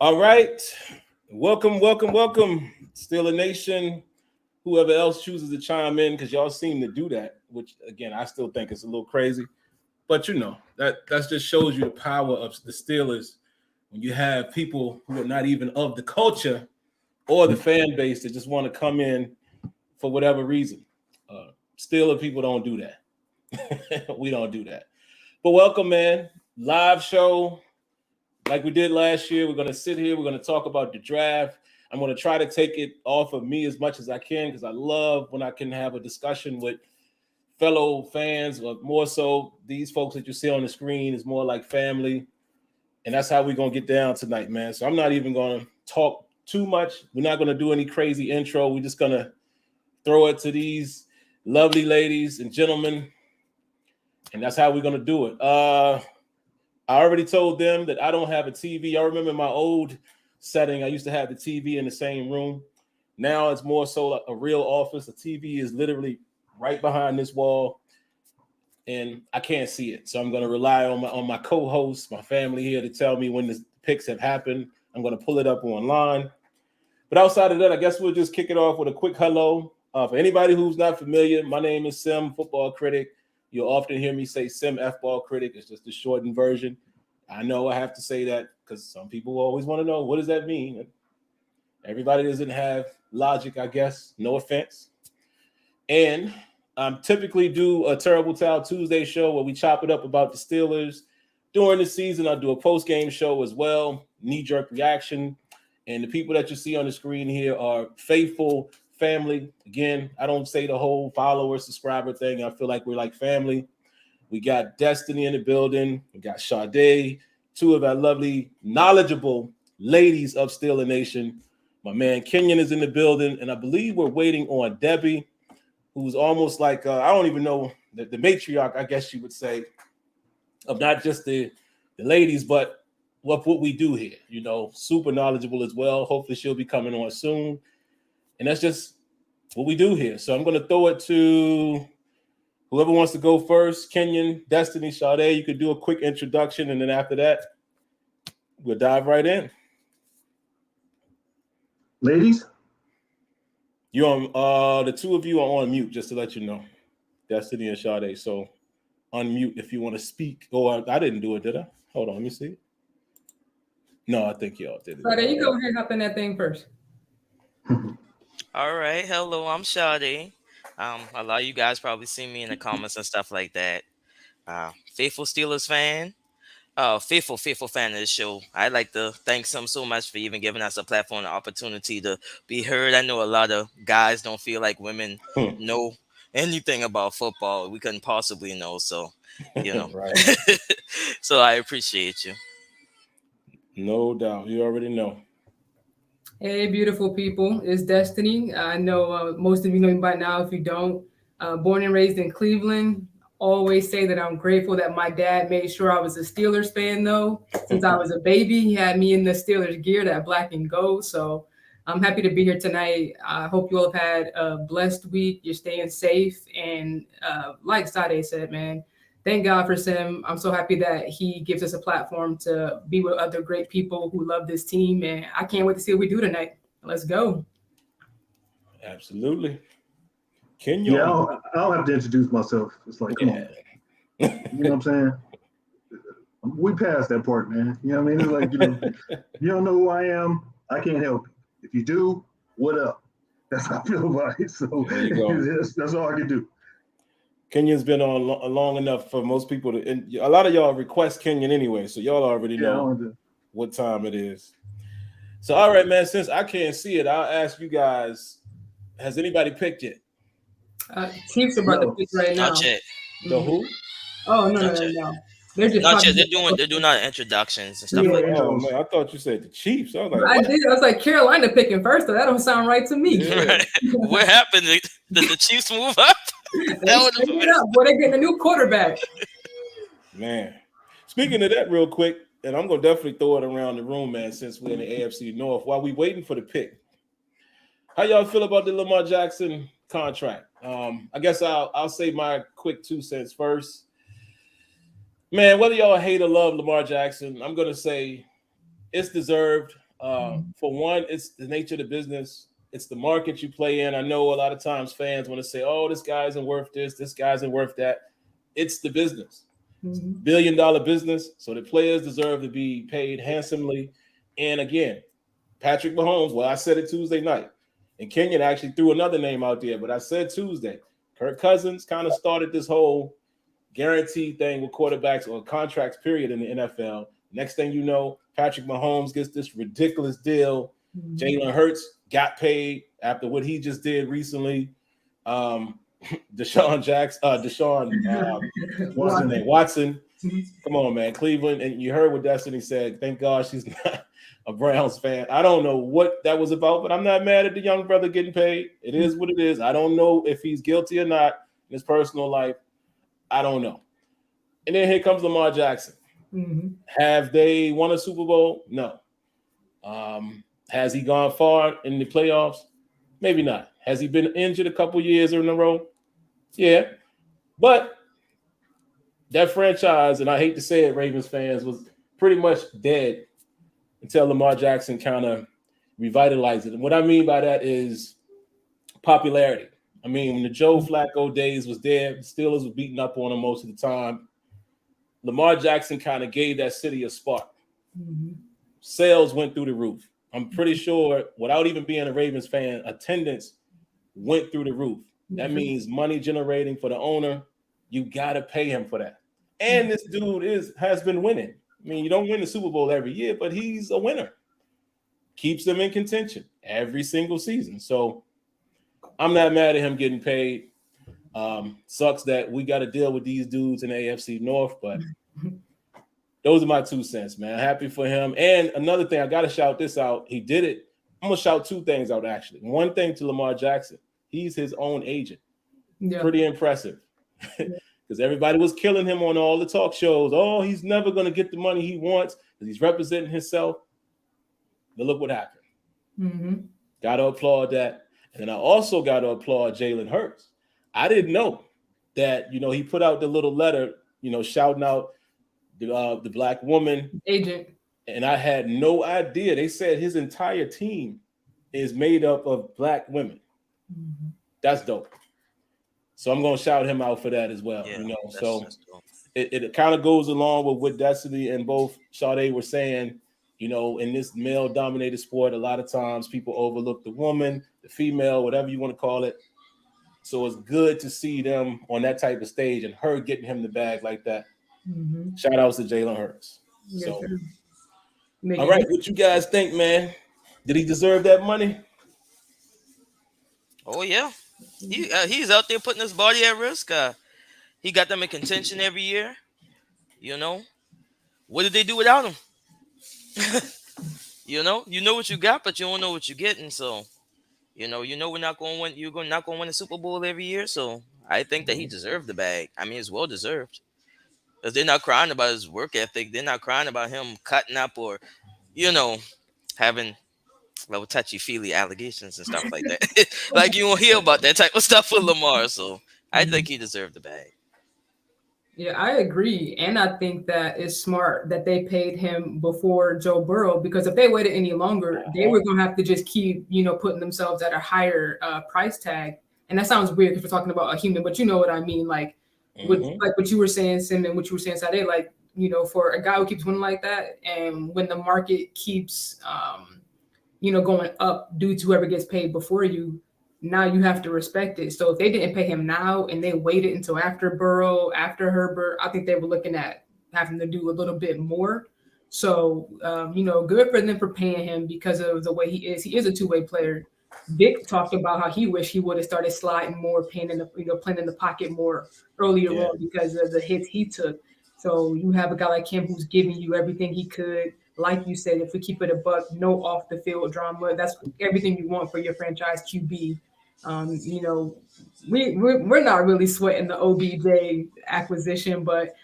All right. Welcome. Steeler Nation, whoever else chooses to chime in, because y'all seem to do that, which, again, I still think is a little crazy. But, that just shows you the power of the Steelers when you have people who are not even of the culture or the fan base that just want to come in for whatever reason. Steeler people don't do that. We don't do that. But welcome, man. Live show. Like we did last year, we're going to sit here. We're going to talk about the draft. I'm going to try to take it off of me as much as I can because I love when I can have a discussion with fellow fans, or more so these folks that you see on the screen is more like family. And that's how we're going to get down tonight, man. So I'm not even going to talk too much. We're not going to do any crazy intro. We're just going to throw it to these lovely ladies and gentlemen. And that's how we're going to do it. I already told them that I don't have a TV. I remember my old setting, I used to have the TV in the same room. Now it's more so like a real office. The TV is literally right behind this wall, and I can't see it. So I'm going to rely on my co-hosts, my family here, to tell me when the picks have happened. I'm going to pull it up online. But outside of that, I guess we'll just kick it off with a quick hello. For anybody who's not familiar, my name is SimFBallCritic. You'll often hear me say SimFBallCritic. It's just the shortened version. I know I have to say that because some people always want to know, what does that mean? Everybody doesn't have logic, I guess. No offense. And typically do a Terrible Towel Tuesday show where we chop it up about the Steelers. During the season, I'll do a post-game show as well, knee-jerk reaction. And the people that you see on the screen here are faithful family. Again, I don't say the whole follower, subscriber thing. I feel like we're like family. We got Destiny in the building. We got Sade, two of our lovely, knowledgeable ladies of Steeler Nation. My man Kenyon is in the building, and I believe we're waiting on Debbie, who's almost like, I don't even know, the matriarch, I guess you would say, of not just the ladies, but what we do here. Super knowledgeable as well. Hopefully she'll be coming on soon. And that's just what we do here. So I'm going to throw it to whoever wants to go first. Kenyon, Destiny, Sade, you could do a quick introduction, and then after that, we'll dive right in. Ladies? You on the two of you are on mute, just to let you know. Destiny and Sade. So unmute if you want to speak. Oh, I didn't do it, did I? Hold on, let me see. No, I think y'all did it. Sade, you go ahead and hop in that thing first. All right. Hello, I'm Sade. A lot of you guys probably see me in the comments and stuff like that. Faithful Steelers fan. Faithful fan of the show. I'd like to thank Sim so much for even giving us a platform and opportunity to be heard. I know a lot of guys don't feel like women know anything about football. We couldn't possibly know. So, Right. So I appreciate you. No doubt. You already know. Hey, beautiful people. It's Destiny. I know most of you know me by now. If you don't, born and raised in Cleveland. Always say that I'm grateful that my dad made sure I was a Steelers fan, though. Since I was a baby, he had me in the Steelers gear, that black and gold. So I'm happy to be here tonight. I hope you all have had a blessed week. You're staying safe. And like Sade said, man, thank God for Sim. I'm so happy that he gives us a platform to be with other great people who love this team. And I can't wait to see what we do tonight. Let's go. Absolutely. Kenyon. Yeah, I don't have to introduce myself. It's like, come on. You know what I'm saying? We passed that part, man. You know what I mean? It's like, you don't know who I am, I can't help it. If you do, what up? That's how I feel about it. So that's all I can do. Kenyon's been on long enough for most people to, and a lot of y'all request Kenyon anyway, so y'all already know what time it is. So, all right, man, since I can't see it, I'll ask you guys, has anybody picked yet? Chiefs are about to pick right now. Not yet. The who? Oh, no. They're just not yet. They're doing our introductions and stuff like that. Oh, man, I thought you said the Chiefs. I was like, I did. I was like, Carolina picking first, though. That don't sound right to me. Yeah. Right. What happened? Did the Chiefs move up? Boy, they're getting a new quarterback. Man, speaking of that real quick, and I'm going to definitely throw it around the room, man, since we're in the AFC North. While we waiting for the pick, how y'all feel about the Lamar Jackson contract? I guess I'll say my quick 2 cents first. Man, whether y'all hate or love Lamar Jackson, I'm going to say it's deserved. For one, it's the nature of the business. It's the market you play in. I know a lot of times fans want to say, "Oh, this guy isn't worth this guy isn't worth that." It's the business. It's $1 billion business, so the players deserve to be paid handsomely. And again, Patrick Mahomes. Well, I said it Tuesday night, and Kenyon actually threw another name out there, but I said Tuesday. Kirk Cousins kind of started this whole guarantee thing with quarterbacks or contracts period in the NFL. Next thing you know, Patrick Mahomes gets this ridiculous deal. Jalen Hurts got paid after what he just did recently. Deshaun Watson. Come on, man. Cleveland. And you heard what Destiny said. Thank God she's not a Browns fan. I don't know what that was about, but I'm not mad at the young brother getting paid. It is what it is. I don't know if he's guilty or not in his personal life. I don't know. And then here comes Lamar Jackson. Have they won a Super Bowl? No. Has he gone far in the playoffs? Maybe not. Has he been injured a couple years in a row? Yeah. But that franchise, and I hate to say it, Ravens fans, was pretty much dead until Lamar Jackson kind of revitalized it. And what I mean by that is popularity. I mean, when the Joe Flacco days was there, the Steelers were beating up on him most of the time. Lamar Jackson kind of gave that city a spark. Sales went through the roof. I'm pretty sure, without even being a Ravens fan, attendance went through the roof. That means money generating for the owner. You got to pay him for that. And this dude has been winning. I mean, you don't win the Super Bowl every year, but he's a winner. Keeps them in contention every single season. So I'm not mad at him getting paid. Sucks that we got to deal with these dudes in the AFC North, but those are my 2 cents, man. Happy for him. And another thing, I got to shout this out. He did it. I'm going to shout 2 things out, actually. One thing to Lamar Jackson. He's his own agent. Yeah. Pretty impressive. Because everybody was killing him on all the talk shows. Oh, he's never going to get the money he wants because he's representing himself. But look what happened. Got to applaud that. And then I also got to applaud Jalen Hurts. I didn't know that, he put out the little letter, shouting out the black woman agent. And I had no idea. They said his entire team is made up of black women. That's dope. So I'm going to shout him out for that as well. Yeah, so it kind of goes along with what Destiny and both Sade were saying. In this male-dominated sport, a lot of times people overlook the woman, the female, whatever you want to call it. So it's good to see them on that type of stage and her getting him the bag like that. Shout outs to Jalen Hurts. So, all right, what you guys think, man? Did he deserve that money? Oh yeah, he's out there putting his body at risk. He got them in contention every year. What did they do without him? You know what you got, but you don't know what you're getting. So, we're not going to win. You're not going to win a Super Bowl every year. So I think that he deserved the bag. I mean, it's well deserved. Because they're not crying about his work ethic. They're not crying about him cutting up or, having touchy-feely allegations and stuff like that. Like you won't hear about that type of stuff with Lamar. So I think he deserved the bag. Yeah, I agree. And I think that it's smart that they paid him before Joe Burrow, because if they waited any longer, they were going to have to just keep, putting themselves at a higher price tag. And that sounds weird because we're talking about a human, but you know what I mean? Like, like what you were saying, Sim, and what you were saying, Sade, like, for a guy who keeps winning like that, and when the market keeps, going up due to whoever gets paid before you, now you have to respect it. So if they didn't pay him now and they waited until after Burrow, after Herbert, I think they were looking at having to do a little bit more. So, good for them for paying him because of the way he is. He is a two-way player. Vic talked about how he wished he would have started sliding more, playing in the pocket more earlier on because of the hits he took. So you have a guy like him who's giving you everything he could. Like you said, if we keep it a buck, no off the field drama. That's everything you want for your franchise QB. We're not really sweating the OBJ acquisition, but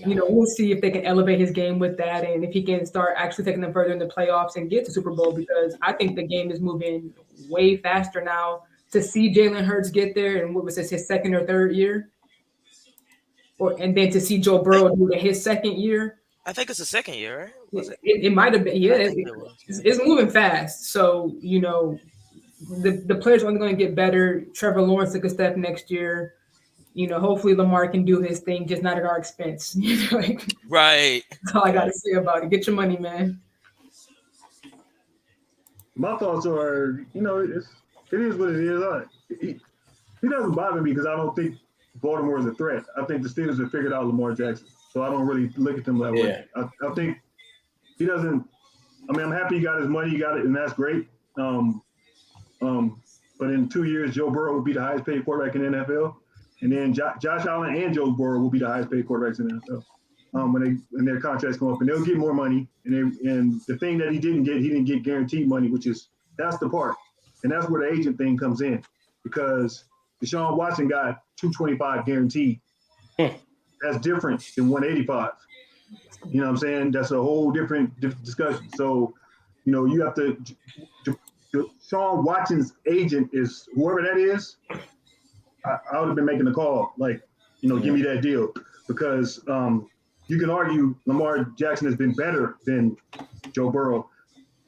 we'll see if they can elevate his game with that, and if he can start actually taking them further in the playoffs and get to Super Bowl, because I think the game is moving way faster now. To see Jalen Hurts get there, and what was this, his second or third year, and then to see Joe Burrow do it his second year. I think it's the second year, right? Was it? It might have been. Yeah, I think it was. it's moving fast. So the players are only going to get better. Trevor Lawrence took a step next year. Hopefully Lamar can do his thing, just not at our expense. Right. That's all I got to say about it. Get your money, man. My thoughts are, it is what it is. He doesn't bother me because I don't think Baltimore is a threat. I think the Steelers have figured out Lamar Jackson, so I don't really look at them that way. I think he doesn't. I mean, I'm happy he got his money, he got it, and that's great. But in 2 years, Joe Burrow will be the highest paid quarterback in the NFL, and then Josh Allen and Joe Burrow will be the highest paid quarterbacks in the NFL. When their contracts come up, and they'll get more money. And the thing that he didn't get guaranteed money, that's the part, and that's where the agent thing comes in, because Deshaun Watson got $225 guaranteed. That's different than $185. You know what I'm saying? That's a whole different discussion. So, you have to. Deshaun Watson's agent is whoever that is. I would have been making the call, like, give me that deal, because you can argue Lamar Jackson has been better than Joe Burrow.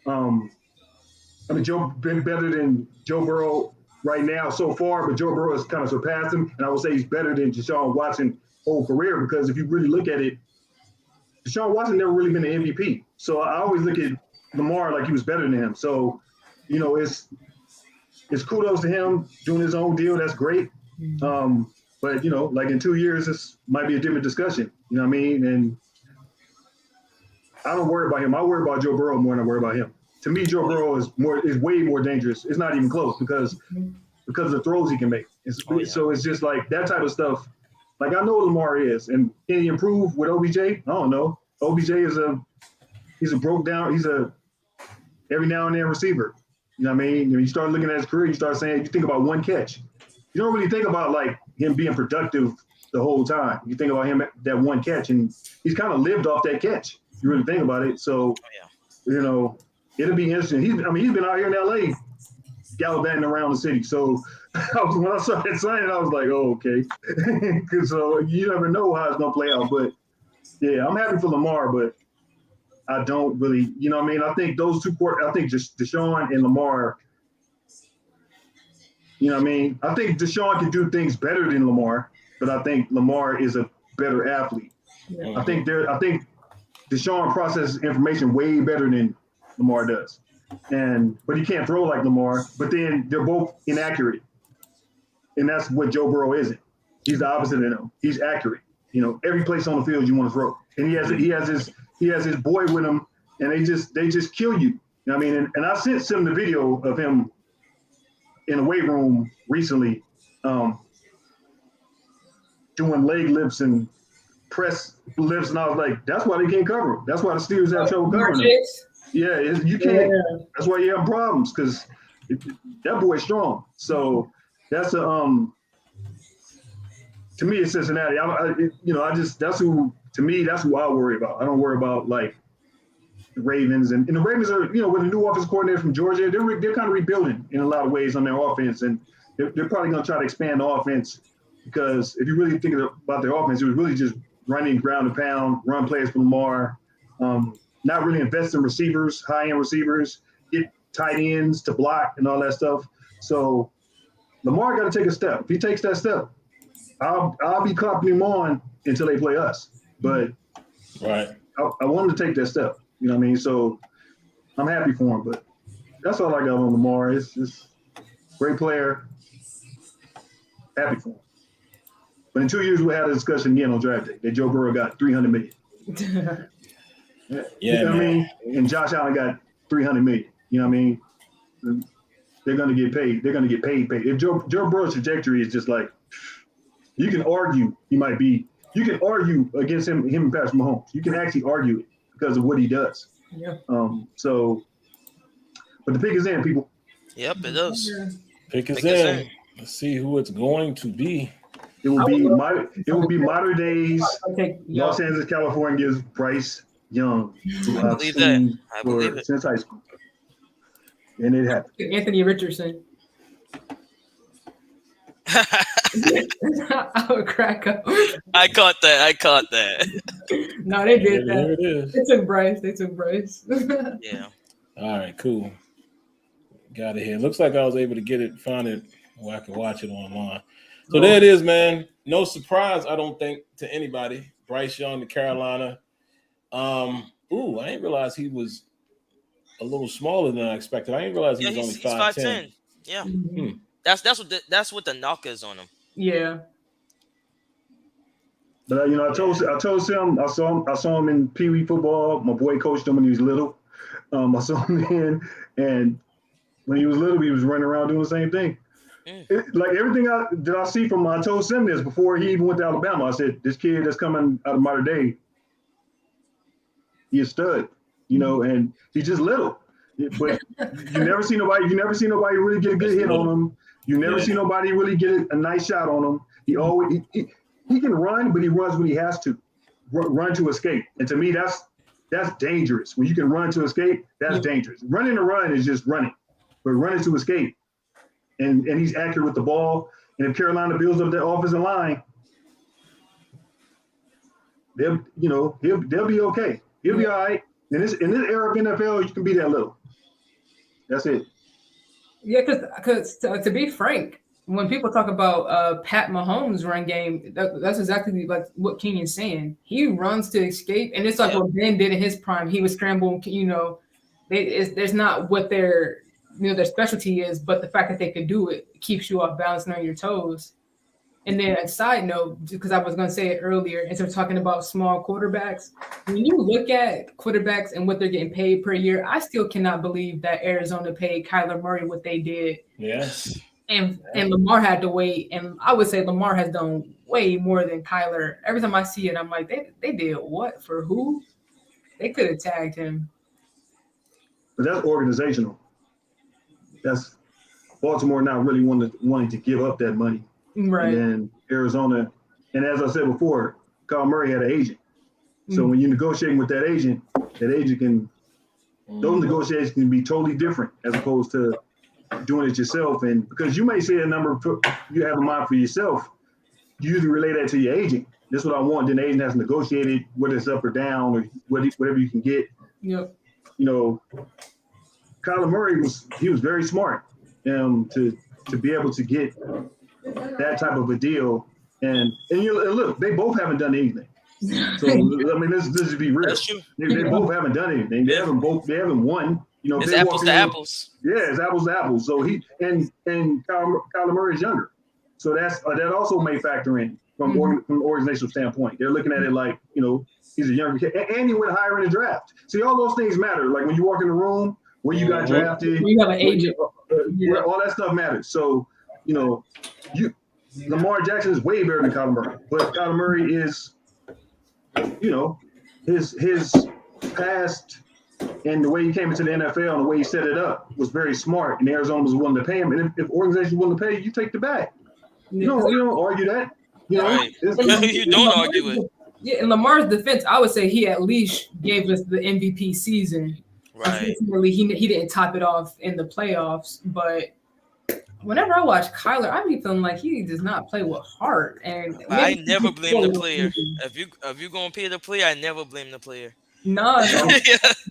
Joe been better than Joe Burrow right now so far, but Joe Burrow has kind of surpassed him, and I would say he's better than Deshaun Watson whole career, because if you really look at it, Deshaun Watson never really been an MVP. So I always look at Lamar like he was better than him. So, it's kudos to him doing his own deal. That's great. But, like in 2 years, this might be a different discussion. You know what I mean? And I don't worry about him. I worry about Joe Burrow more than I worry about him. To me, Joe Burrow is way more dangerous. It's not even close because of the throws he can make. So it's just like that type of stuff. Like, I know what Lamar is, and can he improve with OBJ? I don't know. OBJ he's a broke down. He's a every now and then receiver. You know what I mean? When you start looking at his career, you think about one catch. You don't really think about like him being productive the whole time. You think about him at that one catch, and he's kind of lived off that catch. You really think about it. So, it'll be interesting. He's been out here in LA gallivanting around the city. So when I saw that sign, I was like, oh, okay. So you never know how it's going to play out. But, yeah, I'm happy for Lamar, but I don't really, I think those two I think just Deshaun and Lamar, I think Deshaun can do things better than Lamar, but I think Lamar is a better athlete. Yeah. I think Deshaun processes information way better than Lamar does. But he can't throw like Lamar, but then they're both inaccurate. And that's what Joe Burrow isn't. He's the opposite of them. He's accurate. Every place on the field you want to throw. And he has his boy with him, and they just kill you. You know what I mean? And I sent him the video of him in a weight room recently, doing leg lifts and press lifts, and I was like, that's why they can't cover him. That's why the Steelers have trouble covering him. Yeah, you can't. Yeah. That's why you have problems, because that boy's strong. So that's to me, it's Cincinnati. That's who I worry about. I don't worry about like the Ravens, and the Ravens are, with a new offensive coordinator from Georgia, they're kind of rebuilding in a lot of ways on their offense, and they're probably going to try to expand the offense, because if you really think about their offense, it was really just running ground and pound, run plays from Lamar, not really invest in receivers, high-end receivers, get tight ends to block and all that stuff. So Lamar got to take a step. If he takes that step, I'll be clapping him on until they play us. But right, I want him to take that step. You know what I mean? So I'm happy for him. But that's all I got on Lamar. It's just great player. Happy for him. But in 2 years, we'll have a discussion again on draft day that Joe Burrow got $300 million. Yeah, you know what I mean? And Josh Allen got $300 million. You know what I mean? They're going to get paid. They're going to get paid. If Joe Burrow's trajectory is just like, you can argue you can argue against him and Patrick Mahomes. You can actually argue it because of what he does. Yeah. But the pick is in, people. Yep, it is. Pick is in. Let's see who it's going to be. It will be modern days. Los Angeles, California's Bryce Young. I believe that. I believe it. Since high school. And it happened. Anthony Richardson. I would crack up. I caught that. No, they did There that. it is. They took Bryce. Yeah. All right, cool. Got it here. Looks like I was able to find it where I can watch it online. So there it is, man. No surprise, I don't think, to anybody. Bryce Young to Carolina. I didn't realize he was a little smaller than I expected. I didn't realize he was only 5'10". Yeah. Mhm. That's what the knock is on him. Yeah. But I told Sam I saw him in Pee Wee football. My boy coached him when he was little. I saw him then, and when he was little, he was running around doing the same thing. Like everything that I see from him, I told Sam this before he even went to Alabama. I said, this kid that's coming out of modern day, he's a stud, and he's just little. But you never see nobody really get a good hit on him. You never see nobody really get a nice shot on him. He always he can run, but he runs when he has to run to escape. And to me, that's dangerous. When you can run to escape, that's dangerous. Running to run is just running, but running to escape. And he's accurate with the ball. And if Carolina builds up their offensive line, they'll be okay. He'll be all right. In this era of NFL, you can be that little. That's it. Yeah, because to be frank, when people talk about Pat Mahomes' run game, that's exactly like what Kenyon's saying. He runs to escape, and it's like what Ben did in his prime. He was scrambling. There's not what their specialty is, but the fact that they could do it keeps you off balance and on your toes. And then a side note, because I was going to say it earlier, instead of talking about small quarterbacks, when you look at quarterbacks and what they're getting paid per year, I still cannot believe that Arizona paid Kyler Murray what they did. Yes. And Lamar had to wait. And I would say Lamar has done way more than Kyler. Every time I see it, I'm like, they did what? For who? They could have tagged him. But that's organizational. That's Baltimore not really wanting to give up that money. Right. And Arizona, and as I said before, Kyle Murray had an agent. So when you're negotiating with that agent can, those negotiations can be totally different as opposed to doing it yourself. And because you may say a number you have in mind for yourself, you usually relay that to your agent. This is what I want. Then the agent has negotiated whether it's up or down or whatever you can get. Yep. Kyler Murray was very smart to be able to get that type of a deal, and look, they both haven't done anything. So I mean, let's just be real. That's true. They both haven't done anything. They haven't won. It's apples to apples. Yeah, it's apples to apples. So he and Kyler Murray is younger, so that also may factor in from an organizational standpoint. They're looking at it like he's a younger kid, and he went higher in the draft. See, all those things matter. Like when you walk in the room, where you got drafted, You have an agent. all that stuff matters. So Lamar Jackson is way better than Kyler Murray, but Kyler Murray is, his past and the way he came into the NFL and the way he set it up was very smart, and Arizona was willing to pay him. And if organization is willing to pay you, take the bag. You don't argue that. Right. You don't argue it. Yeah, in Lamar's defense, I would say he at least gave us the MVP season. Right. Unfortunately, he didn't top it off in the playoffs, but whenever I watch Kyler, I be feeling like he does not play with heart. And I never blame the player. If you gonna pay the player, I never blame the player. No,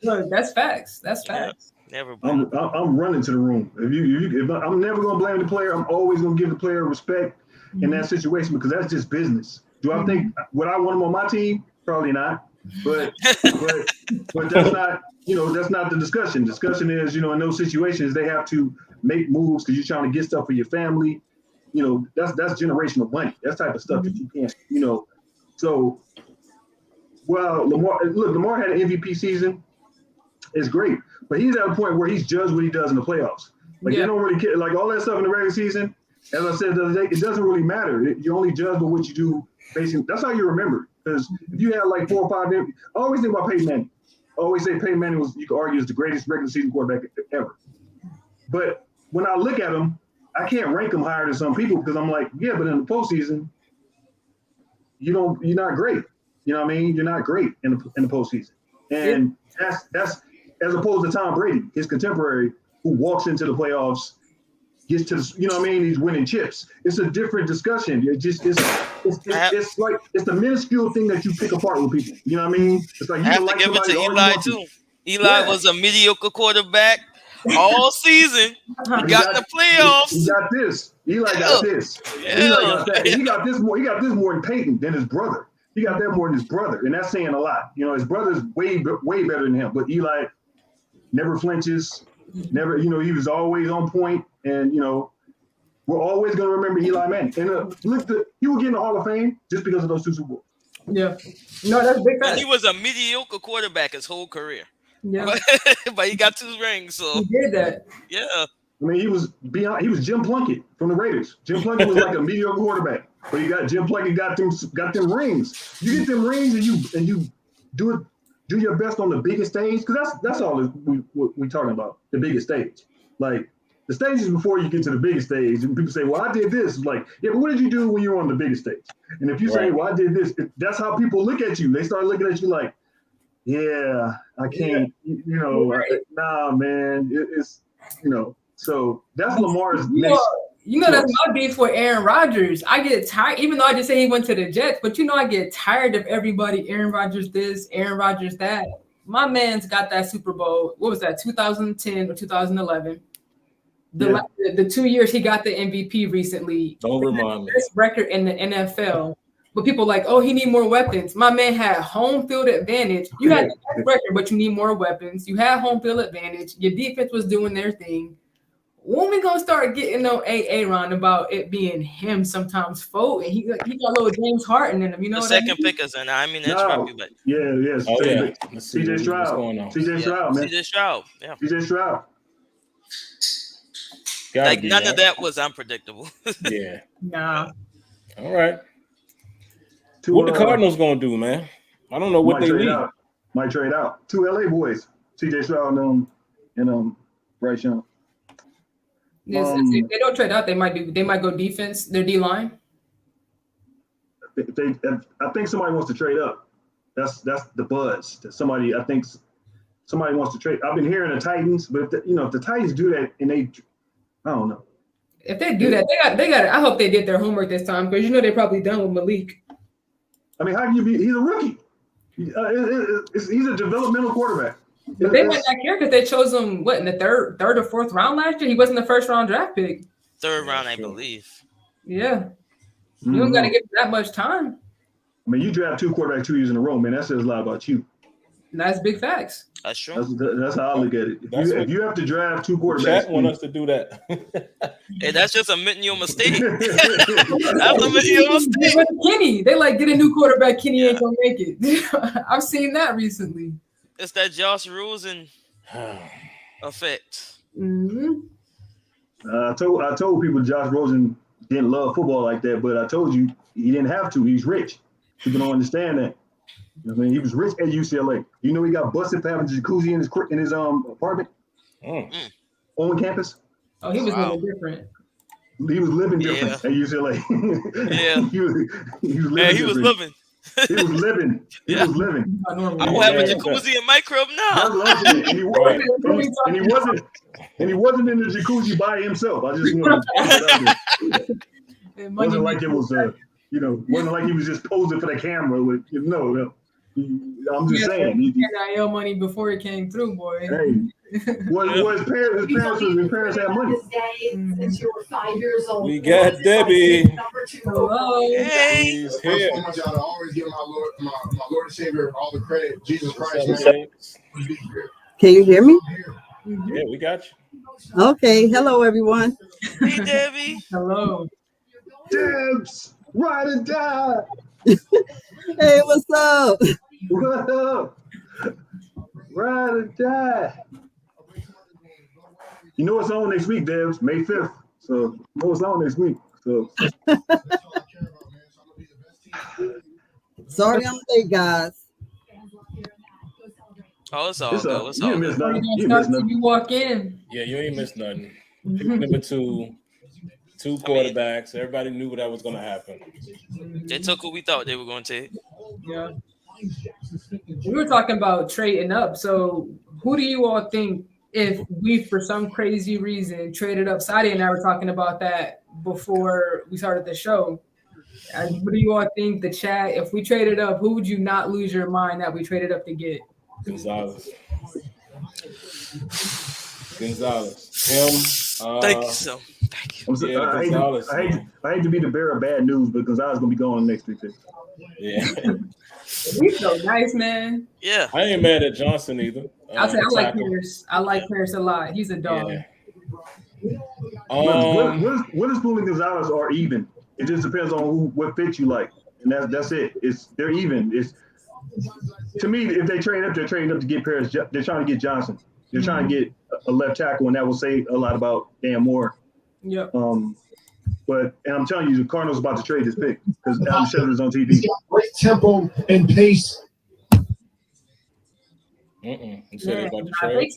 that's facts. That's facts. Never blame. I'm running to the room. If I'm never gonna blame the player, I'm always gonna give the player respect in that situation because that's just business. Do I think would I want him on my team? Probably not. But that's not that's not the discussion. Discussion is in those situations they have to make moves because you're trying to get stuff for your family. That's generational money. That's type of stuff that you can't. So Lamar had an MVP season. It's great, but he's at a point where he's judged what he does in the playoffs. Like they don't really care. Like all that stuff in the regular season. As I said the other day, it doesn't really matter. You only judge by what you do. Basically, that's how you remember. Because if you had like 4 or 5, I always think about Peyton Manning. I always say Peyton Manning you could argue, is the greatest regular season quarterback ever. But when I look at him, I can't rank him higher than some people because I'm like, yeah, but in the postseason, you're not great. You know what I mean? You're not great in the postseason. And that's as opposed to Tom Brady, his contemporary, who walks into the playoffs gets to the, you know what I mean? He's winning chips. It's a different discussion. It's like it's the minuscule thing that you pick apart with people. You know what I mean? It's like I have to give it to Eli too. Eli was a mediocre quarterback all season. He got the playoffs. He got this. Eli got this. Yeah. Eli got that. And he got this more. He got this more than Peyton than his brother. He got that more than his brother, and that's saying a lot. You know, his brother's way better than him, but Eli never flinches. Never, you know, he was always on point, and you know, we're always going to remember Eli Manning. And he will get in the Hall of Fame just because of those 2 Super Bowls. Yeah, no, that's big. And he was a mediocre quarterback his whole career. Yeah, but he got 2 rings, so he did that. Yeah. I mean, he was Jim Plunkett from the Raiders. Jim Plunkett was like a mediocre quarterback, but Jim Plunkett got them rings. You get them rings, and you do your best on the biggest stage, because that's all we talking about, the biggest stage. Like the stage is before you get to the biggest stage, and people say, "Well, I did this." It's like, yeah, but what did you do when you were on the biggest stage? And if you say, "Well, I did this," that's how people look at you. They start looking at you like, "Yeah, I can't," you know, nah, man, it's you know. So that's Lamar's next. You know, that's my beef with Aaron Rodgers. I get tired, even though I just say he went to the Jets, but you know, I get tired of everybody. Aaron Rodgers this, Aaron Rodgers that. My man's got that Super Bowl. What was that, 2010 or 2011? The 2 years he got the MVP recently. Don't remind me. Best record in the NFL. But people like, oh, he need more weapons. My man had home field advantage. You had the best record, but you need more weapons. You had home field advantage. Your defense was doing their thing. When we gonna start getting no Aaron about it being him sometimes fault, and he got a little James Harden in him, you know. The what second I mean? pickers, and I mean that's right, but CJ Stroud, man. CJ Stroud, yeah. CJ Stroud. Like none of that was unpredictable. Yeah. Nah. All right. What the Cardinals gonna do, man? I don't know what they need. Might trade out 2 LA boys, CJ Stroud and Bryce Young. Yes, if they don't trade out, they might go defense, their D line. I think somebody wants to trade up. That's the buzz. I think somebody wants to trade. I've been hearing the Titans, but if the Titans do that, and I don't know. If they do that, they got. I hope they did their homework this time, because they're probably done with Malik. I mean, how can you be? He's a rookie. He's a developmental quarterback. But they might not care because they chose him in the third or fourth round last year. He wasn't the first round draft pick. 3rd round, I believe. Yeah, you don't got to give him that much time. I mean, you draft 2 quarterbacks 2 years in a row, man. That says a lot about you. That's big facts. That's true. That's how I look at it. If you have to draft 2 quarterbacks, Chat want us to do that. Hey, that's just a your mistake. That's a your mistake. Kenny, they like, get a new quarterback. Kenny ain't gonna make it. I've seen that recently. It's that Josh Rosen effect. Mm-hmm. I told people Josh Rosen didn't love football like that, but I told you he didn't have to. He's rich. People don't understand that. I mean, he was rich at UCLA. You know, he got busted for having a jacuzzi in his apartment on campus. Oh, he was living different. He was living different at UCLA. Yeah, he was living. Man, he was living. He was living. He was living. I don't have a jacuzzi and microbe now. And he wasn't in the jacuzzi by himself. I just want to it wasn't like it was wasn't like he was just posing for the camera with no. I'm just saying. NIL money before it came through, boy. Hey, his parents had money. Since you were 5 years old. We got Debbie. Hello. Hey. He's here. I want y'all to always give my Lord and Savior all the credit. Jesus Christ. Man. Can you hear me? Yeah, we got you. Okay. Hello, everyone. Hey, Debbie. Hello. Debs, ride or die. Hey, what's up? What up? Ride or die. You know what's on next week, Debs? May 5th. So you know what's on next week. So sorry I'm late, guys. Oh, it's all good. It's all you missed good. nothing. You missed nothing. You walk in. Yeah, you ain't missed nothing. Pick number 2, 2 quarterbacks. Everybody knew that was going to happen. They took what we thought they were going to take. Yeah. We were talking about trading up. So who do you all think if we, for some crazy reason, traded up. Saudi and I were talking about that before we started the show. What do you all think, the chat? If we traded up, who would you not lose your mind that we traded up to get? Gonzalez. Him. Thank you, so. Thank you. Yeah, Gonzalez. I hate to be the bearer of bad news, but Gonzalez gonna be going next week. Yeah. He's so nice, man. Yeah. I ain't mad at Johnson either. I'll say I like Pierce. I like Pierce a lot. He's a dog. Yeah. Witherspoon and Gonzalez are even. It just depends on what fit you like, and that's it. They're even. To me, if they trade up, they're trading up to get Pierce. They're trying to get Johnson. They're trying to get a left tackle, and that will say a lot about Dan Moore. Yep. And I'm telling you, the Cardinals about to trade this pick because Adam Schefter's on TV. Great tempo and pace. You said they about to I trade.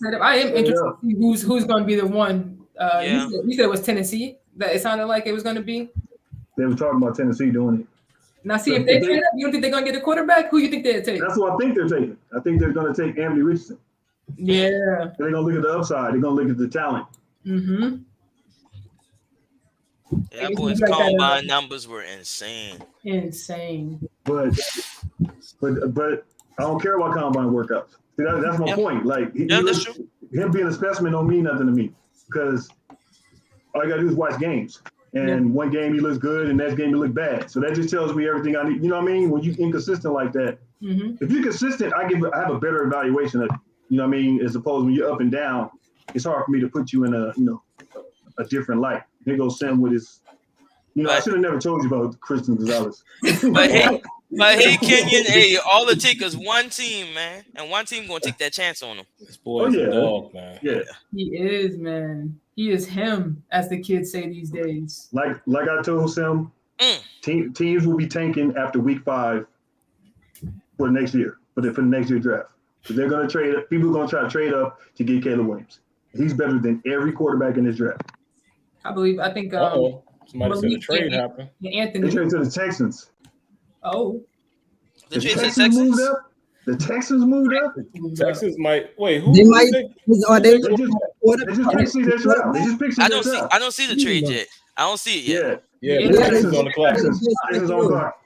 am interested to see who's going to be the one. Yeah. You said it was Tennessee that it sounded like it was going to be. They were talking about Tennessee doing it. Now, see, if they trade up, you don't think they're going to get a quarterback? Who you think they'd take? That's what I think they're taking. I think they're going to take Anthony Richardson. Yeah. They're going to look at the upside. They're going to look at the talent. Mm-hmm. Yeah, that boy's combine numbers were insane. But I don't care about combine workouts. See, that's my point. Like that's true. Him being a specimen don't mean nothing to me because all you gotta do is watch games. And one game he looks good, and next game he look bad. So that just tells me everything I need. You know what I mean? When you inconsistent like that, if you're consistent, I have a better evaluation of, you know what I mean, as opposed to when you're up and down. It's hard for me to put you in a different light. Here goes Sam with his. I should have never told you about Christian Gonzalez. But hey, Kenyon, hey, all it takes is one team, man, and one team gonna take that chance on him. This boy's a dog, man. Yeah, he is, man. He is him, as the kids say these days. Like I told Sam, teams will be tanking after week 5 for next year, for the next year draft. Because they're gonna trade. People are gonna try to trade up to get Caleb Williams. He's better than every quarterback in this draft. I think. Somebody said a trade happened. Anthony. They traded to the Texans. Oh. The Texans moved up. The Texans moved up. Texans might wait. Who? They might. They just picked their draft. They just picked their draft. I don't see the trade yet. I don't see it yet. Yeah. The Texans on the clock. Texans on the clock.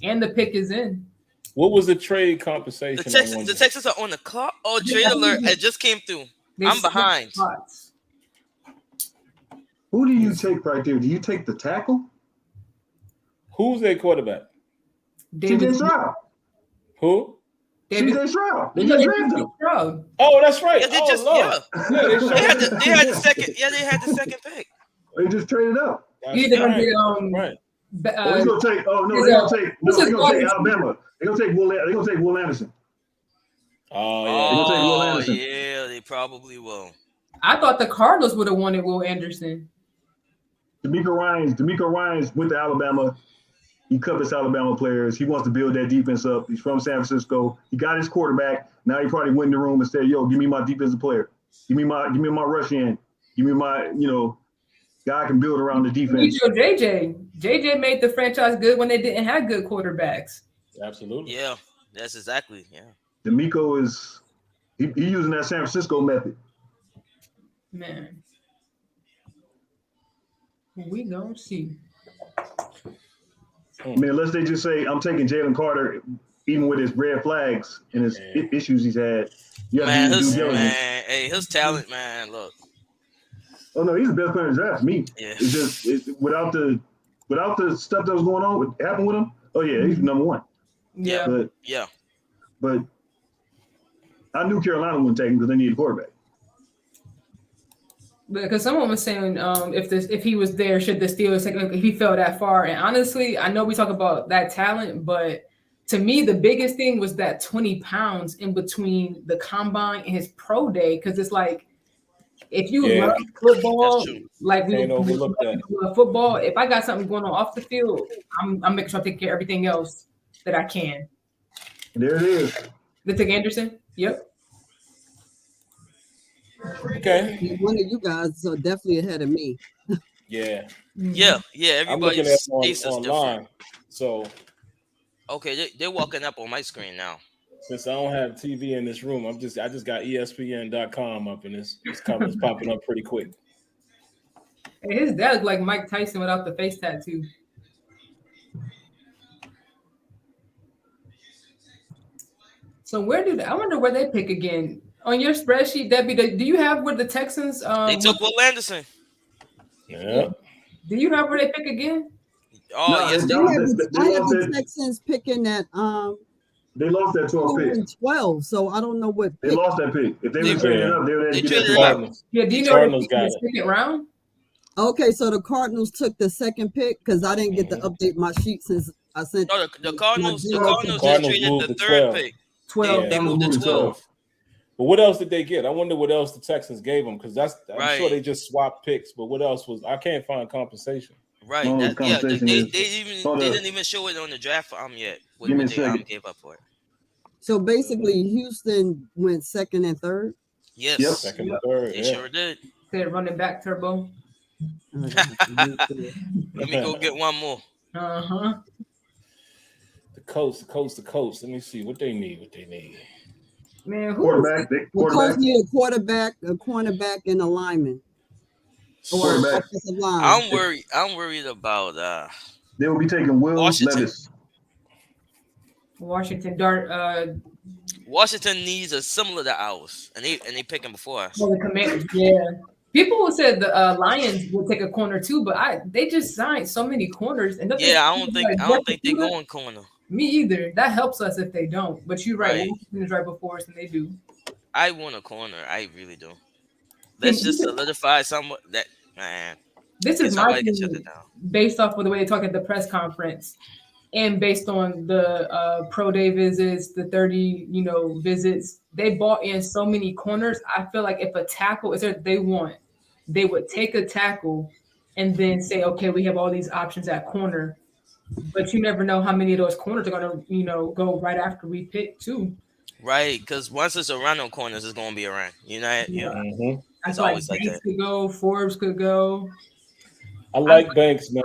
And the pick is in. What was the trade compensation? The Texans are on the clock. Oh, trade alert! It just came through. I'm behind. Who do you take right there? Do you take the tackle? Who's their quarterback? CJ Stroud. Who? CJ Stroud. They just drafted him. Oh, that's right. Yeah, they had the second. Yeah, they had the second pick. They just traded up. Either gonna get right. He's gonna take. Oh no, they're gonna take Alabama. They're gonna take Will Anderson. Oh yeah, they probably will. I thought the Cardinals would have wanted Will Anderson. D'Amico Ryans went to Alabama. He covers Alabama players. He wants to build that defense up. He's from San Francisco. He got his quarterback. Now he probably went in the room and said, "Yo, give me my defensive player. Give me my rush end. Give me my guy I can build around the defense." JJ made the franchise good when they didn't have good quarterbacks. Absolutely. Yeah, that's exactly. Yeah. D'Amico is he using that San Francisco method. Man, we gonna see. I mean, unless they just say, "I'm taking Jalen Carter," even with his red flags and his issues he's had. His talent, man. Look. Oh no, he's the best player in the draft. Me. Yeah. It's just without the stuff that was going on happened with him. Oh yeah, he's number 1. Yeah. But I knew Carolina wouldn't take him because they needed a quarterback. Because someone was saying, if he was there, should the Steelers take him if he fell that far? And honestly, I know we talk about that talent, but to me, the biggest thing was that 20 pounds in between the combine and his pro day. Because it's like, if you love football, like we overlook that football, if I got something going on off the field, I'm making sure I take care of everything else that I can. There it is. They took Anderson. Yep. Okay. One of you guys are definitely ahead of me. Yeah. Everybody's I'm looking at online. So. Okay, they're walking up on my screen now. Since I don't have TV in this room, I just got ESPN.com up, and it's popping up pretty quick. Hey, his dad looked like Mike Tyson without the face tattoo. So I wonder where they pick again on your spreadsheet, Debbie? Do you have where the Texans? They took Will Anderson. Yeah. Do you have where they pick again? Oh, No, yes. they I lost have that- the Texans picking that They lost that 12 pick. 12, so I don't know what They pick. lost that pick. If they They would trade it up, they would have they to get traded that it pick up. back. Yeah, do you know Cardinals they got picked it. the second round? Okay, so the Cardinals took the second pick because I didn't get to update my sheet since I sent. No, the Cardinals just Cardinals traded moved the to third 12. pick. 12. Yeah, They moved to moved to 12. But what else did they get? I wonder what else the Texans gave them, because I'm Right. sure they just swapped picks. But what else was? I can't find compensation. Right. No, That, yeah, conversation they is- Hold they up. didn't even show it on the draft yet. What Give me a they second. gave up for it. So basically, Houston went second and third. Yes. Yep. Second Yep. and third. They Yeah. sure did. Said running back turbo. Let me go get one more. Uh-huh. The coast. Let me see what they need. Man, who Quarterback. The Colts Quarterback. need a quarterback, a cornerback, and a lineman. Or Quarterback. offensive line. I'm worried about They will be taking Will Washington. Levis. Washington Dart Washington needs a similar to ours, and they pick him before us. the Commanders. Yeah. People said the Lions would take a corner too, but they just signed so many corners. And Yeah, I don't think they're going corner. Me either. That helps us if they don't. But you're right. Right. Washington is right before us, and they do. I want a corner. I really do. Let's just solidify somewhat that man. This is my Somebody can shut opinion, it down. based off of the way they talk at the press conference, and based on the pro day visits, the 30 visits. They bought in so many corners. I feel like if a tackle is what they want, they would take a tackle and then say, okay, we have all these options at corner. But you never know how many of those corners are going to, go right after we pick too. Right, because once it's around on corners, it's going to be around. Yeah. Mm-hmm. I It's feel like always like Banks that. could go, Forbes could go. I like Banks, man.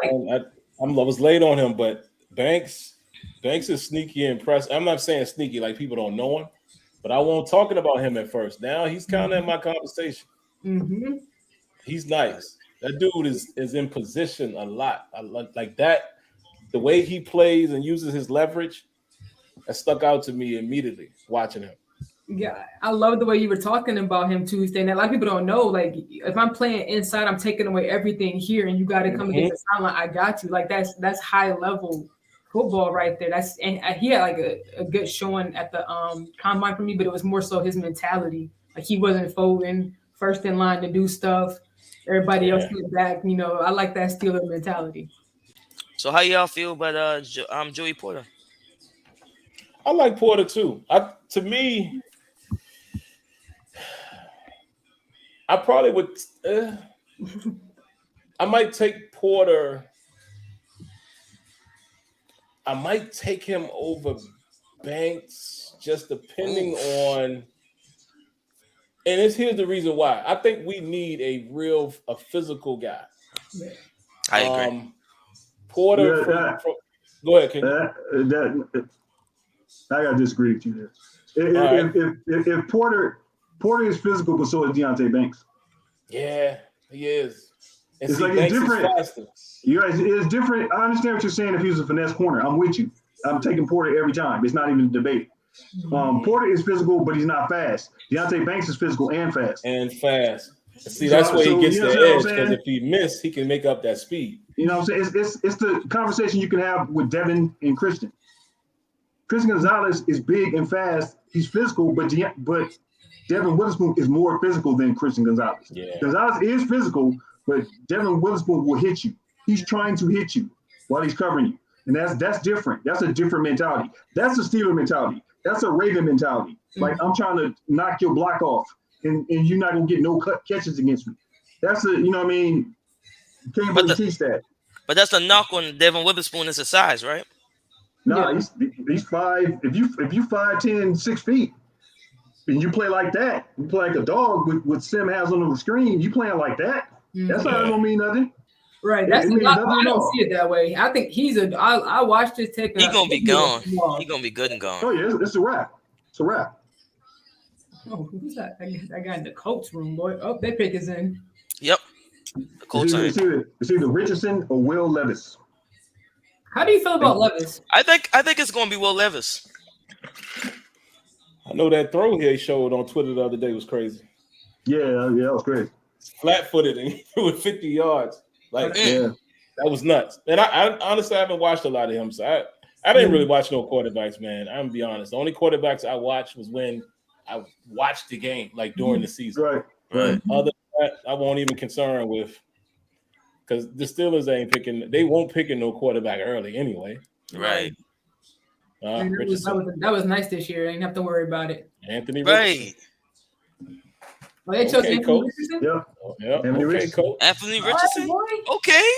I was late on him, but Banks is sneaky and impressive. I'm not saying sneaky like people don't know him, but I wasn't talking about him at first. Now he's kind of in my conversation. Mm-hmm. He's nice. That dude is in position a lot. I like that. The way he plays and uses his leverage, that stuck out to me immediately watching him. Yeah, I love the way you were talking about him Tuesday. And a lot of people don't know, like, if I'm playing inside, I'm taking away everything here, and you got to come against the sideline. I got you. Like that's high level football right there. And he had like a good showing at the combine for me, but it was more so his mentality. Like he wasn't folding, first in line to do stuff. Everybody else went back. I like that Steeler mentality. So how y'all feel about Joey Porter? I like Porter too. To me, I probably would. I might take Porter. I might take him over Banks, just depending on. And here's the reason why. I think we need a physical guy. I agree. Porter. Go ahead, Ken. I gotta disagree with you there. If Porter is physical, but so is Deontay Banks. Yeah, he is. And It's see, like Banks it's is different. faster. You guys, it's different. I understand what you're saying. If he was a finesse corner, I'm with you. I'm taking Porter every time. It's not even a debate. Porter is physical, but he's not fast. Deontay Banks is physical and fast. See, that's where he gets you know the what I'm edge, saying? because if he miss, he can make up that speed. You know what I'm saying? It's the conversation you can have with Devin and Christian. Christian Gonzalez is big and fast. He's physical, but Devin Witherspoon is more physical than Christian Gonzalez. Yeah. Gonzalez is physical, but Devin Witherspoon will hit you. He's trying to hit you while he's covering you. And that's different. That's a different mentality. That's a Steeler mentality. That's a Raven mentality. Like, I'm trying to knock your block off, and you're not going to get no catches against me. That's you know what I mean? You can't really teach that. But that's a knock on Devin Witherspoon is his size, right? No, he's 5. If you 5'10", 6 feet, and you play like that, you play like a dog with what Sim has on the screen, you playing like that, that's not going to mean nothing. Right. That's It means nothing I at don't all. see it that way. I think I watched his tape. He's gonna be gone. He's gonna be good and gone. Oh, yeah, it's a wrap. It's a wrap. Oh, who's that? I got in the Colts room, boy. Oh, that pick is in. Yep. The Colts are in. It's either Richardson or Will Levis. How do you feel about Levis? I think it's going to be Will Levis. I know that throw he showed on Twitter the other day was crazy. Yeah, that was crazy. Flat-footed and he threw it 50 yards. Like, Yeah. That was nuts. And I honestly haven't watched a lot of him. So I didn't really watch no quarterbacks, man. I'm gonna be honest. The only quarterbacks I watched was when I watched the game, like during the season. Right. Other than that, I won't even concern with because the Steelers ain't picking. They won't pick no quarterback early anyway. Right. That was nice this year. I didn't have to worry about it. Anthony Right. Richardson. Oh, they chose Okay, Anthony Coach. Richardson? Yeah. Yeah. Anthony Okay, Richardson. Coach. Anthony All Richardson. right, boy. Okay.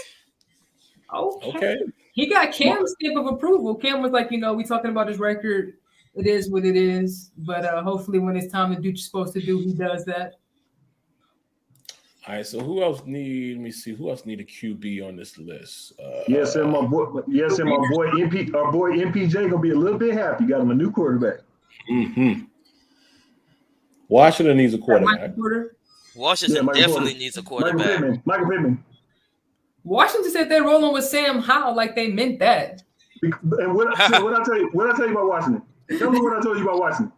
Okay. He got Cam's stamp of approval. Cam was like, we talking about his record. It is what it is. But hopefully when it's time to do what you're supposed to do, he does that. All right, so who else need? Let me see. Who else need a QB on this list? Yes, and my boy MP, our boy MPJ gonna be a little bit happy. Got him a new quarterback. Mm-hmm. Washington needs a quarterback. Washington Michael definitely Porter. needs a quarterback. Michael Pittman. Washington said they're rolling with Sam Howell like they meant that. And what I tell you about Washington? Tell me what I told you about Washington.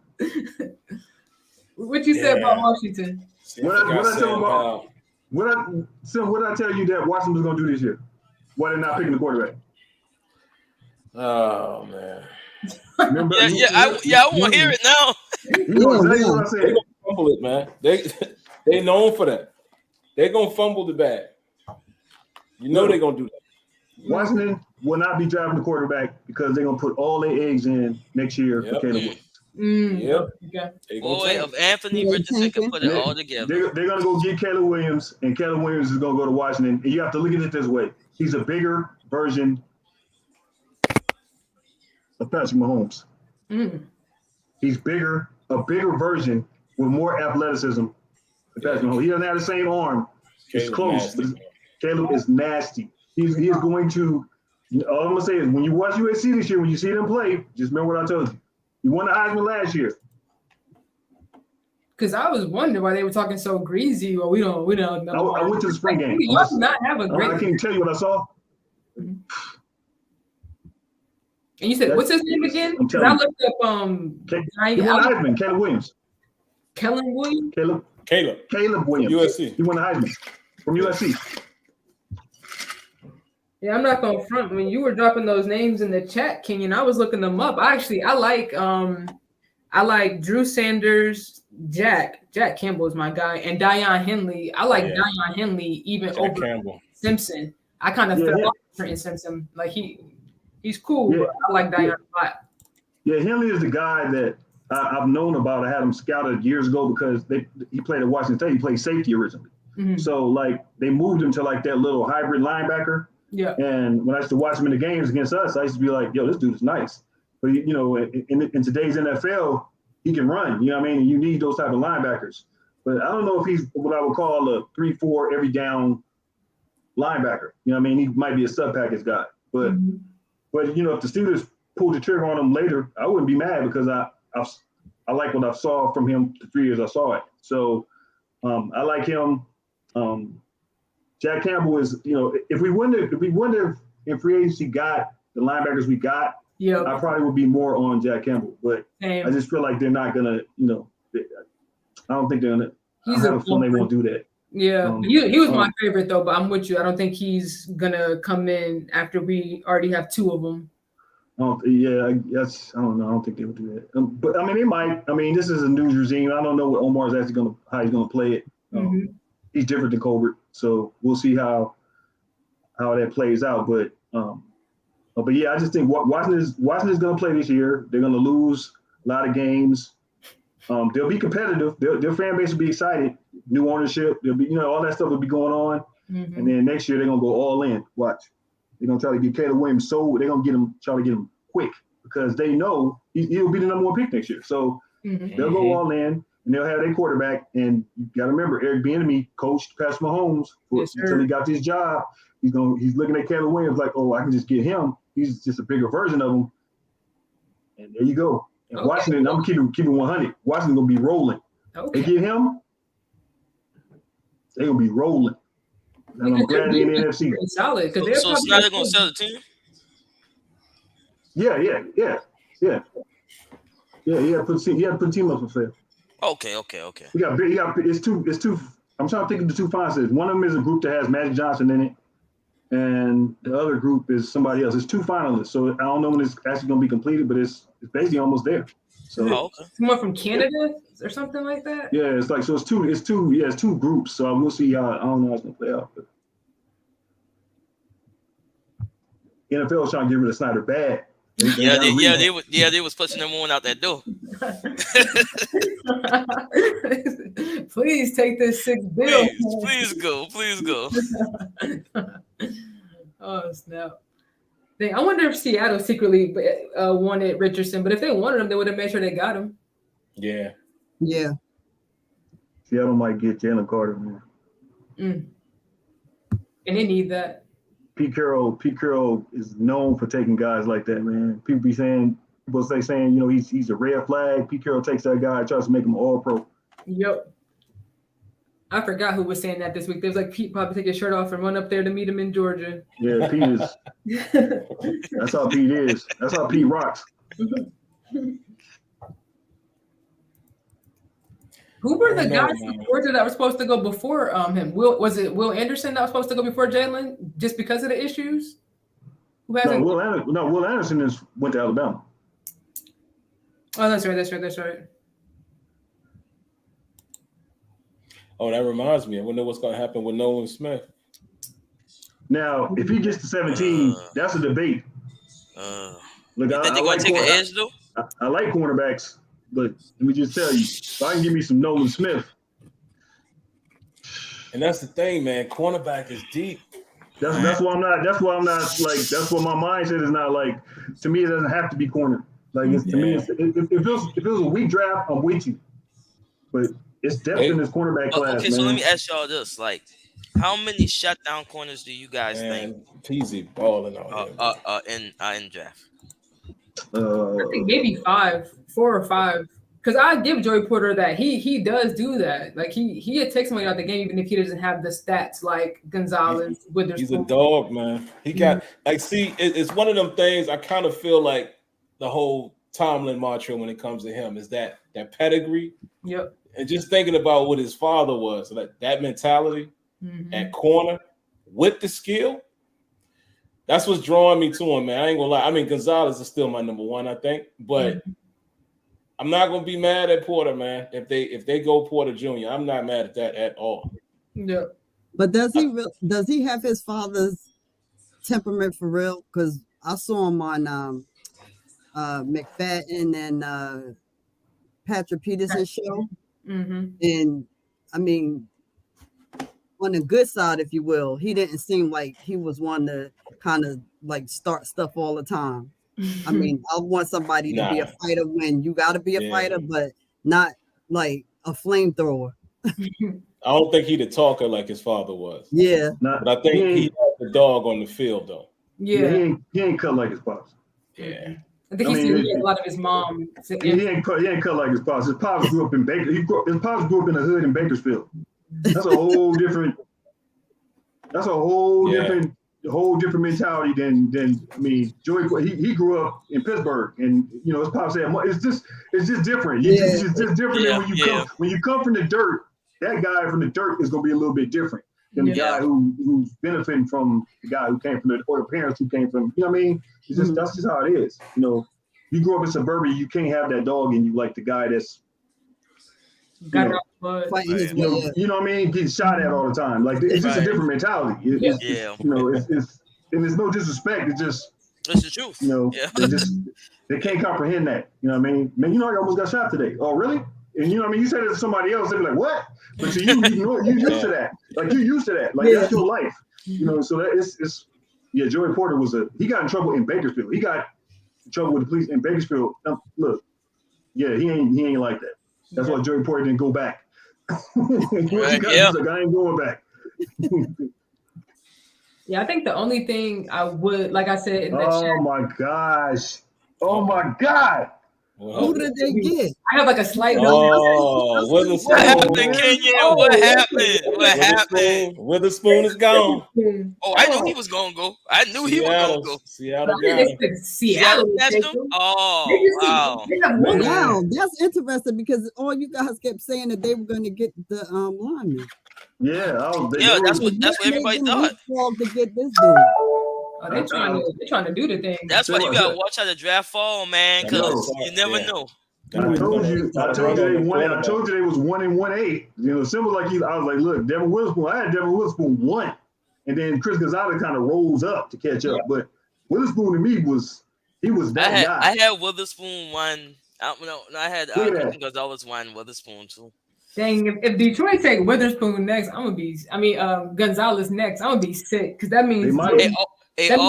What you said about Washington? What I tell you that Washington was gonna do this year? Why they're not picking the quarterback? Oh man. Remember, I want to hear it now. You know exactly what I said. They're gonna fumble it, man. They known for that. They're gonna fumble the bag. You know they're gonna do that. Washington will not be driving the quarterback because they're gonna put all their eggs in next year for Caleb Williams. Yep. Okay. Boy, if Anthony Richardson can put it all together. They're gonna go get Caleb Williams, and Caleb Williams is gonna go to Washington. And you have to look at it this way: he's a bigger version of Patrick Mahomes. He's a bigger version with more athleticism than Patrick Mahomes. He doesn't have the same arm. It's close, but Caleb is nasty. He is going to. All I'm gonna say is, when you watch USC this year, when you see them play, just remember what I told you. He won the Heisman last year. Because I was wondering why they were talking so greasy. Well, we don't know. I went to the spring game. You must not have a great. I can't tell you what I saw. And you said, what's his name again? I'm Because telling I looked up he won the Heisman. Caleb Williams. Kellen Williams. Caleb Williams. USC. He won the Heisman from USC. Yeah, I'm not gonna front. When you were dropping those names in the chat, Kenyon, I was looking them up. I like Drew Sanders, Jack Campbell is my guy, and Dion Henley. I like Dion Henley even over Campbell. Simpson. I kind of fell off Trenton Simpson. Like he's cool, but I like Dion a lot. Yeah, Henley is the guy that I've known about. I had him scouted years ago because he played at Washington State. He played safety originally. So like they moved him to like that little hybrid linebacker. Yeah. And when I used to watch him in the games against us, I used to be like, yo, this dude is nice. But, in today's NFL, he can run. You know what I mean? And you need those type of linebackers. But I don't know if he's what I would call a 3-4 every down linebacker. You know what I mean? He might be a sub-package guy. But, if the Steelers pulled the trigger on him later, I wouldn't be mad because I like what I saw from him the 3 years I saw it. So I like him. Jack Campbell is, if we wouldn't in free agency got the linebackers we got, I probably would be more on Jack Campbell. But I just feel like they're not gonna, I don't think they're gonna. I have a feeling they won't do that. Yeah, he was my favorite though, but I'm with you. I don't think he's gonna come in after we already have 2 of them. I don't know. I don't think they would do that. But I mean, they might. I mean, this is a new regime. I don't know what Omar's actually how he's gonna play it. He's different than Colbert, so we'll see how that plays out. But yeah, I just think Washington is going to play this year. They're going to lose a lot of games. They'll be competitive. Their fan base will be excited. New ownership. There'll be all that stuff will be going on. And then next year they're going to go all in. Watch. They're going to try to get Caleb Williams. So they're going to try to get him quick because they know he'll be the number 1 pick next year. So they'll go all in. And they'll have their quarterback. And you got to remember, Eric Bieniemy coached Patrick Mahomes until he got this job. He's looking at Caleb Williams like, oh, I can just get him. He's just a bigger version of him. And there you go. And Okay. Washington, I'm keeping 100. Washington gonna be rolling. Okay. They get him, they gonna be rolling. And I'm glad they in the NFC. Pretty solid because they're So probably Snyder gonna sell the team? Yeah. Yeah, he had to put the team up for sale. Okay. It's two. I'm trying to think of the two finalists. One of them is a group that has Magic Johnson in it, and the other group is somebody else. It's two finalists, so I don't know when it's actually going to be completed, but it's basically almost there. So Okay. someone from Canada or something like that. yeah, it's like so it's two groups. So I will see how I don't know how it's going to play out. But NFL is trying to get rid of Snyder bad. They was pushing them on out that door. Please take this $6 billion. Please go. Oh snap! I wonder if Seattle secretly wanted Richardson, but if they wanted him, they would have made sure they got him. Yeah. Yeah. Seattle might get Jalen Carter, man. And they need that. Pete Carroll is known for taking guys like that, man. People saying, you know, he's a red flag. Pete Carroll takes that guy and tries to make him an all-pro. Yep. I forgot who was saying that this week. There's like Pete probably take his shirt off and run up there to meet him in Georgia. Yeah, Pete is. That's how Pete is. That's how Pete rocks. Who were the guys from Georgia that were supposed to go before him? Was it Will Anderson that was supposed to go before Jalen just because of the issues? Who hasn't? Will Anderson went to Alabama. Oh, that's right. Oh, that reminds me. I wonder what's going to happen with Nolan Smith. Now, if he gets to 17, that's a debate. Look, you think they're going to take an edge, though? I like cornerbacks, but let me just tell you, if I can give me some Nolan Smith. And that's the thing, man. Cornerback is deep. That's why I'm not like, that's what my mindset is not like. To me, it doesn't have to be corner. Like, to me, if it was a weak draft, I'm with you. But it's depth in this cornerback class. Okay, so let me ask y'all this: like, how many shutdown corners do you guys think Peasy balling on in draft? I think maybe 4 or 5. Because I give Joey Porter that he does do that. Like he takes somebody out the game even if he doesn't have the stats like Gonzalez. Witherspoon. He's a dog, man. He got it's one of them things. I kind of feel like the whole Tomlin mantra when it comes to him is that pedigree. Yep. And just thinking about what his father was, like that mentality at corner with the skill. That's what's drawing me to him, man. I ain't gonna lie. I mean, Gonzalez is still my number one, I think, but I'm not gonna be mad at Porter, man. If they go Porter Jr., I'm not mad at that at all. Yeah. But does he have his father's temperament for real? Because I saw him on McFadden and Patrick Peterson's show, and I mean, on the good side, if you will, he didn't seem like he was one to kind of like start stuff all the time. I mean, I want somebody to be a fighter when you got to be a fighter, but not like a flamethrower. I don't think he'd a talker like his father was. Yeah. But I think he had the dog on the field, though. Yeah. He ain't cut like his pops. Yeah. I think he a lot of his mom. He ain't cut like his pops. His pops grew up in his pops grew up in the hood in Bakersfield. That's a whole different. That's a whole different mentality than I mean, Joey. He grew up in Pittsburgh, and you know his pops said it's just different. It's just different than when you come from the dirt. That guy from the dirt is going to be a little bit different than the guy who's benefiting from the guy who came from or the parents who came from. You know what I mean? It's just that's just how it is. You know, you grew up in suburbia, you can't have that dog in you like the guy that's. Fighting his way. You know what I mean? Getting shot at all the time. Like it's just a different mentality. It's you know, it's and there's no disrespect. It's just it's the truth. You know, they can't comprehend that. You know what I mean? Man, you know I almost got shot today. Oh, really? And you know what I mean? You said it to somebody else, they'd be like, what? But to you, you used to that. Like you used to that. Like that's your life. You know, so that it's Joey Porter he got in trouble in Bakersfield. He got in trouble with the police in Bakersfield. Look, he ain't like that. That's why Joey Porter didn't go back. He's like, I ain't going back. Yeah, I think the only thing I would, like I said in the chat. Oh my gosh. Oh my God. Well, Who did they get? I have like a slight oh, What happened, Kenya? What happened? What happened? Witherspoon is gone. Oh, I knew he was gonna go. I knew he was gonna go. Seattle got him. Seattle snatched him? Oh, wow. Wow, that's interesting because all you guys kept saying that they were going to get the lineman. Yeah, That's what everybody thought. To get this dude. Oh, they're trying to do the thing. That's why you gotta watch how the draft fall, man, because you never know. I told you they won. I told you they was 1-1A. You know, simple like I was like, look, Devin Witherspoon. I had Devin Witherspoon 1, and then Chris Gonzalez kind of rose up to catch up. But Witherspoon to me was that guy. I had Witherspoon 1. I had Gonzalez 1, Witherspoon 2. Dang, if Detroit take Witherspoon next, I'm gonna be. Gonzalez next, I'm gonna be sick because that means all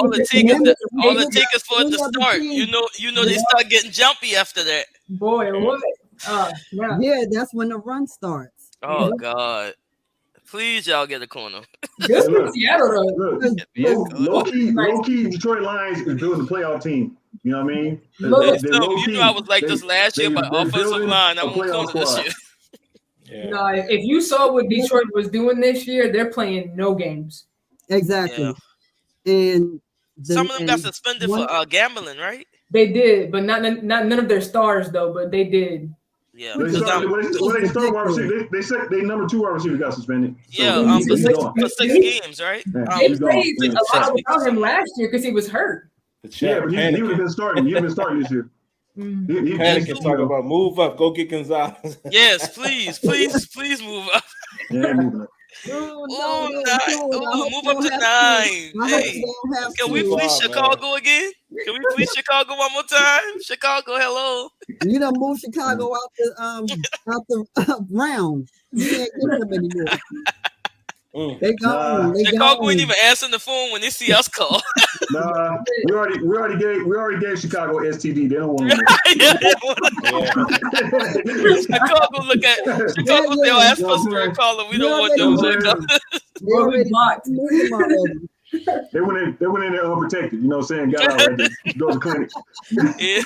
the tickets for it to start. You know they start getting jumpy after that. Boy, what? Yeah, that's when the run starts. Oh God! Please, y'all get a corner. Good for Seattle, low key, Detroit Lions is building a playoff team. You know what I mean? You know I was like this last year, but offensive line, I'm on corner this year. Yeah. No, if you saw what Detroit was doing this year, they're playing no games. Exactly. Yeah. And some of them got suspended for gambling, right? They did, but not none of their stars though. But they did. Yeah. They said they number 2 wide receiver got suspended. Yeah, for 6 games, right? They played a lot without him last year because he was hurt. Yeah, but he would have been starting. He would have been starting this year. Panicking, talking about move up, go get Gonzalez. Yes, please move up. Yeah, move up. Move up to 9. Hey, can we please Chicago again? Can we please Chicago one more time? Chicago, hello. You done move Chicago out the round. You can't get them anymore. They gone. Chicago ain't even answering the phone when they see us call. Nah, we already gave Chicago STD. They don't want to. Chicago they'll ask us for a caller. We don't want them to come. They already blocked. They went in there unprotected. You know what I'm saying? Got out right there. Go to clinic. Yeah,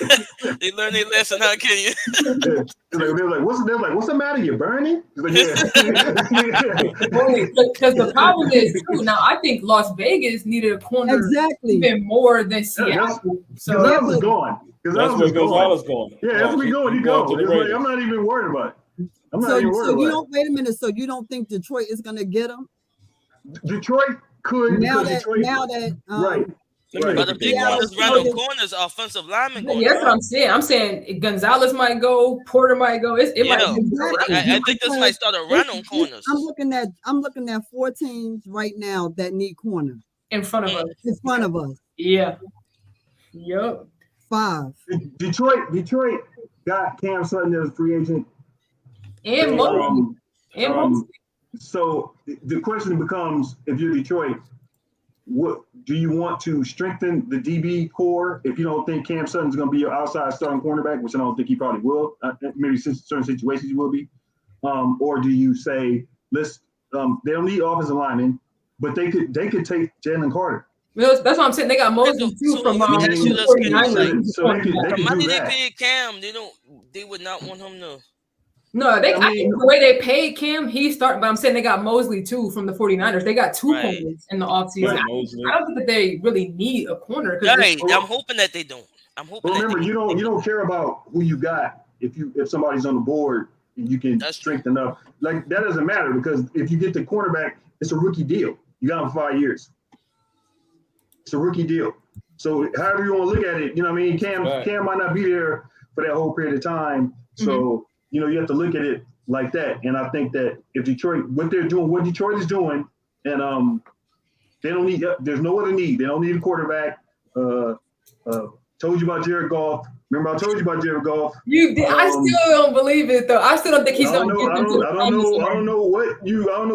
they learned their lesson, huh, Kenya? They were like, what's the matter? You burning? Like, yeah. Because the problem is too. Now I think Las Vegas needed a corner even more than Seattle. So that was gone. That's where Gonzalez going. Yeah, that's where we going. You go. Like, I'm not even worried about it. Wait a minute. So you don't think Detroit is going to get him? Detroit could now that right. But the big one is random corners, offensive lineman going. Yeah, that's what I'm saying. I'm saying Gonzalez might go, Porter might go. It might. I think this might start a run on corners. I'm looking at 4 teams right now that need corner in front of us. In front of us. Yeah. Yep. 5. Detroit got Cam Sutton as a free agent. And Mosley. So the question becomes, if you're Detroit, what do you want to strengthen the DB core if you don't think Cam Sutton's going to be your outside starting cornerback, which I don't think he probably will. Maybe certain situations he will be. Or do you say, they don't need offensive linemen, but they could take Jalen Carter. Well, that's what I'm saying. They got Mosley too from 49ers. So the money they paid Cam, they would not want him to. No, I think the way they paid Cam, he started. But I'm saying they got Mosley too from the 49ers. They got 2 corners in the offseason. I don't think that they really need a corner. Right. I'm hoping that they don't. Remember, you don't care about who you got if somebody's on the board and you can strengthen up. Like that doesn't matter because if you get the cornerback, it's a rookie deal. You got him for 5 years. It's a rookie deal. So however you want to look at it, you know what I mean? Cam might not be there for that whole period of time. So you have to look at it like that. And I think that if Detroit, what Detroit is doing, and they don't need. There's no other need. They don't need a quarterback. Told you about Jared Goff. Remember, I told you about Jared Goff. You did. I still don't believe it though. I still don't think he's going to get them to. I don't know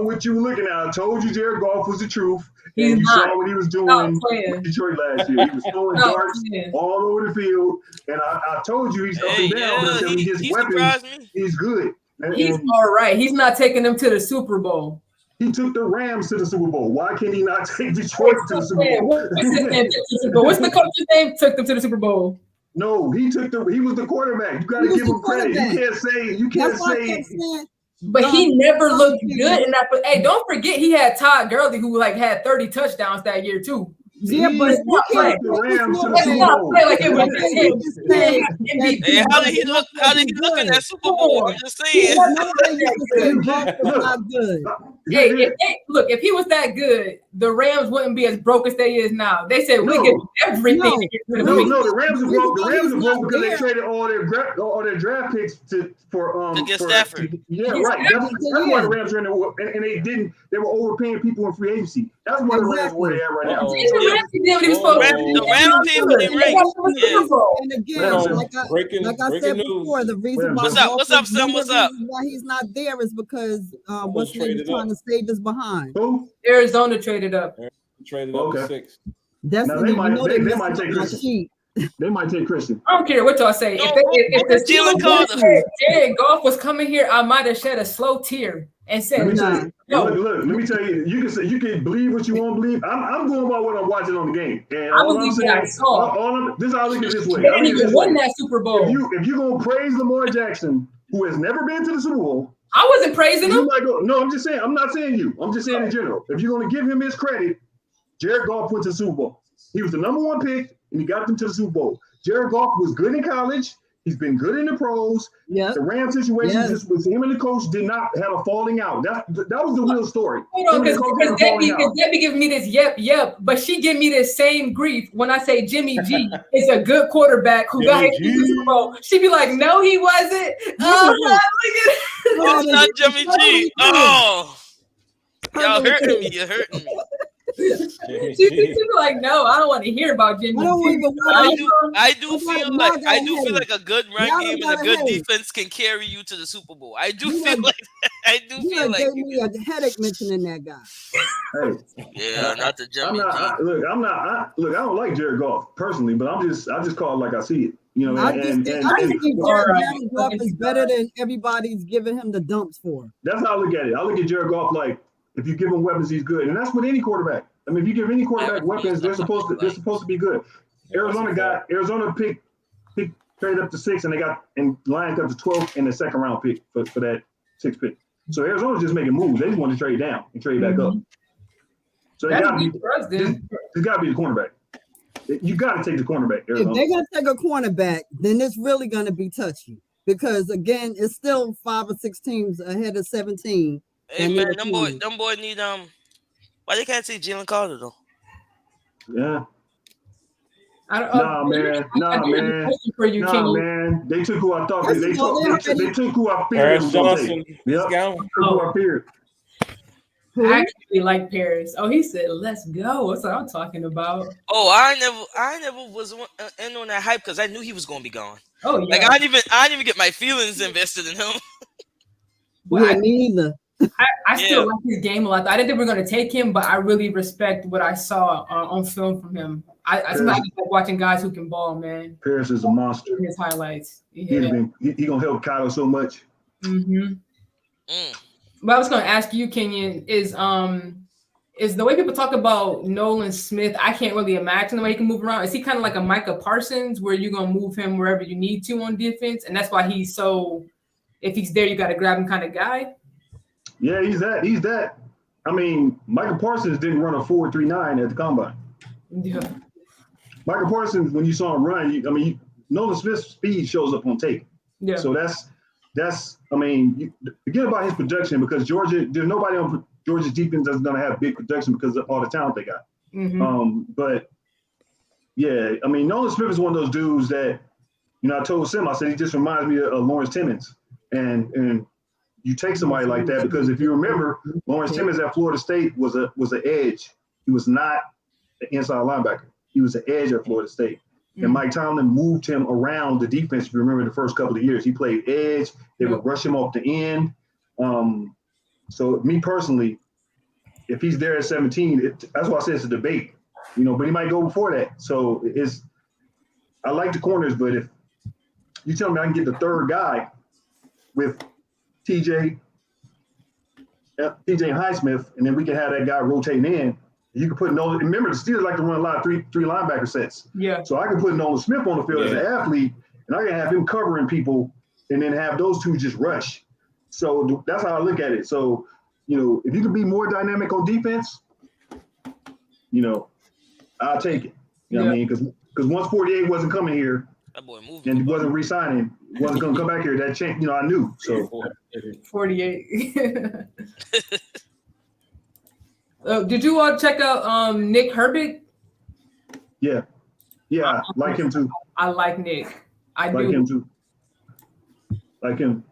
what you were looking at. I told you Jared Goff was the truth. He's you not. saw what he was doing in Detroit last year. He was throwing darts all over the field. And I told you he's up and down, but until he gets weapons, he's good. He's all right. He's not taking them to the Super Bowl. He took the Rams to the Super Bowl. Why can't he not take Detroit to the Super Bowl? What's the coach's name? Took them to the Super Bowl. No, he was the quarterback. You got to give him credit. You can't say. But he never looked good in that. Hey, don't forget he had Todd Gurley, who had 30 touchdowns that year too. Yeah, but it's not like the Rams to the Super Bowl. Like it was Hey, how did he look? How did he look in that Super Bowl? I'm just saying. Not good. Hey, if he was that good, the Rams wouldn't be as broke as they is now. They said we get everything. No, the Rams are broke. The Rams are broke because they traded all their draft picks to get Stafford. Yeah, right. That's why the Rams are in there, and they didn't. They were overpaying people in free agency. That's why the Rams are where they at right now. The Rams paid for their rings. And again, like I said before, the reason why what's up, son? What's up? Why he's not there is because what's trying to save us behind. Who? Arizona traded up. Traded up to 6. They might take Christian. They might take Christian. I don't care what y'all say. If the Jared Goff was coming here, I might have shed a slow tear and said, look, let me tell you, you can believe what you want to believe. I'm going by what I'm watching on the game. And this is how I look at this way. They didn't even win that Super Bowl. If you're going to praise Lamar Jackson, who has never been to the Super Bowl, I wasn't praising him. No, I'm just saying. I'm not saying you. I'm just saying in general. If you're going to give him his credit, Jared Goff went to the Super Bowl. He was the number 1 pick, and he got them to the Super Bowl. Jared Goff was good in college. He's been good in the pros. Yeah. The Rams situation just was him and the coach did not have a falling out. That was the real story. Hold on, because Debbie giving me this yep, but she give me this same grief when I say Jimmy G is a good quarterback who got hit to the Super Bowl. She be like, no, he wasn't. Oh, it's not Jimmy G. Oh, y'all hurting me. You're hurting me. She be like, no, I don't want to hear about Jimmy. I do feel like a good run game and a good defense can carry you to the Super Bowl. I do feel like gave me a headache mentioning that guy. Hey, yeah, not the Jimmy G. I don't like Jared Goff personally, but I just call it like I see it. You know, I think Jared Goff is better than everybody's giving him the dumps for. That's how I look at it. I look at Jared Goff like, if you give him weapons, he's good, and that's with any quarterback. I mean, if you give any quarterback weapons, they're supposed to be good. Arizona picked traded up to 6, and they got and lined up to 12 in the second round pick for that 6th pick. So Arizona's just making moves. They just want to trade down and trade back up. So it's got to be the cornerback. You got to take the cornerback. Arizona. If they're gonna take a cornerback, then it's really gonna be touchy because again, it's still 5 or 6 teams ahead of 17. Hey man, them boy need why they can't see Jalen Carter though? Yeah. Nah, man. They took who I thought they took who I feared. Paris Johnson. Yep. Who I feared. I actually like Paris. Oh, he said, "Let's go." That's what I'm talking about. Oh, I never was in on that hype because I knew he was gonna be gone. Oh yeah. Like I didn't even get my feelings invested in him. Yeah, me either. I still like his game a lot. I didn't think we were going to take him, but I really respect what I saw on film from him. I like watching guys who can ball, man. Paris is a monster. His highlights. He gonna help Kyle so much. Mm-hmm. But I was going to ask you, Kenyon, is the way people talk about Nolan Smith, I can't really imagine the way he can move around. Is he kind of like a Micah Parsons where you're going to move him wherever you need to on defense? And that's why he's so, if he's there, you got to grab him kind of guy? Yeah, he's that. I mean, Micah Parsons didn't run a 4.39 at the combine. Yeah. Micah Parsons, when you saw him run, Nolan Smith's speed shows up on tape. Yeah. So that's forget about his production because there's nobody on Georgia's defense that's going to have big production because of all the talent they got. Mm-hmm. But yeah, Nolan Smith is one of those dudes that, I told Sim, I said he just reminds me of Lawrence Timmons, and you take somebody like that because if you remember, Lawrence Timmons at Florida State was an edge. He was not an inside linebacker. He was an edge at Florida State. And Mike Tomlin moved him around the defense. If you remember the first couple of years, he played edge. They would rush him off the end. So me personally, if he's there at 17, that's why I said it's a debate. But he might go before that. So I like the corners, but if you tell me I can get the third guy with TJ Highsmith, and then we can have that guy rotating in, You can put Nolan. Remember, the Steelers like to run a lot of three linebacker sets. Yeah. So I can put Nolan Smith on the field as an athlete, and I can have him covering people, and then have those two just rush. So that's how I look at it. So, if you can be more dynamic on defense, I'll take it. You know what I mean? Because once 48 wasn't coming here, that boy moved and he wasn't re-signing, wasn't going to come back here. That changed. I knew. So 48. Did you all check out Nick Herbig? Yeah, I like him too. I like Nick. I like do. him too. Like him.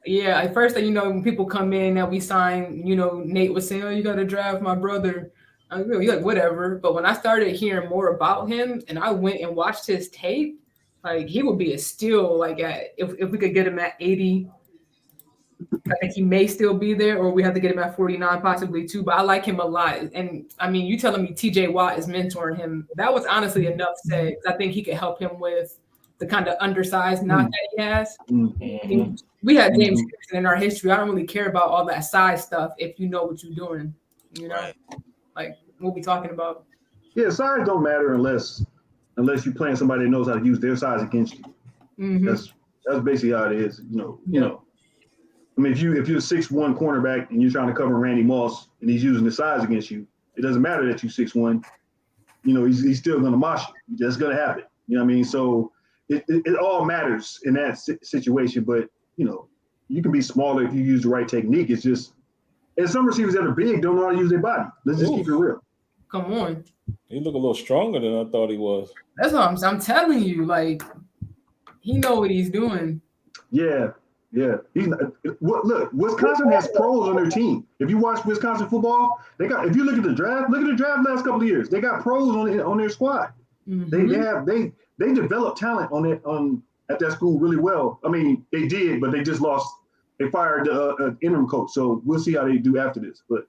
Yeah, at first, when people come in that we sign, Nate was saying, "Oh, you got to draft my brother." I'm like, whatever. But when I started hearing more about him, and I went and watched his tape, like he would be a steal. Like if we could get him at 80, I think he may still be there, or we have to get him at 49, possibly too. But I like him a lot. And I mean, you telling me TJ Watt is mentoring him? That was honestly enough said. I think he could help him with the kind of undersized knock that he has. Mm-hmm. I mean, we had James Harrison in our history. I don't really care about all that size stuff if you know what you're doing. Right. Like what we talking about. Yeah, size don't matter unless you're playing somebody that knows how to use their size against you. Mm-hmm. That's basically how it is. I mean, if you're a 6'1" cornerback and you're trying to cover Randy Moss and he's using the size against you, it doesn't matter that you're 6'1". He's still going to mosh you. That's going to happen. You know what I mean? So it all matters in that situation. But you can be smaller if you use the right technique. It's just, and some receivers that are big don't know how to use their body. Let's just keep it real. Come on. He look a little stronger than I thought he was. That's what I'm telling you. Like, he know what he's doing. Yeah. Look, Wisconsin has pros on their team. If you watch Wisconsin football, if you look at the draft last couple of years, they got pros on their squad. Mm-hmm. They developed talent at that school really well. I mean, they did, but they just lost. They fired an interim coach, so we'll see how they do after this. But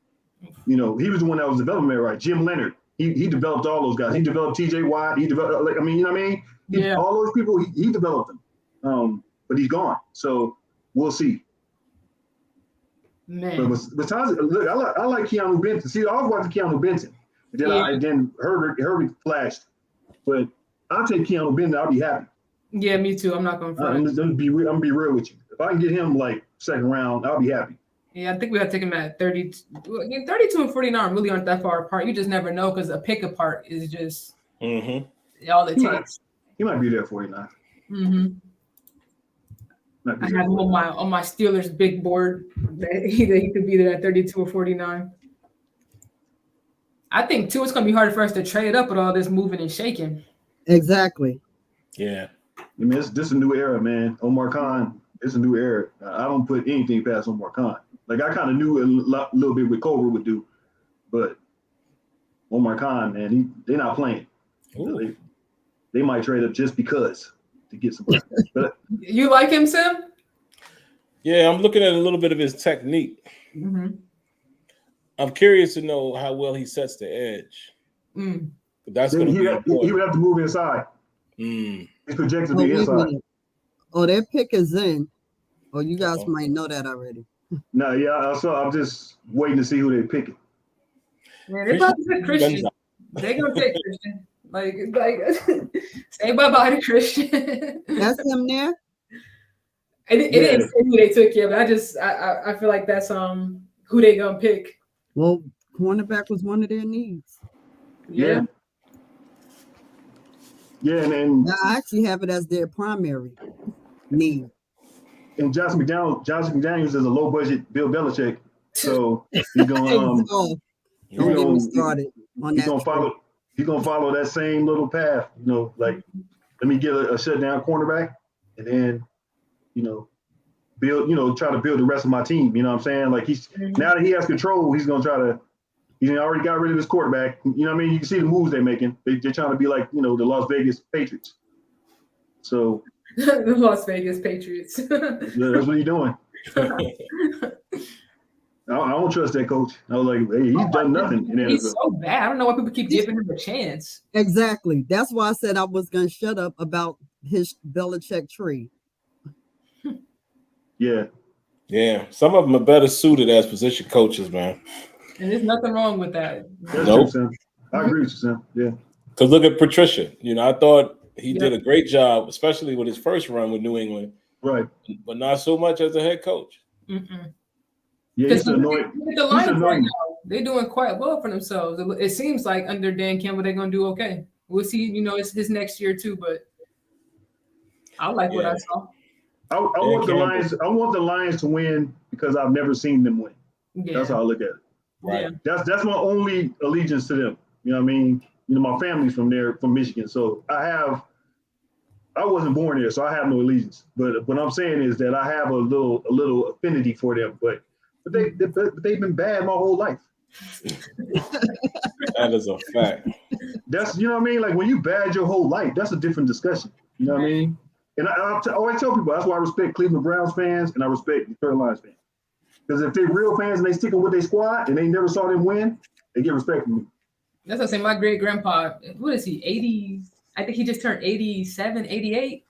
he was the one that was developing it, right? Jim Leonard, he developed all those guys. He developed TJ Watt. He developed, you know what I mean? All those people, he developed them. But he's gone, so we'll see. Man. But besides, look, I like Keanu Benson. See, I was watching Keanu Benson, and then Herbie flashed. But I'll take Keanu Benson. I'll be happy. Yeah, me too. I'm not going to front. I'm gonna be real with you. If I can get him like second round, I'll be happy. Yeah, I think we got to take him at 30. 32 and 49 really aren't that far apart. You just never know because a pick apart is just all it takes. He might be there at 49. Mm-hmm. I have him on my Steelers big board that he could be there at 32 or 49. I think too it's gonna be harder for us to trade up with all this moving and shaking. Exactly. Yeah. I mean, this is a new era, man. Omar Khan, it's a new era. I don't put anything past Omar Khan. Like I kind of knew a little bit what Cobra would do, but Omar Khan, man, they're not playing. They might trade up just because to get somebody. But you like him, Sim? Yeah, I'm looking at a little bit of his technique. Mm-hmm. I'm curious to know how well he sets the edge. That's going to be important. He would have to move inside. He's projected to be inside. Oh, that pick is in. Oh, you guys might know that already. No, yeah. So I'm just waiting to see who they're picking. Man, they're about to pick Christian. They're gonna take Christian. Like say bye-bye to Christian. That's him there. It didn't say who they took yet, but I feel like that's who they gonna pick. Well, cornerback was one of their needs. Yeah. And now I actually have it as their primary need. And Josh McDaniels is a low budget Bill Belichick, so he's gonna don't get me started on that. He's gonna follow that same little path, like let me get a shutdown cornerback, and then build, try to build the rest of my team. You know what I'm saying? Like now that he has control, he's gonna try to. He already got rid of his quarterback. You know what I mean? You can see the moves they're making. They're trying to be like the Las Vegas Patriots. So. The Las Vegas Patriots. That's what he's doing. I don't trust that coach. I was like, hey, he's done nothing. He's so bad. I don't know why people keep giving him a chance. Exactly. That's why I said I was going to shut up about his Belichick tree. Yeah. Some of them are better suited as position coaches, man. And there's nothing wrong with that. That's Nope. true, Sam. I agree with you, Sam. Yeah. Because look at Patricia. You know, I thought he did a great job, especially with his first run with New England. Right. But not so much as a head coach. Mm-mm. Yeah, he's annoying. The Lions right now, they're doing quite well for themselves. It seems like under Dan Campbell, they're going to do okay. We'll see. You know, it's his next year too, but I like what I saw. I want the Lions. I want the Lions to win because I've never seen them win. Yeah. That's how I look at it. Right. Yeah. That's my only allegiance to them. You know what I mean? You know, my family's from there, from Michigan, so I wasn't born there, so I have no allegiance. But what I'm saying is that I have a little affinity for them. But they've been bad my whole life. That is a fact. That's, you know what I mean? Like when you bad your whole life, that's a different discussion. You know what I mean? And I always tell people that's why I respect Cleveland Browns fans and I respect Detroit Lions fans. Because if they're real fans and they stick with their squad and they never saw them win, they get respect from me. That's what I say. My great grandpa, what is he? 80? I think he just turned 87, 88.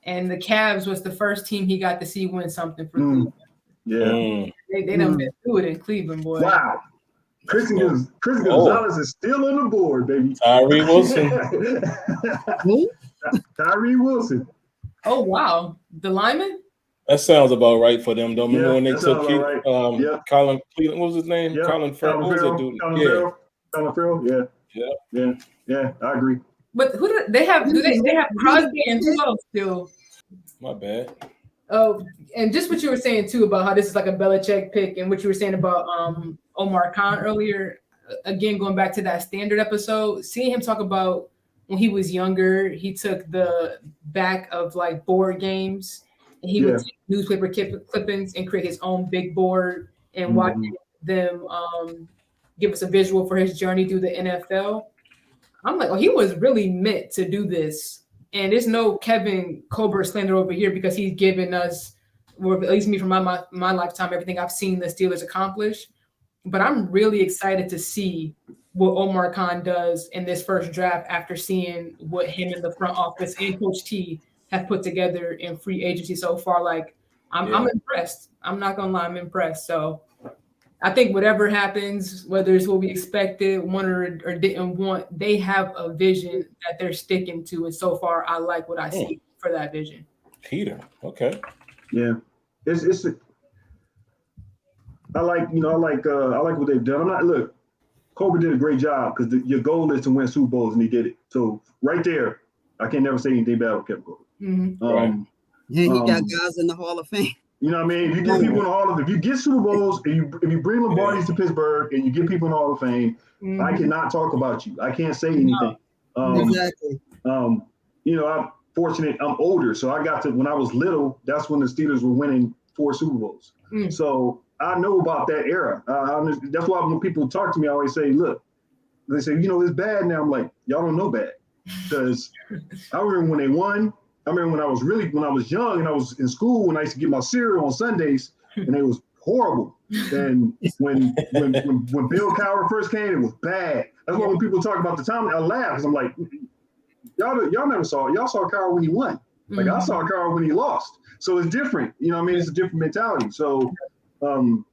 And the Cavs was the first team he got to see win something for Cleveland. Yeah. They done been through it in Cleveland, boy. Wow. Chris Gonzalez is still on the board, baby. Tyree Wilson. Tyree Wilson. Oh, wow. The lineman? That sounds about right for them, though. Remember when they took Colin Cleveland, what was his name? Colin Farrell. What was that dude? Colin Farrell, yeah. I agree. But who do they have? Do they have Crosby and who else still? My bad. Oh, and just what you were saying too about how this is like a Belichick pick, and what you were saying about Omar Khan earlier. Again, going back to that standard episode, seeing him talk about when he was younger, he took the back of like board games, and he would take newspaper clippings and create his own big board and watch them give us a visual for his journey through the NFL. I'm like, oh, he was really meant to do this. And there's no Kevin Colbert slander over here because he's given us, or at least me from my lifetime, everything I've seen the Steelers accomplish. But I'm really excited to see what Omar Khan does in this first draft after seeing what him in the front office and Coach T have put together in free agency so far. Like, I'm impressed. I'm not going to lie, I'm impressed. So I think whatever happens, whether it's what we expected, wanted or didn't want, they have a vision that they're sticking to. And so far, I like what I see for that vision. Peter, okay. Yeah. I like what they've done. Colbert did a great job because your goal is to win Super Bowls, and he did it. So right there, I can never say anything bad about Kevin Colbert. Mm-hmm. He got guys in the Hall of Fame. You know what I mean? If you get people in the Hall of Fame, if you get Super Bowls, and if you bring Lombardis to Pittsburgh, and you get people in the Hall of Fame, I cannot talk about you. I can't say anything. Exactly. I'm fortunate. I'm older, so I got to, when I was little, that's when the Steelers were winning 4 Super Bowls. So I know about that era. That's why when people talk to me, I always say, look, they say, it's bad now. I'm like, y'all don't know bad. Because I remember when they won. I remember when I was young and I was in school and I used to get my cereal on Sundays and it was horrible. And when Bill Cowher first came, it was bad. That's why when people talk about the time, I laugh because I'm like, y'all never saw it. Y'all saw Cowher when he won. Like I saw Cowher when he lost. So it's different. You know what I mean? It's a different mentality. So I've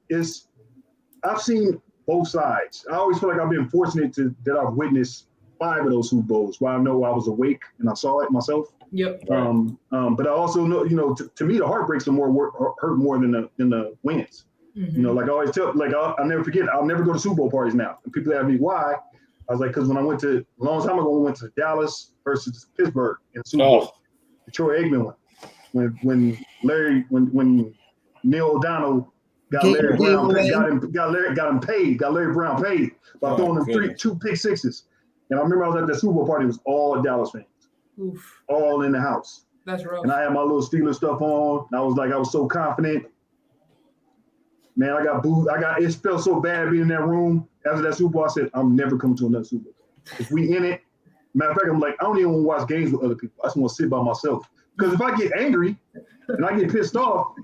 seen both sides. I always feel like I've been fortunate that I've witnessed 5 of those Super Bowls where I know I was awake and I saw it myself. Yep. But I also know, to me, the heartbreaks are hurt more than the wins. Like I always tell, like I'll never forget. I'll never go to Super Bowl parties now. And people ask me why. I was like, because when I went to a long time ago, we went to Dallas versus Pittsburgh in the Super Bowl. The Troy Aikman one. When Neil O'Donnell got Larry Brown paid by throwing him 2 pick sixes. And I remember I was at the Super Bowl party. It was all Dallas fans. Oof. All in the house. That's rough. And I had my little Steelers stuff on. And I was so confident. Man, I got booed. It felt so bad being in that room. After that Super Bowl, I said, I'm never coming to another Super Bowl. If we in it, matter of fact, I'm like, I don't even want to watch games with other people. I just want to sit by myself. Because if I get angry and I get pissed off,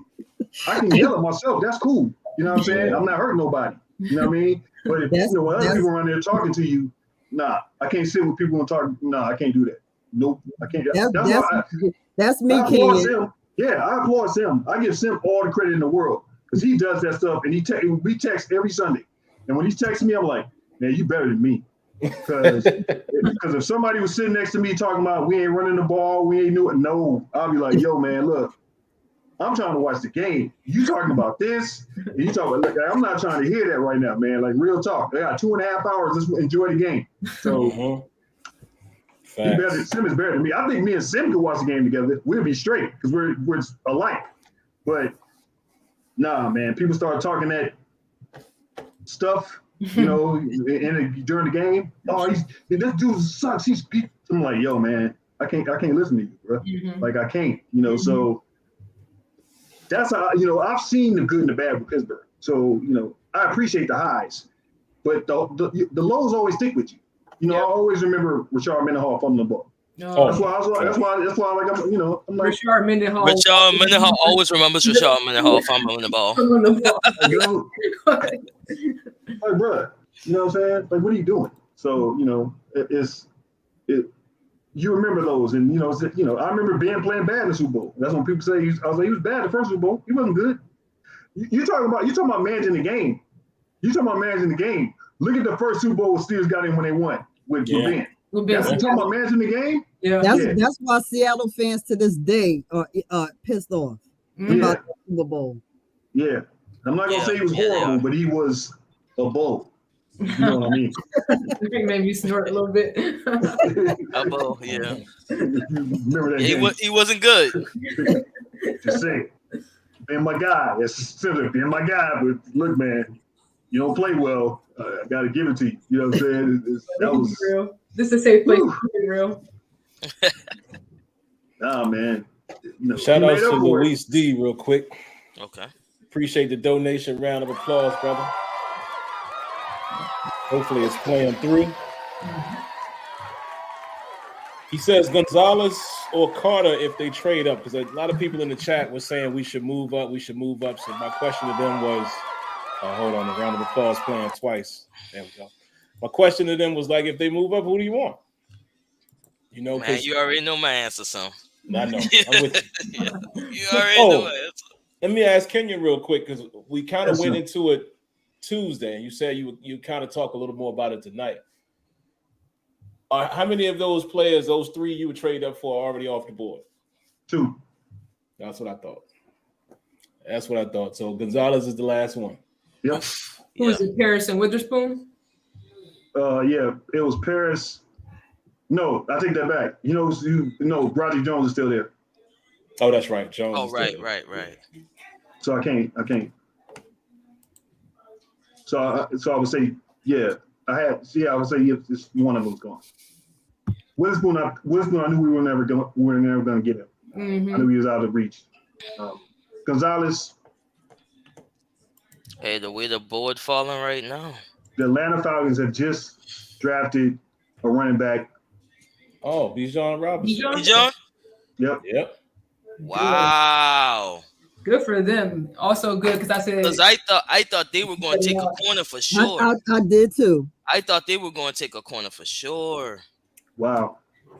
I can yell at myself. That's cool. You know what I'm saying? I'm not hurting nobody. You know what I mean? But if when other people around there talking to you, nah, I can't sit with people and talk. Nah, I can't do that. Nope, I can't. That's me, King. Yeah, I applaud Sim. I give Sim all the credit in the world because he does that stuff and we text every Sunday. And when he's texting me, I'm like, man, you better than me. Because if somebody was sitting next to me talking about we ain't running the ball, we ain't doing no, I'll be like, yo, man, look, I'm trying to watch the game. You talking about this? And you talking about, look, I'm not trying to hear that right now, man. Like real talk. I got 2.5 hours. Let's enjoy the game. So Sim is better than me. I think me and Sim could watch the game together. We'll be straight because we're alike. But nah, man, people start talking that stuff, you know, during the game. Oh, this dude sucks. I'm like, yo, man, I can't listen to you, bro. Like I can't, you know. So that's how, you know, I've seen the good and the bad with Pittsburgh. So, you know, I appreciate the highs, but the lows always stick with you. You know, I always remember Rashard Mendenhall fumbling the ball. That's why like I'm, you know, I'm like Rashard Mendenhall. Rashard Mendenhall always remembers Rashard Mendenhall fumbling the ball. Like, bro, you know what I'm saying? Like, what are you doing? So, you know, you remember those, and you know, I remember Ben playing bad in the Super Bowl. That's when people say I was like, he was bad the first Super Bowl. He wasn't good. You talking about managing the game. You talking about managing the game. Look at the first Super Bowl the Steelers got in when they won with Ben. That's talking about managing the game. That's why Seattle fans to this day are pissed off about the Super Bowl. Yeah, I'm not gonna say he was horrible, but he was a bull. You know what I mean? It made me snort a little bit. A bull, yeah. Remember that? He wasn't good. Just say, being my guy. It's simply being my guy. But look, man, you don't play well. I got to give it to you. You know what I'm saying? That was real. This is a safe place to be real. Nah, man. You know, shout out to Luis D real quick. Okay. Appreciate the donation. Round of applause, brother. Hopefully it's playing through. He says Gonzalez or Carter if they trade up, because a lot of people in the chat were saying we should move up. So my question to them was, hold on, a round of applause playing twice. There we go. My question to them was like, if they move up, who do you want? You know, man, you already know my answer, son. I know. I'm with you. You already know my answer. Let me ask Kenya real quick, because we kind of went into it Tuesday, and you said you kind of talk a little more about it tonight. How many of those players, those three you would trade up for, are already off the board? 2. That's what I thought. So Gonzalez is the last one. Yep. Who was it? Paris and Witherspoon? Yeah, it was Paris. No, I take that back. You know, Broderick Jones is still there. Oh, that's right. Jones. Oh, right. So I can't. So I would say, yeah, I would say it's one of them's gone. Witherspoon, I knew we were never gonna get him. I knew he was out of reach. Gonzalez. Hey, the way the board falling right now. The Atlanta Falcons have just drafted a running back. Oh, Bijan Robinson. Bijan? Yep. Wow. Good for them. Also good because I thought they were going to take a corner for sure. I did too. I thought they were going to take a corner for sure. Wow.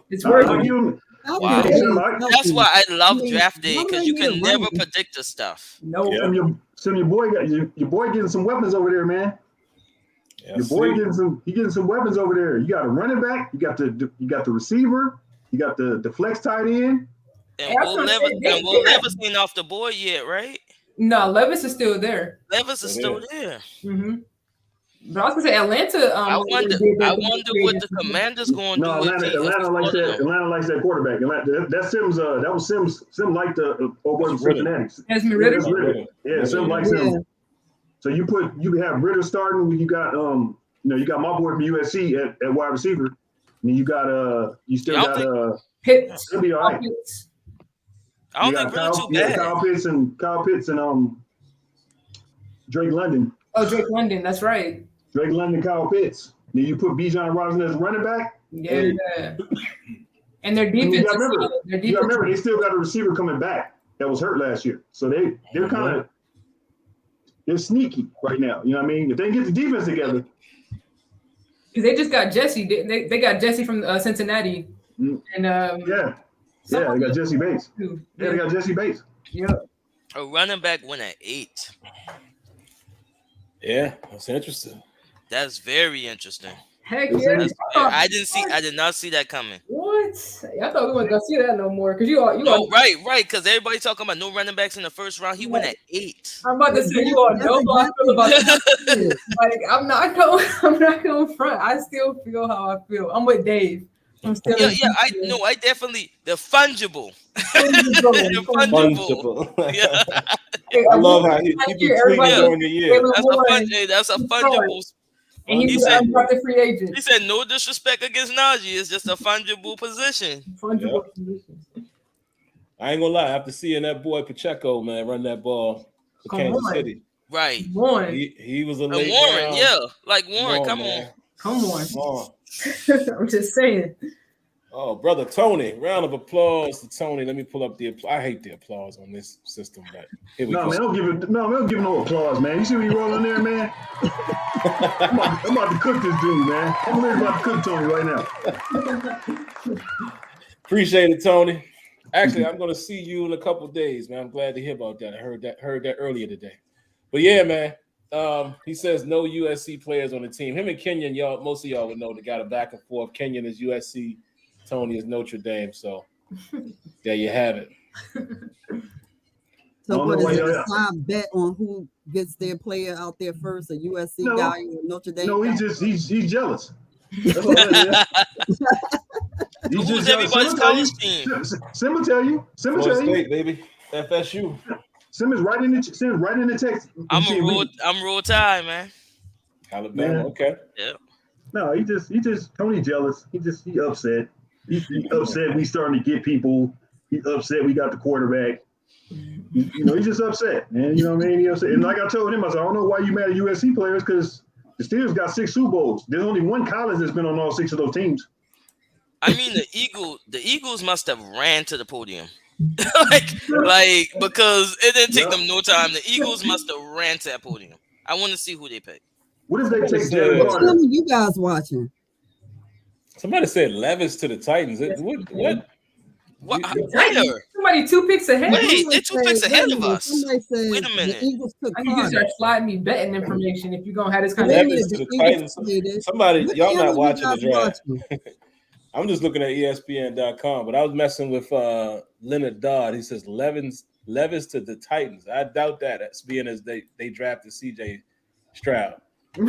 It's working. Wow. That's why I love draft day, because you can never predict the stuff. No. Your boy getting some weapons over there, man. Your boy getting some weapons over there. You got a running back, you got the receiver, you got the flex tight end. And Will Levis ain't off the board yet, right? No, Levis is still there. Levis is still there. Mm-hmm. But I was gonna say Atlanta. I wonder what the Commanders going to do. Atlanta likes that. Atlanta likes that quarterback. That's Sim's. That was Sim's. Sim liked the old boy from Cincinnati. Desmond Ritter. Yeah, Sim likes him. So you have Ritter starting. You got you got my boy from USC at wide receiver. And you got you still got Pitts. It'll be all right. I don't think Ritter's too bad. Kyle Pitts and Drake London. Oh, Drake London. That's right. Drake London, Kyle Pitts. Then you put Bijan Robinson as running back. Yeah. And their defense. You gotta remember, they still got a receiver coming back that was hurt last year. So they're kind of they're sneaky right now. You know what I mean? If they get the defense together. Because they just got Jesse. They got Jesse from Cincinnati. And they got Jesse Bates. They got Jesse Bates. Yeah. A running back went at 8. Yeah, that's interesting. That's very interesting. Heck It's yeah. in- I did not see that coming. What? I thought we weren't gonna see that no more because you No, all. right, because everybody talking about no running backs in the first round. He went at 8. I'm about to say you all know how I feel about that. Like I'm not going front. I still feel how I feel. I'm with Dave. I'm still I definitely the fungible. Fungible. Yeah. I love how he be tweeting during the year. That's a fungible. And he's an undrafted free agent. He said no disrespect against Najee. It's just a fungible position. Fungible position. I ain't gonna lie. After seeing that boy Pacheco, man, run that ball for Kansas City. Right. Warren. He was a late Warren, round. yeah. Like Warren, come on. I'm just saying. Oh, brother Tony. Round of applause to Tony. Let me pull up the applause. I hate the applause on this system, but here we go. Man, don't give it no applause, man. You see me rolling there, man? I'm about to cook this dude, man. I'm literally about to cook Tony right now. Appreciate it, Tony. Actually, I'm gonna see you in a couple of days, man. I'm glad to hear about that. I heard that earlier today. But yeah, man. He says no USC players on the team. Him and Kenyon, most of y'all would know they got a back and forth. Kenyon is USC, Tony is Notre Dame. So there you have it. So what is it? A side bet on who gets their player out there first? A USC guy or Notre Dame? No, he's jealous. That's all that is. Who's everybody's college team? Sim will tell you. State, baby. FSU. Sim is right in the text. I'm roll tide, man. Alabama, man. Okay. Yeah. No, he just Tony jealous. He upset. He upset we starting to get people. He upset we got the quarterback. He's just upset, man. You know what I mean? He upset. And like I told him, I said, I don't know why you mad at USC players because the Steelers got 6 Super Bowls. There's only one college that's been on all 6 of those teams. I mean, the Eagles must have ran to the podium. like because it didn't take them no time. The Eagles must have ran to that podium. I want to see who they pick. What if they take Jalen Carter? What are you guys watching? Somebody said Levis to the Titans. What? What? Somebody 2 picks ahead. Wait, they're 2 picks ahead of us. Said, wait a minute. The Eagles took I think you start sliding me betting information if you're gonna have this kind of Levis to the Titans. Somebody, y'all not watching the draft. I'm just looking at ESPN.com, but I was messing with Leonard Dodd. He says Levis to the Titans. I doubt that. That's being as they drafted CJ Stroud. So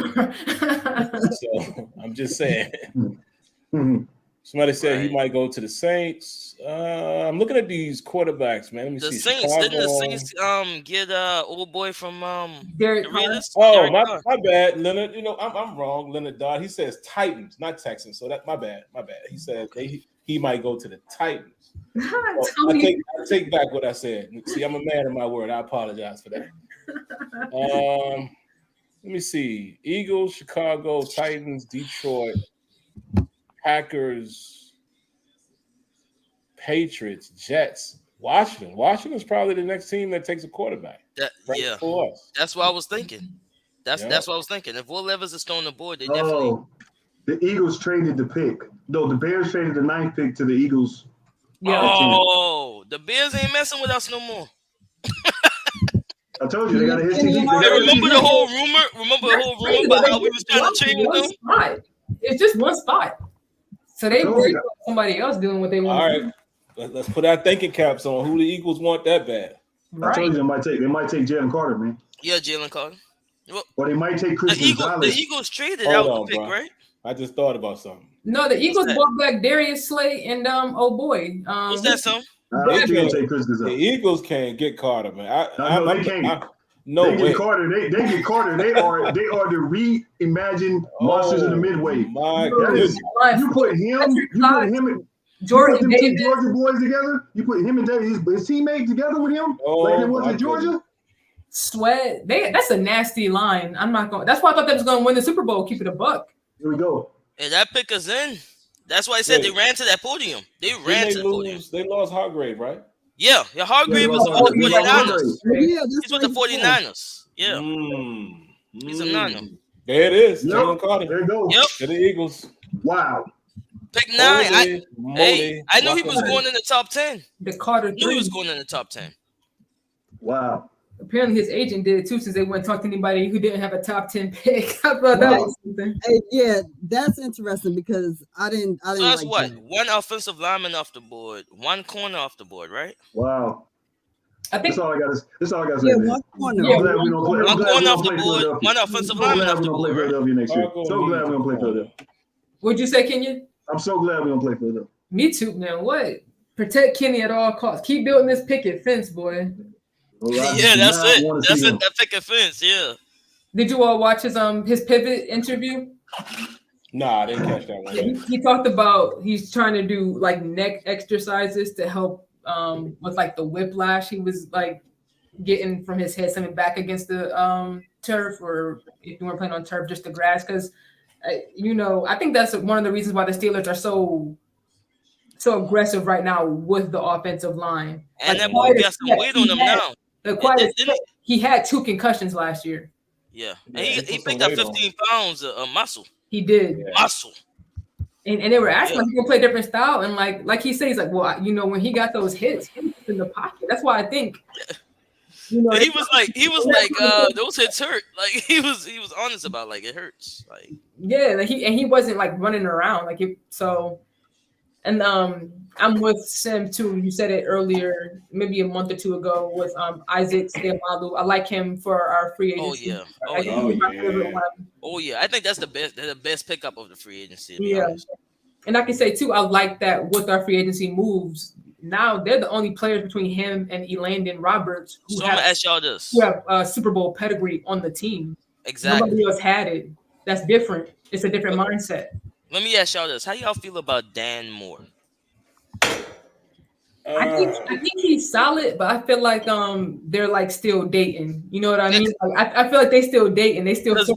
I'm just saying. Somebody said he might go to the Saints. I'm looking at these quarterbacks, man. Let me see. Saints, didn't the Saints get old boy from Derek my bad, Leonard. I'm wrong. Leonard Dodd. He says Titans, not Texans. So that my bad. He said he might go to the Titans. I take back what I said. See, I'm a man of my word. I apologize for that. Let me see. Eagles, Chicago, Titans, Detroit, Packers, Patriots, Jets, Washington. Washington's probably the next team that takes a quarterback. For us. That's what I was thinking. That's what I was thinking. If Will Levis is still on the board, they definitely. The Eagles traded the pick. No, the Bears traded the 9th pick to the Eagles. Oh, the Bears ain't messing with us no more. I told you they got a STD. Remember the whole rumor about how we was trying to trade them? It's just one spot. So they worry about somebody else doing what they want. All right. Let's put our thinking caps on who the Eagles want that bad. I told you they might take Jalen Carter, man. Yeah, Jalen Carter. Well, or they might take Chris Gonzalez. The Eagles traded out the pick, right? I just thought about something. No, the Eagles brought back Darius Slay and what's that song? The Eagles can't get Carter, man. They can't. They get Carter. They get Carter. They are the reimagined monsters of the Midway. My goodness. You put him and Jordan Davis, Georgia boys together. You put him and his teammate together with him. Like it was in Georgia. Sweat. That's a nasty line. I'm not going. That's why I thought they was going to win the Super Bowl. Keep it a buck. Here we go. And that pick us in. That's why I said they ran to that podium. They ran to the podium. They lost Hargrave, right? Yeah, Hargrave was with the 49ers. He's with the 49ers. Yeah. He's a Niner. There it is. Yep. Jalen Carter. There you go. Yep. To the Eagles. Wow. Pick 9. I knew he was going in the top 10. The Carter 3. Knew he was going in the top 10. Wow. apparently his agent did it too, since they wouldn't talk to anybody who didn't have a top 10 pick. I thought that was something. Hey, yeah, that's interesting because I didn't So that's like what? that. One offensive lineman off the board, one corner off the board, right? Wow. I think That's all I got to say. Yeah, man. one corner. I'm glad we don't play. One I'm glad corner we off don't the play board, Philadelphia. one offensive So lineman glad off we the don't play board, right? Philadelphia next year. Fargo So glad needs we don't play a Philadelphia. What'd you say, Kenyon? I'm so glad we don't play Philadelphia. Me too, man. What? Protect Kenny at all costs. Keep building this picket fence, boy. Well, I Yeah, do that's not it. want to That's see it. him. That picket fence. Yeah. Did you all watch his pivot interview? Nah, I didn't catch that one. Yeah, he talked about he's trying to do like neck exercises to help with like the whiplash he was like getting from his head coming back against the turf, or if you weren't playing on turf, just the grass. Because I think that's one of the reasons why the Steelers are so aggressive right now with the offensive line. And Like, that boy got some weight on him now. He had 2 concussions last year. Yeah. And Yeah, he put picked some up weight on 15 pounds of muscle. He did. Yeah. Muscle. And they were asking him to play a different style. And like he said, he's like, well, when he got those hits, he was in the pocket. That's why I think, He was like, those hits hurt. Like he was honest about like it hurts. Like he wasn't like running around like it. So, and I'm with Sim too. You said it earlier, maybe a month or two ago, with Isaac Seumalo. I like him for our free agency. Oh yeah. I think that's the best pickup of the free agency. To be Yeah. honest. And I can say too, I like that with our free agency moves. Now they're the only players between him and Elandon Roberts who So I'm gonna ask y'all this. who have Super Bowl pedigree on the team. Exactly. Nobody else had it. That's different. It's a different mindset. Let me ask y'all this. How y'all feel about Dan Moore? I think he's solid, but I feel like they're like still dating. You know what I mean? Like, I feel like they still dating. They still Because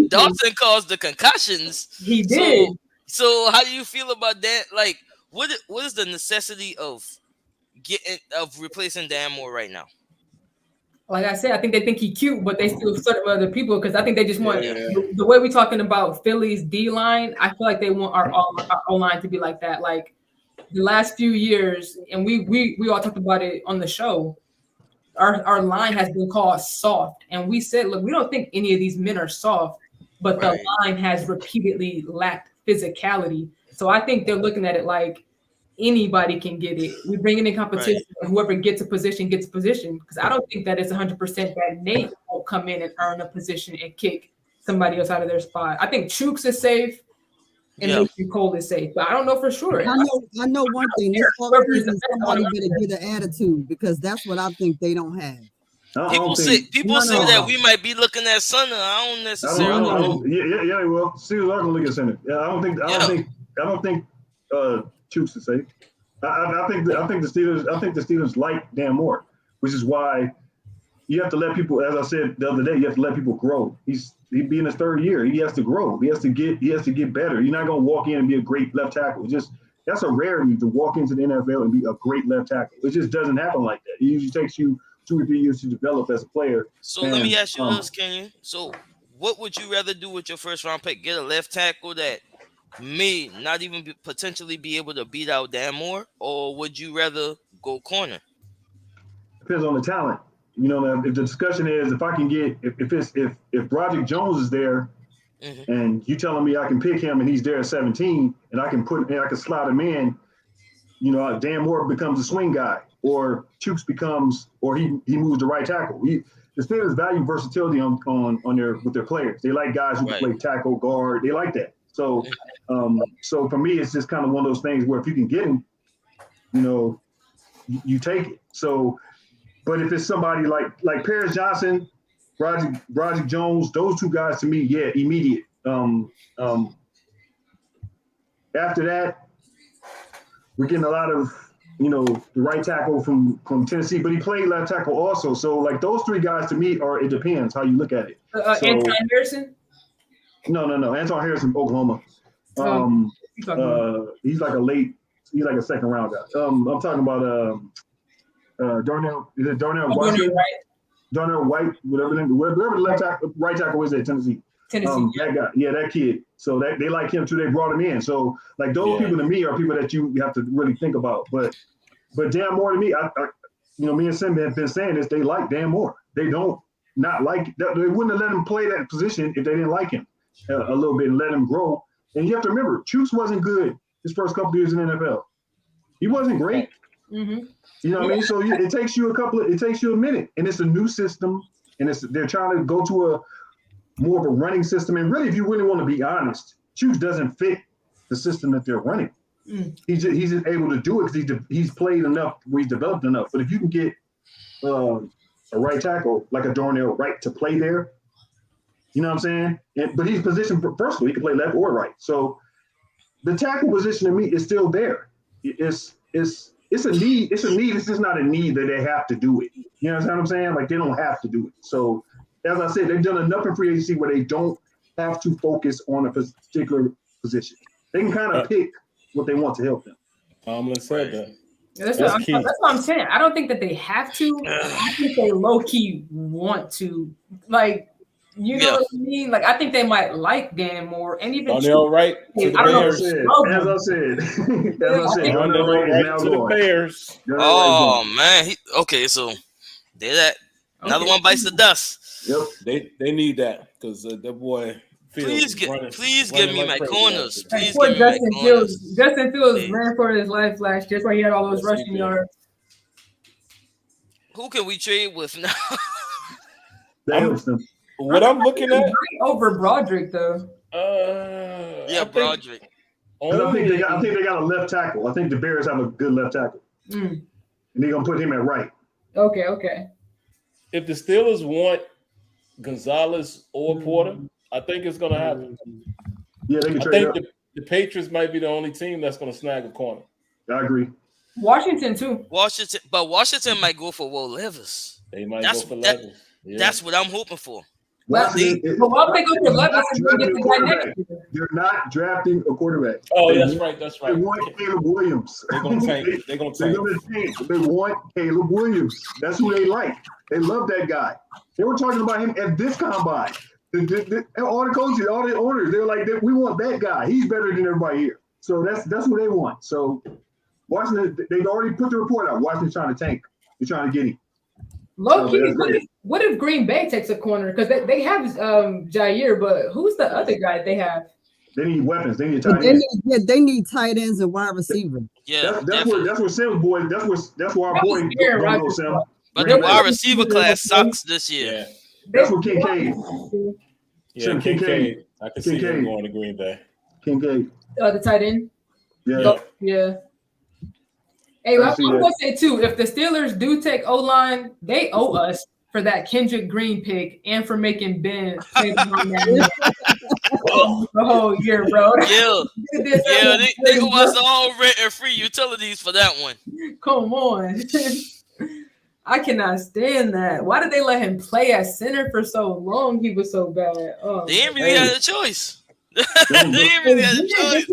Dawson caused the concussions. He did. So how do you feel about that? Like, what is the necessity of replacing Dan Moore right now? Like I said, I think they think he's cute, but they still sort of other people because I think they just want the way we're talking about Philly's D line. I feel like they want our O line to be like that. Like the last few years, and we all talked about it on the show. Our line has been called soft, and we said, look, we don't think any of these men are soft, but the line has repeatedly lacked physicality. So I think they're looking at it like anybody can get it. We bring it in competition. Right. Whoever gets a position gets a position. Because I don't think that it's 100% that Nate won't come in and earn a position and kick somebody else out of their spot. I think Chooks is safe and Nathan Cole is safe, but I don't know for sure. I know one thing. This offseason, somebody better get an attitude because that's what I think they don't have. People say that we might be looking at center. I don't necessarily know. Yeah, well, Steelers are gonna look at center. Yeah, I don't think Chooks is safe. I think the Steelers like Dan Moore, which is why you have to let people, as I said the other day, you have to let people grow. He'd be in his third year. He has to grow. He has to get better. You're not gonna walk in and be a great left tackle. That's a rarity to walk into the NFL and be a great left tackle. It just doesn't happen like that. It usually takes you 2 or 3 years to develop as a player. So let me ask you this, Kenyon. So what would you rather do with your first round pick? Get a left tackle that may not even potentially be able to beat out Dan Moore, or would you rather go corner? Depends on the talent. You know, if the discussion is if I can get if Broderick Jones is there, and you telling me I can pick him and he's there at 17 and I can slot him in, you know, Dan Moore becomes a swing guy, or Chooks becomes, or he moves to right tackle. The Steelers value versatility with their players. They like guys who can play tackle, guard. They like that. So, so for me, it's just kind of one of those things where if you can get him, you know, you take it. So, but if it's somebody like Paris Johnson, Broderick Jones, those two guys to me, immediate. After that, we're getting a lot of, you know, the right tackle from Tennessee, but he played left tackle also. So like those 3 guys to me it depends how you look at it. Anton Harrison? No. Anton Harrison, Oklahoma. He's like a second round guy. I'm talking about Darnell. Is it Darnell White? Darnell White, whatever the right tackle is at Tennessee. That guy, that kid. So they like him too. They brought him in. So like those people to me are people that you have to really think about. But Dan Moore to me, me and Sim have been saying this. They like Dan Moore. They don't not like. They wouldn't have let him play that position if they didn't like him a little bit and let him grow. And you have to remember, Chooks wasn't good his first couple of years in the NFL. He wasn't great. Mm-hmm. You know what I mean? So it takes you a minute, and it's a new system, and they're trying to go to a more of a running system. And really, if you really want to be honest, Chooks doesn't fit the system that they're running. He's just able to do it because he's played enough, he's developed enough. But if you can get a right tackle like a Darnell Wright to play there, you know what I'm saying? But he's positioned versatile. He can play left or right. So the tackle position to me is still there. It's a need. It's a need. It's just not a need that they have to do it. You know what I'm saying? Like they don't have to do it. So as I said, they've done enough in free agency where they don't have to focus on a particular position. They can kind of pick what they want to help them. Tomlin said that. That's what I'm saying. I don't think that they have to. I think they low key want to. Like, you know what I mean? Like, I think they might like Dan Moore and even Darnell Wright to the Bears. As I said, Darnell Wright is now to the Bears. Oh man. So they're that. Another one bites the dust. Yep. They need that because that boy. Please give me my corners. Please give me my corners. Justin Fields ran for his life last year. That's why he had all those rushing yards. Who can we trade with now? What I'm looking at over Broderick though. Broderick. I think they got a left tackle. I think the Bears have a good left tackle, and they're gonna put him at right. Okay. If the Steelers want Gonzalez or Porter, I think it's going to happen. Yeah, they can trade up. The Patriots might be the only team that's going to snag a corner. I agree. Washington too. Washington might go for Will Levis. They might go for Levis. Yeah. That's what I'm hoping for. Why would they go for Levis and get the guy next year? They're not drafting a quarterback. Oh, that's right. They want Caleb Williams. They're going to tank. They're going to tank. They want Caleb Williams. That's who they like. They love that guy. They were talking about him at this combine. All the coaches, all the owners, they're like, we want that guy. He's better than everybody here. So that's what they want. So Washington, they've already put the report out. Washington's trying to tank. They're trying to get him. Low key, what if Green Bay takes a corner? Because they have Jair, but who's the other guy they have? They need weapons. They need tight ends. They need tight ends and wide receiver. Yeah, that's where Sim's boy. That's where our boy goes, Sim. But the wide receiver class sucks this year. Yeah. That's what Kincaid. Yeah, Kincaid. I can see him going to Green Bay. Kincaid. The tight end. Yeah. Hey, I'm gonna say too, if the Steelers do take O-line, they owe us for that Kendrick Green pick and for making Ben play the whole year, bro. They owe us all rent and free utilities for that one. Come on. I cannot stand that. Why did they let him play at center for so long? He was so bad. They didn't really have a choice. They didn't really have a choice.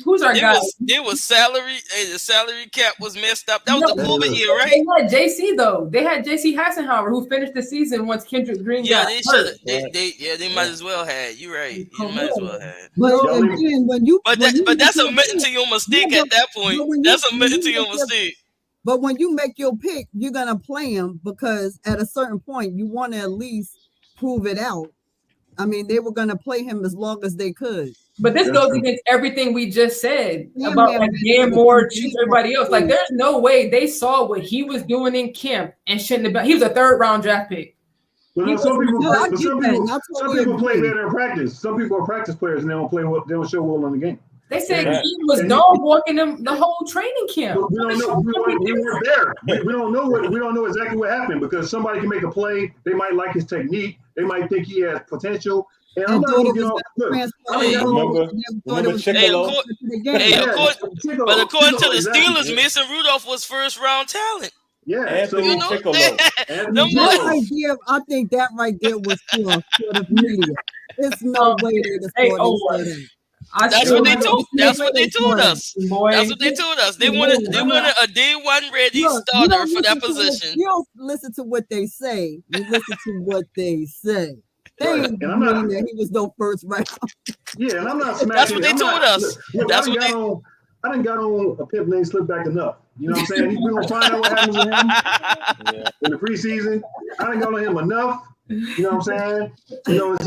Who's our guy? It was salary. The salary cap was messed up. That was the COVID year, right? They had JC though. They had JC Hassenhauer who finished the season once Kendrick Green got hurt. They might as well had. You're right. You might as well had. But that's admitting to your mistake at that point. That's admitting to your mistake. But when you make your pick, you're going to play him because at a certain point, you want to at least prove it out. I mean, they were going to play him as long as they could. But this goes against everything we just said about like Dan Moore, everybody else. Like, there's no way they saw what he was doing in camp and shouldn't have been. He was a 3rd round draft pick. Well, some people play better in practice. Some people are practice players and they don't play. They don't show well in the game. They said he was dog walking them the whole training camp. We don't know. We weren't there. We don't know We don't know exactly what happened because somebody can make a play. They might like his technique. They might think he has potential. And I'm not going to get off. Remember Chickalo? But according to the Steelers, Mason Rudolph was 1st round talent. Yeah, Anthony Chickalo. I think that right there was for the media. There's no way to That's what they told us. That's what they told us. They wanted a day one ready starter for that position. You don't listen to what they say. You listen to what they say. They ain't mean that he was no 1st round. Yeah, and I'm not smashing. That's what they told us. That's what they. I done got on a pimp named Slipback enough. You know what I'm saying? We're gonna find out what happens with him in the preseason. I done got on him enough. You know what I'm saying? You know,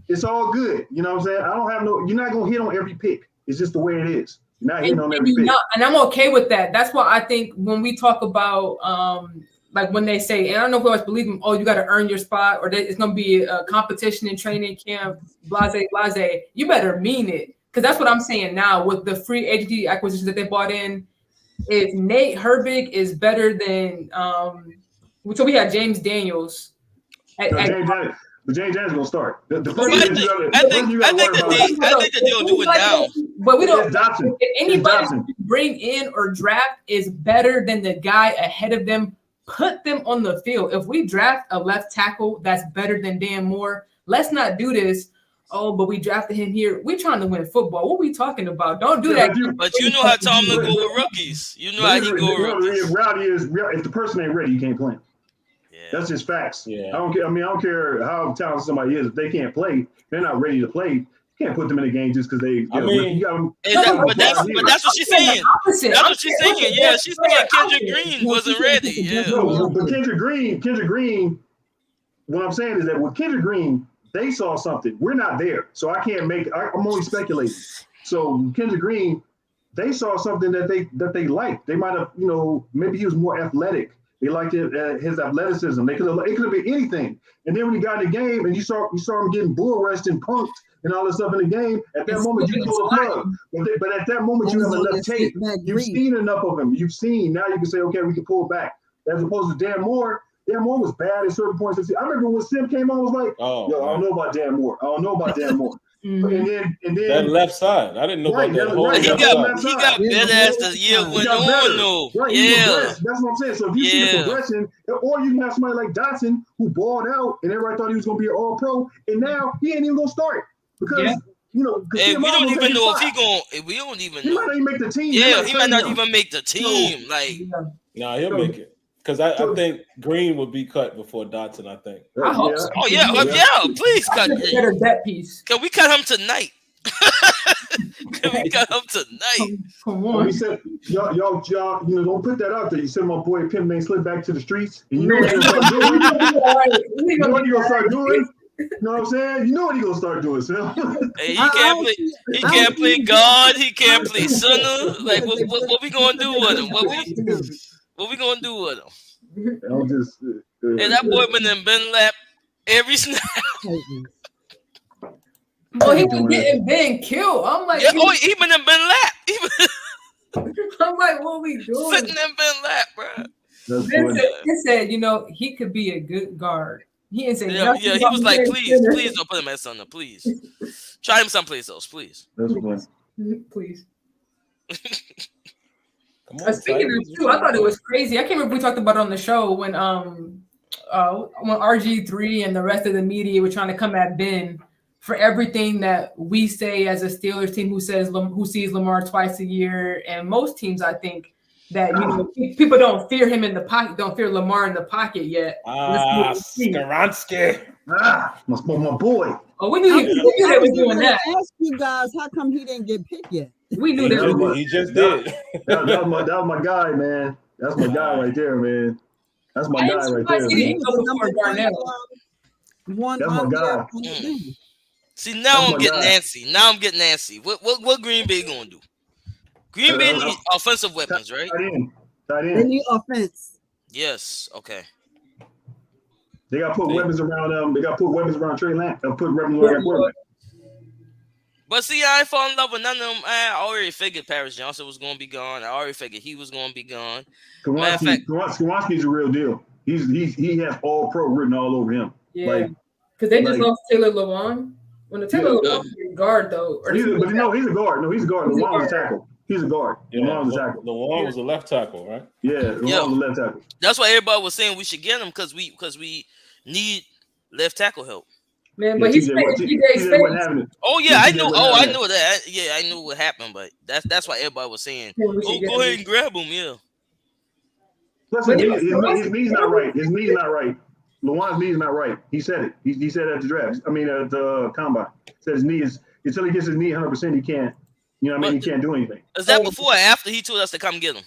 it's all good. You know what I'm saying? I don't have no. You're not gonna hit on every pick. It's just the way it is. You're not hitting on every pick. And I'm okay with that. That's why I think when we talk about like when they say, and I don't know if we always believe them, oh, you got to earn your spot, or that it's going to be a competition in training camp, blase. You better mean it, because that's what I'm saying now with the free agency acquisitions that they bought in. If Nate Herbig is better than, so we had James Daniels. James Daniels gonna start. I think that they'll do it now. But we don't. Dotson. If anybody you bring in or draft is better than the guy ahead of them, put them on the field. If we draft a left tackle that's better than Dan Moore, let's not do this. Oh, but we drafted him here. We're trying to win football. What are we talking about? Don't do that. But you know how Tomlin go with rookies. You know how he go with rookies. The reality is, if the person ain't ready, you can't play him. Yeah. That's just facts. Yeah. I don't care. I mean, I don't care how talented somebody is. If they can't play, they're not ready to play. You can't put them in the game just because they. I mean, but that's what she's saying. That's what she's saying. Yeah, she's saying Kendrick Green wasn't ready. Yeah. No, but Kendrick Green. What I'm saying is that with Kendrick Green, they saw something. We're not there, so I can't make. I'm only speculating. So Kendrick Green, they saw something that they liked. They might have, maybe he was more athletic. They liked his athleticism. It could have been anything. And then when he got in the game and you saw him getting bull rushed and punked and all this stuff in the game, at that moment you pull the plug. But at that moment you have enough tape. You've seen enough of him. You've seen. Now you can say, okay, we can pull back. As opposed to Dan Moore. Dan Moore was bad at certain points. I remember when Sim came on, I was like, I don't know about Dan Moore. And then that left side. I didn't know about that whole he got better as the year went on, though. Right, yeah. That's what I'm saying. So if you see the progression, or you can have somebody like Dotson who balled out and everybody thought he was going to be an all-pro, and now he ain't even going to start because we don't even know if he going. We don't even know. He might not even make the team. Yeah, he might not even make the team. Nah, he'll make it. Because I think Green would be cut before Dotson, I think. I hope so. Oh, yeah. Please cut Green. Better bet piece. Can we cut him tonight? Come on. We said, y'all, don't put that out there. You said my boy Pimp named Slip back to the streets. And you know what he's going to start doing? You know what he's going to start doing? You know what I'm saying? You know what he's going to start doing, Sam. Hey, he can't play guard. He can't play center. Like, what we going to do with him? What we gonna do with him? I'll just. And that boy been lap every snap. Oh, he was getting Ben killed. I'm like, he been lap. I'm like, what are we doing? Sitting in Ben lap, bro. He said, he could be a good guard. He didn't say he was like, please don't put him at center, please. Try him someplace else, please. That's fine. Please. Speaking of too, I thought it was crazy. I can't remember if we talked about it on the show when RG3 and the rest of the media were trying to come at Ben for everything that we say as a Steelers team who sees Lamar twice a year, and most teams, I think, that people don't fear him in the pocket, don't fear Lamar in the pocket yet. Skaronski. My boy. Oh, we knew they were doing that. I asked you guys, how come he didn't get picked yet? We knew that. He just did. That was my guy, man. That's my guy right there, man. That's my guy right there. That's my guy. See, now I'm getting antsy. What Green Bay gonna do? Green Bay need offensive weapons, right? They need offense. Yes. Okay. They got to put weapons around them. They got to put weapons around Trey Lance. Put weapons around their quarterback. But see, I ain't fall in love with none of them. I already figured Paris Johnson was going to be gone. I already figured he was going to be gone. Skaronski's a real deal. He has all pro written all over him. Yeah, because they just lost Taylor Lewan. When the Taylor Lewan is a guard, though. He's a guard. No, he's a guard. Lewan was a tackle. He's a guard. Lewan was a tackle. Lewan was a left tackle, right? Yeah, Lewan was a left tackle. That's why everybody was saying we should get him because we need left tackle help. Man, but he's happening. Oh yeah, I know. I know that. I knew what happened, but that's why everybody was saying, go ahead and grab him. Yeah. Listen, his knee's not right. His knee's not right. Lewan's knee is not right. He said it. He said it at the draft. I mean, at the combine. He said his knee is until he gets his knee 100%. He can't You know what I mean? He can't do anything. Is that before or after he told us to come get him?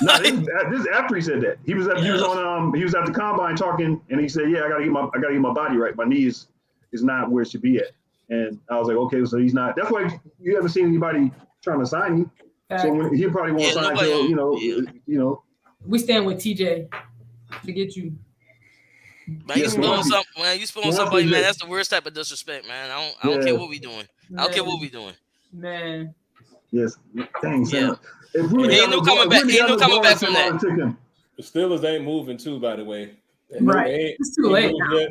No, this is after he said that. He was at the combine talking, and he said, "Yeah, I gotta get my body right. My knee is not where it should be at." And I was like, "Okay, so he's not." That's why you haven't seen anybody trying to sign him. So he probably won't sign until you know. We stand with TJ to get you. Man, you spilling somebody, man. That's the worst type of disrespect, man. I don't care what we doing. I don't care what we doing. Man. Yes. Dang, yeah. Ain't no coming back from that. The Steelers ain't moving too, by the way. Right. It's too late now.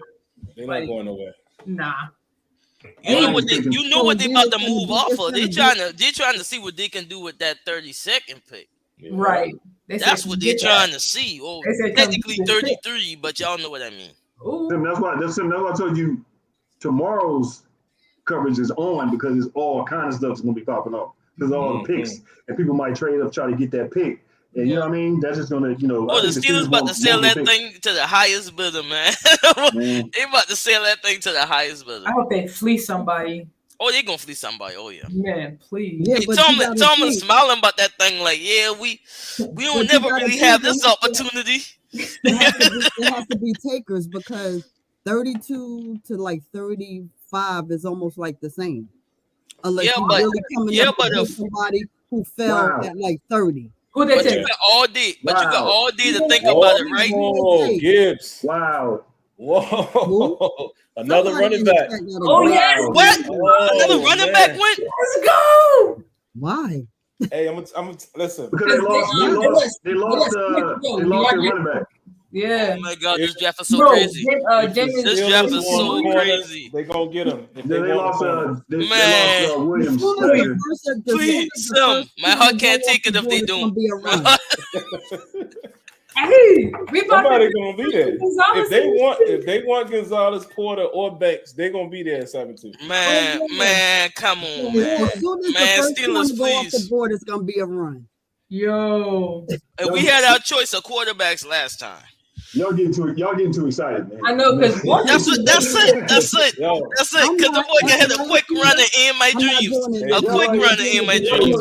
They're not going nowhere. Nah. You know what they about to move off of. They trying to see what they can do with that 32nd pick. Yeah. Right. That's what they're trying to see. Oh, technically 33, but y'all know what I mean. That's why I told you tomorrow's coverage is on, because it's all kind of stuff that's gonna be popping off. Because all the picks, and people might trade up, try to get that pick. And you know what I mean? That's just gonna, Oh, the Steelers about to sell that thing to the highest bidder, man. They about to sell that thing to the highest bidder. I hope they fleece somebody. Oh, they gonna fleece somebody. Oh yeah. Man, please. Yeah, hey, Tomlin smiling about that thing like, yeah, we don't never really have this opportunity. It has to be takers, because 32 to like 35 is almost like the same. Unless you're really coming up with somebody who fell at like 30. But you got all day. But you got all day to think about it, right? Oh, Gibbs. Wow. Whoa. Another running back. Oh, yes. What? Another running back went? Let's go. Why? Hey, I'm listen. Because they lost their running back. Yeah. Oh my God, this draft is so crazy. This draft is so crazy. They gonna get him. They lost Williams. Please, my heart can't take it if they don't. Hey, somebody gonna be there. If they want Gonzalez, Porter, or Banks, they're gonna be there at 17. Man, come on, man. Steelers, please. The board is gonna be a run. Yo. And we had our choice of quarterbacks last time. Y'all getting too excited, man. I know, because that's it. Because the boy can hit a quick runner in my dreams. A quick runner in my dreams.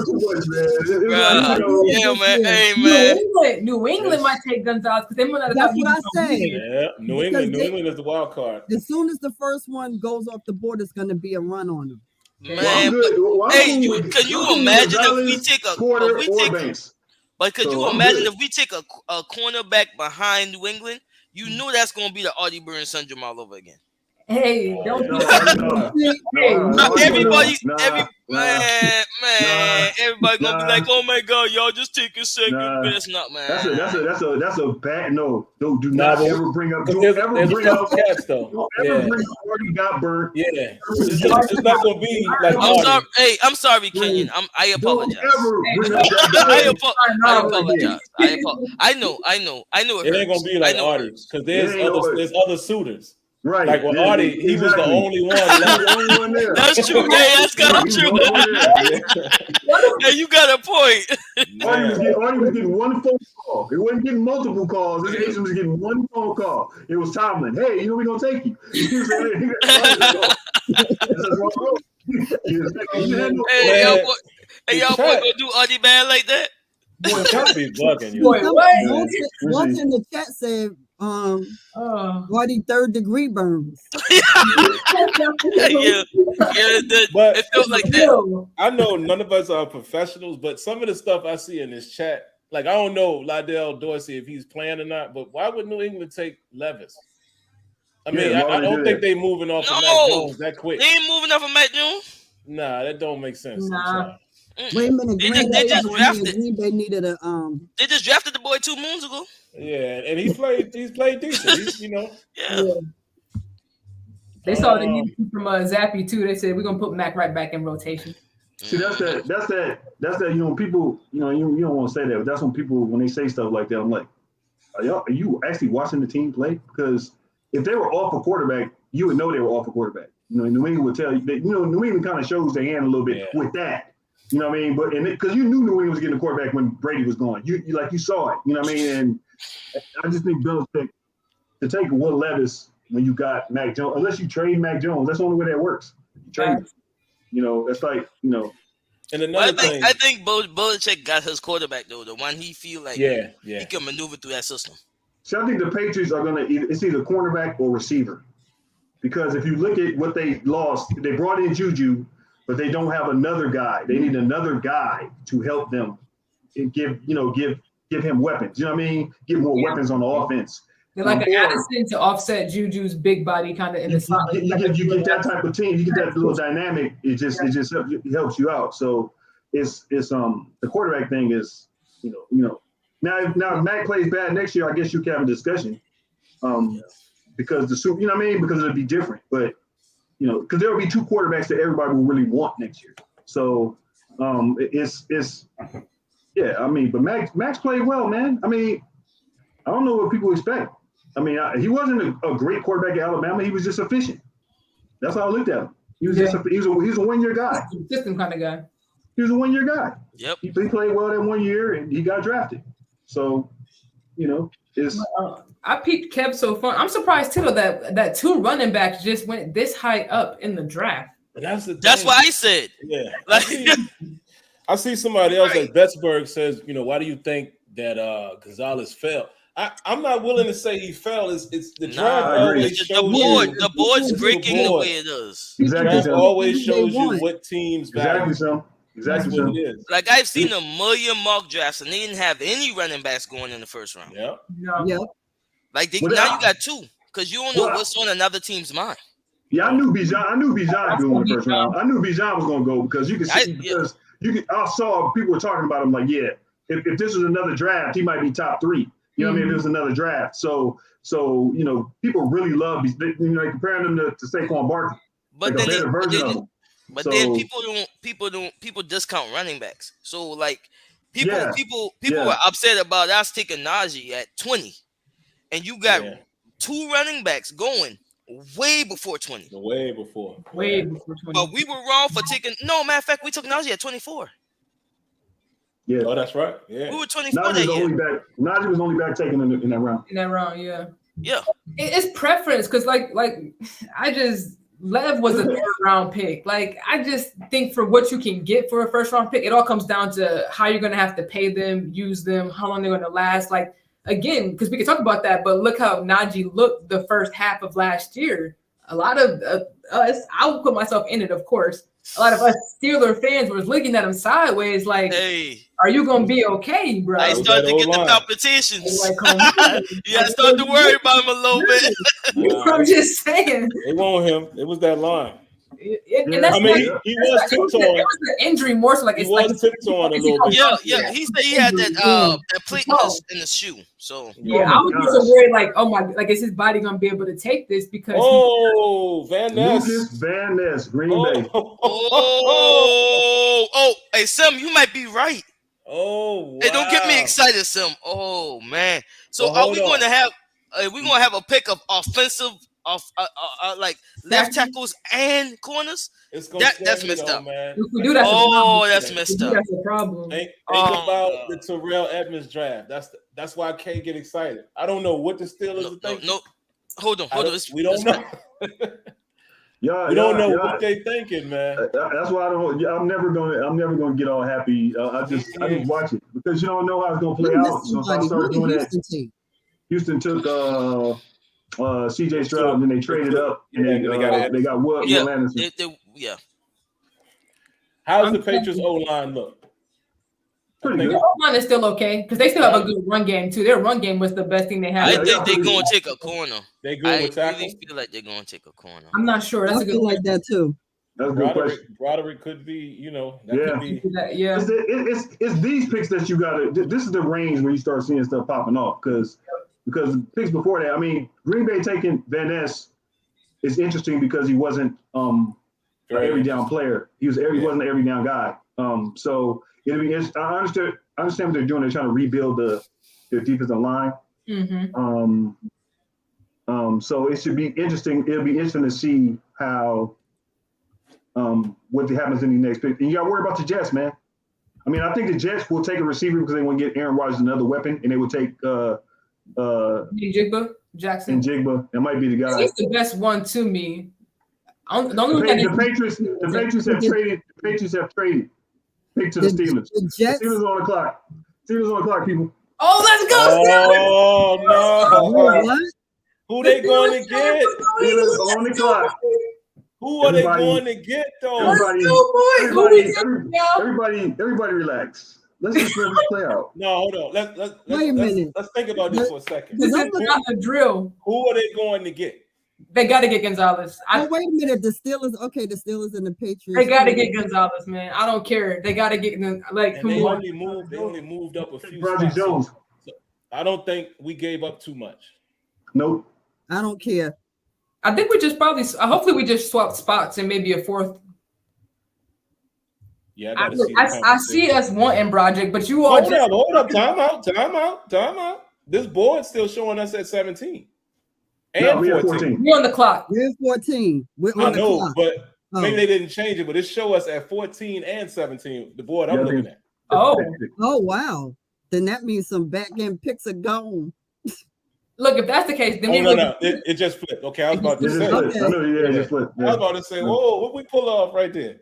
Yeah, man. Hey, man. New England might take Gonzalez because they might not. That's what I say. Yeah, New England is the wild card. As soon as the first one goes off the board, it's going to be a run on them. Man, can you imagine if we take But could you imagine if we take a cornerback behind New England? You know that's going to be the Artie Burns syndrome all over again. Hey, don't everybody gonna be like, oh my God, y'all just take a second. That's not, man. That's a bad no. Do not ever bring up. Don't ever bring up cats though. Don't ever bring up Artie got burnt. Yeah, it's not gonna be like. I'm sorry. Hey, I'm sorry, Kenyon. I apologize. Don't ever bring up that. I apologize. I know. It ain't gonna be like Artie because there's other suitors. Right. Like with Artie, he was the only one. There. That's true. Hey, that's kind of true. Hey, you got a point. Artie was getting one phone call. He wasn't getting multiple calls. His agent was getting one phone call. It was Tomlin. Hey, we're going to take you. Hey, y'all boy, gonna do Artie bad like that? Boy, can't be bugging you. Once in the chat said, Artie third-degree burns. It feels like that. I know none of us are professionals, but some of the stuff I see in this chat, like I don't know Lydell Dorsey if he's playing or not, but why would New England take Levis? I mean, I don't think they moving off of Mac Jones that quick. They ain't moving off of Mac Jones. Nah, that don't make sense. Nah. Wait a minute. They just drafted. They needed a They just drafted the boy 2 moons ago. Yeah, and he's played decent. Yeah. They saw the need from Zappy too. They said we're gonna put Mac right back in rotation. See, that's that. People. You don't want to say that, but that's when people when they say stuff like that. I'm like, are you actually watching the team play? Because if they were off a quarterback, you would know they were off a quarterback. New England would tell you. New England kind of shows their hand a little bit with that. You know what I mean? But because you knew New England was getting a quarterback when Brady was gone. You saw it. You know what I mean? And I just think Belichick to take Will Levis when you got Mac Jones, unless you trade Mac Jones, that's the only way that works. You trade, that's like, And another thing, I think Belichick got his quarterback though, the one he feel like yeah. he can maneuver through that system. So I think the Patriots are gonna it's either cornerback or receiver, because if you look at what they lost, they brought in Juju, but they don't have another guy. They need another guy to help them and give him weapons. You know what I mean? Give more weapons on the offense. They're like an Addison to offset Juju's big body kind of in the slot. You get that type of team. You get that little dynamic. It just helps you out. So it's the quarterback thing is now if Mac plays bad next year, I guess you can have a discussion because because it'll be different. But because there will be two quarterbacks that everybody will really want next year. So but Max played well, man. I mean, I don't know what people expect. I mean, he wasn't a great quarterback at Alabama. He was just efficient. That's how I looked at him. He was he was a 1 year guy. System kind of guy. He was a 1 year guy. Yep. He played well that 1 year and he got drafted. So, it's. I peeped Kev so far. I'm surprised too that two running backs just went this high up in the draft. That's what I said. Yeah. I see somebody else like Betzberg says, why do you think that Gonzalez fell? I'm not willing to say he fell. It's the draft always shows you. The board's breaking the way it is. Exactly. The draft always shows you what teams value. Exactly. What it is. Like I've seen a million mock drafts and they didn't have any running backs going in the first round. Yeah. Yeah. Like now you got two because you don't know what's on another team's mind. Yeah, I knew Bijan going in the first round. I knew Bijan was going to go because you can see I saw people were talking about him like, if this was another draft, he might be top 3. You know what I mean? If it was another draft. So people really love these. Comparing them to Saquon Barkley. But like then people discount running backs. So like people were upset about us taking Najee at 20, and you got two running backs going way before 20. Way before 20. But we were wrong for taking. No, matter of fact, we took Najee at 24. Yeah. Oh, that's right. Yeah. We were 24 that year. Najee was only back taken in that round. In that round, yeah. Yeah. It's preference because like Lev was a third round pick. Like I just think for what you can get for a first round pick, it all comes down to how you're gonna have to pay them, use them, how long they're gonna last. Like again, because we can talk about that, but look how Najee looked the first half of last year. A lot of us, I would put myself in it, of course. A lot of us Steeler fans were looking at him sideways, like, "Hey, are you gonna be okay, bro?" I started to get the palpitations. Like, I started to worry about him a little bit. I'm just saying. They want him. It was that line. And that's he was tiptoeing. It was the injury more so like it's like tiptoeing a little bit. Yeah. He said he had that plate in the shoe. So I was just so worried, like, oh my, like is his body gonna be able to take this? Because Van Ness, Lucas Van Ness, Green Bay. Hey Sim, you might be right. Oh, wow. Hey, don't get me excited, Sim. Oh man. So are we going to have? We're gonna have a pick of offensive. Like left tackles and corners. That's messed up. Man. If we do that, that's messed up. That's a problem. Think about the Terrell Edmonds draft. That's why I can't get excited. I don't know what the Steelers are thinking. No, hold on. We don't know. We don't know what they thinking, man. That's why I don't. I'm never gonna get all happy. I just watch it because you don't know how it's gonna play out. So if I start doing that, Houston took CJ Stroud, and then they traded up, and they got Will Anderson. How's the Patriots O-line look? Pretty good. The O-line is still okay because they still have a good run game too. Their run game was the best thing they had. I think they're going to take a corner. They good with tackle? I really feel like they're going to take a corner. I'm not sure. That's a good like that too. That's a good question. Broderick could be, could be. It's these picks that you got to. This is the range where you start seeing stuff popping off because picks before that. I mean, Green Bay taking Van Ness is interesting because he wasn't an every down player. He wasn't an every down guy. So it'll be. I understand what they're doing. They're trying to rebuild their defensive line. Mm-hmm. So it should be interesting. It'll be interesting to see how what happens in the next pick. And you got to worry about the Jets, man. I mean, I think the Jets will take a receiver because they want to get Aaron Rodgers another weapon, and they will take Jigba Jackson. And Jigba, that might be the guy. He's the best one to me. The Patriots have traded. The Patriots have traded Pick to the Steelers. The Jets. Steelers on the clock. Steelers on the clock, people. Oh, let's go, Oh no! What? Who they going to get? Steelers on the clock. Who are they Everybody- going to get though? Everybody, everybody relax. Let's just let it play out. No, hold on. Wait a minute. Let's think about this for a second. This is not a drill. Who are they going to get? They got to get Gonzalez. Oh, wait a minute. The Steelers. Okay, the Steelers and the Patriots. They got to get Gonzalez, man. I don't care. They got to get like. And Come they on. only moved up a few Bryce spots. Jones. So I don't think we gave up too much. Nope. I don't care. I think we just probably. Hopefully, we just swap spots and maybe a fourth. Yeah, I see us wanting Broderick, but you all hold up. Time out. This board's still showing us at 17 and No, we have 14. We're on the clock. We're 14. We're I on the know, clock. but Oh. maybe they didn't change it, but it show us at 14 and 17. The board I'm Yeah, looking at. Oh, Oh, wow. Then that means some back end picks are gone. look, if that's the case, then we No. It just flipped. Okay, I was about to It just say. flipped. I know, yeah, it just flipped. I was about to say, whoa, what we pull off right there?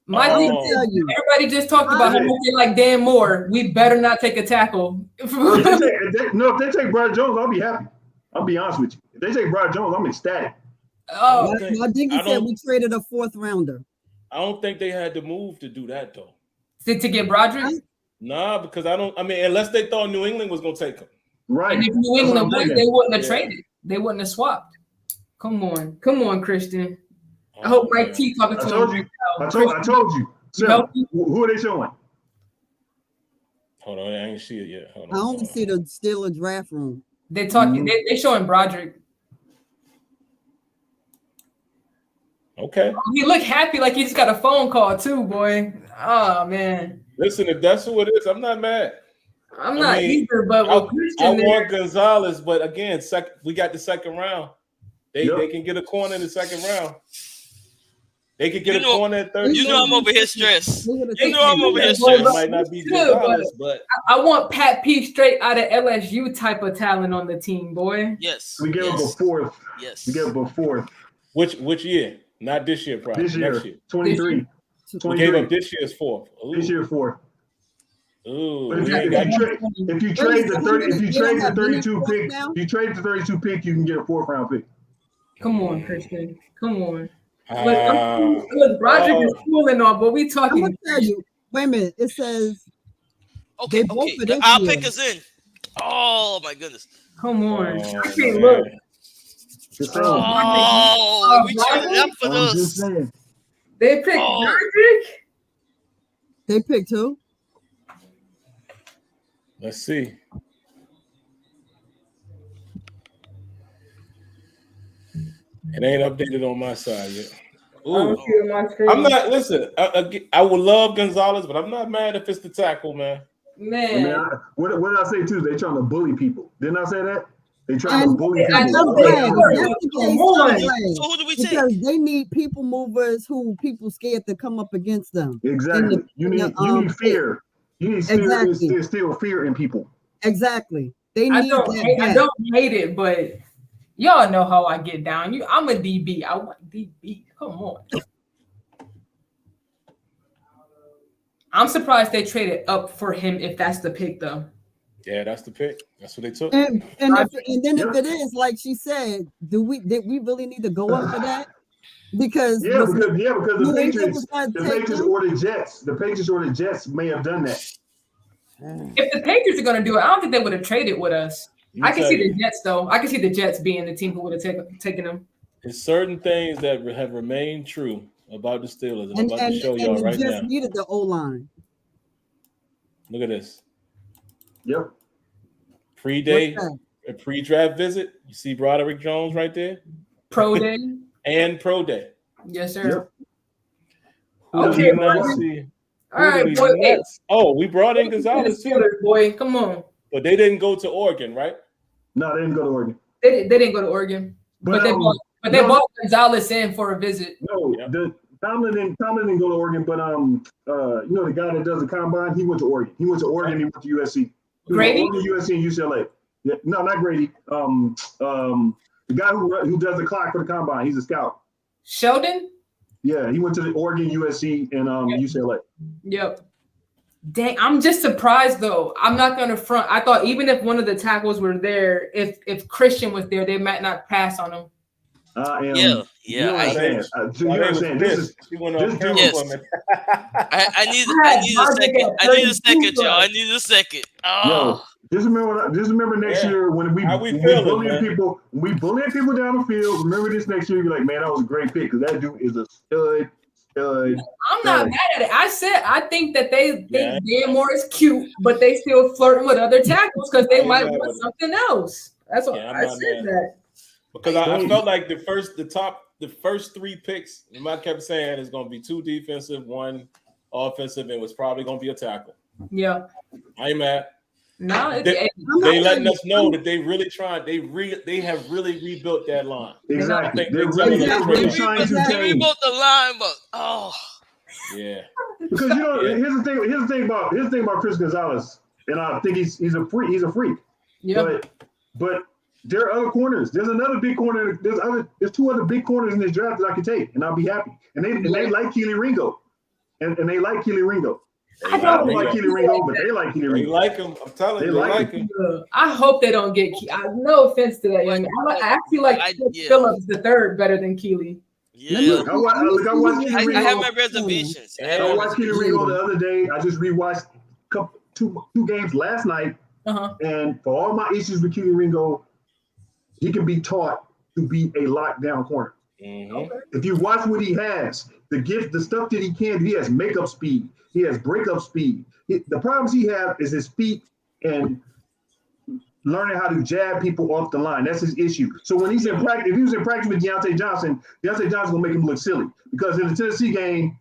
my Oh. team. Tell you. Everybody just talked about how much they like Dan Moore. We better not take a tackle. If they take Bryce Jones, I'll be happy. I'll be honest with you. If they take Bryce Jones, I'm ecstatic. Oh, My Diggy said we traded a fourth rounder. I don't think they had to move to do that though. to get Broderick. Nah, because unless they thought New England was gonna take him. Right. And if New That's England what I'm wins, they thinking. wouldn't have Yeah. traded. They wouldn't have swapped. Come on, Christian. I hope Mike man. T talking I to told him. you. right now. I told you. So, Healthy? who are they showing? Hold on, I ain't see it yet. Hold on, I only hold on. see the Steelers draft room. They talking. They showing Broderick. Okay. He look happy, like he just got a phone call too, boy. Oh man, Listen, if that's who it is, I'm not mad. I'm not either. But I with Christian there, want Gonzalez, but again, we got the second round. They Yep. they can get a corner in the second round. They could get You a know- corner at 30. You know I'm over here stressed. Who would've You taken know I'm him? over here It stressed. might not be Too, Gonzalez, but I want Pat P straight out of LSU type of talent on the team, boy. Yes. We gave up a yes. fourth. Yes. We gave up a fourth which year? Not this year, probably. this year. Next year. 23. We 23. gave up this year's fourth. Ooh. This year fourth. Ooh, But if we you, ain't if got- you trade, if you trade the 30, if you They don't trade the have 32 many pick, now? if you trade the 32 pick, you can get a fourth round pick. Come on, Christian. Come on. Ah, Look, Broderick is cool and all, but we I'm talking. gonna tell you. Wait a minute. It says Okay. They both Okay. for this Our year. pick is in. Oh my goodness. Come on. Oh, I can't man. look. Just saying. Oh, we traded up for I'm just this. saying. They picked Oh. Broderick. they picked who? Let's see. It ain't updated on my side yet. I don't Ooh. see it on my screen. I'm not. Listen, I would love Gonzalez, but I'm not mad if it's the tackle, man. I mean, Man. what did I say too? They trying to bully people. Didn't I say that? They trying to And bully I people. know I'm they glad. are. That's the case. Come on. I'm glad. So who do we take? Because they need people movers who people scared to come up against them. Exactly. You need fear. You need Exactly. still fear in people. Exactly. They I need don't, that hate, I back. don't hate it, but y'all know how I get down. I'm a DB. I want DB. Come on. I'm surprised they traded up for him if that's the pick, though. Yeah, that's the pick. That's what they took. And then if it is like she said, did we really need to go up for that? Because Yeah, because the New England Patriots, was gonna the take Patriots him? or the Jets, the Patriots or the Jets may have done that. If the Patriots are going to do it, I don't think they would have traded with us. Let me I can tell see you, the Jets, though. I can see the Jets being the team who would have taken them. there's certain things that have remained true about the Steelers, and I'm about to show y'all they right just now. needed the O-line. Look at this. Yep. Pre-day, What's that? a pre-draft visit. You see Broderick Jones right there, Pro day. and pro day. Yes, sir. Yep. Okay, Let's see. All right, Who do boy. we next? Oh, we brought in Gonzalez too, Steelers, boy. Come on. but they didn't go to Oregon, right? No, they didn't go to Oregon. They didn't go to Oregon. But they bought Gonzalez in for a visit. No, Yep. Tomlin didn't go to Oregon, but you know the guy that does the combine, he went to Oregon. He went to Oregon. He went to USC. He Grady? went to USC and UCLA. Yeah, no, not Grady. The guy who does the clock for the combine. He's a scout. Sheldon? Yeah, he went to the Oregon, USC, and UCLA. Yep. Dang, I'm just surprised though. I'm not gonna front. I thought even if one of the tackles were there, if Christian was there, they might not pass on him. I am. Yeah. You know what I'm saying? You understand? This dude. Yes. I need a second, y'all. I need a second. Oh. Yo, just remember next year when we bullying people down the field. Remember this next year, you're like, man, that was a great pick because that dude is a stud. I'm not mad at it. I said I think that they Dan Moore is cute, but they still flirting with other tackles because they might want something else. That's what I said that. Because I felt like the first 3 picks, I kept saying it's going to be 2 defensive, 1 offensive, and it was probably going to be a tackle. Yeah, I ain't mad. No, they letting us know that they really tried. They have really rebuilt that line. Exactly. They rebuilt the line, but yeah. Because here's the thing about Chris Gonzalez, and I think he's a freak. He's a freak. Yeah. But there are other corners. There's another big corner. There's 2 other big corners in this draft that I can take, and I'll be happy. And they like Keely Ringo, and they like Keely Ringo. I don't like Keely Ringo, but they like Keely Ringo. They like him. I'm telling you, they like him. I hope they don't get. No offense to that young man. I actually like Phillips the third better than Keely. Yeah, I watched Keely Ringo. I have my reservations. I watched Keely Ringo the other day. I just rewatched two games last night, and for all my issues with Keely Ringo, he can be taught to be a lockdown corner. Mm-hmm. If you watch what he has, the stuff that he can do, he has makeup speed. He has breakup speed. The problems he has is his feet and learning how to jab people off the line. That's his issue. So when he's in practice, if he was in practice with Deontay Johnson gonna make him look silly because in the Tennessee game,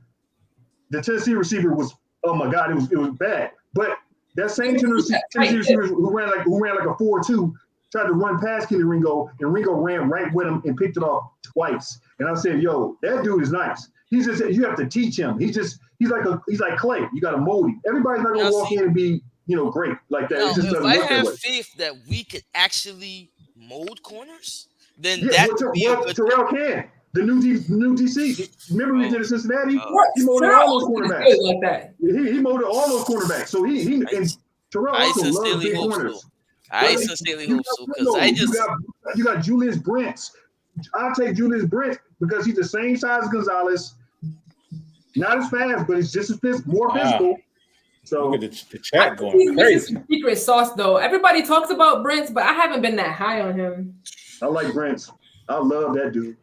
the Tennessee receiver was, oh my God, it was bad. But that same Tennessee receiver who ran like a 4-2 tried to run past Keely Ringo, and Ringo ran right with him and picked it off twice. And I said, yo, that dude is nice. He's just, you have to teach him. He's like clay. You got to mold him. Everybody's not gonna walk in and be, great like that. Now, it just if I have faith that we could actually mold corners, then Terrell can. The new DC. Remember he did in Cincinnati? He molded all those cornerbacks like that. He molded all those cornerbacks. So he and Terrell also loves big corners. I sincerely hope so because you got Julius Brents. I'll take Julius Brents because he's the same size as Gonzalez. Not as fast, but he's just as more physical. So look at the chat going crazy. Secret sauce though. Everybody talks about Brents, but I haven't been that high on him. I like Brents. I love that dude.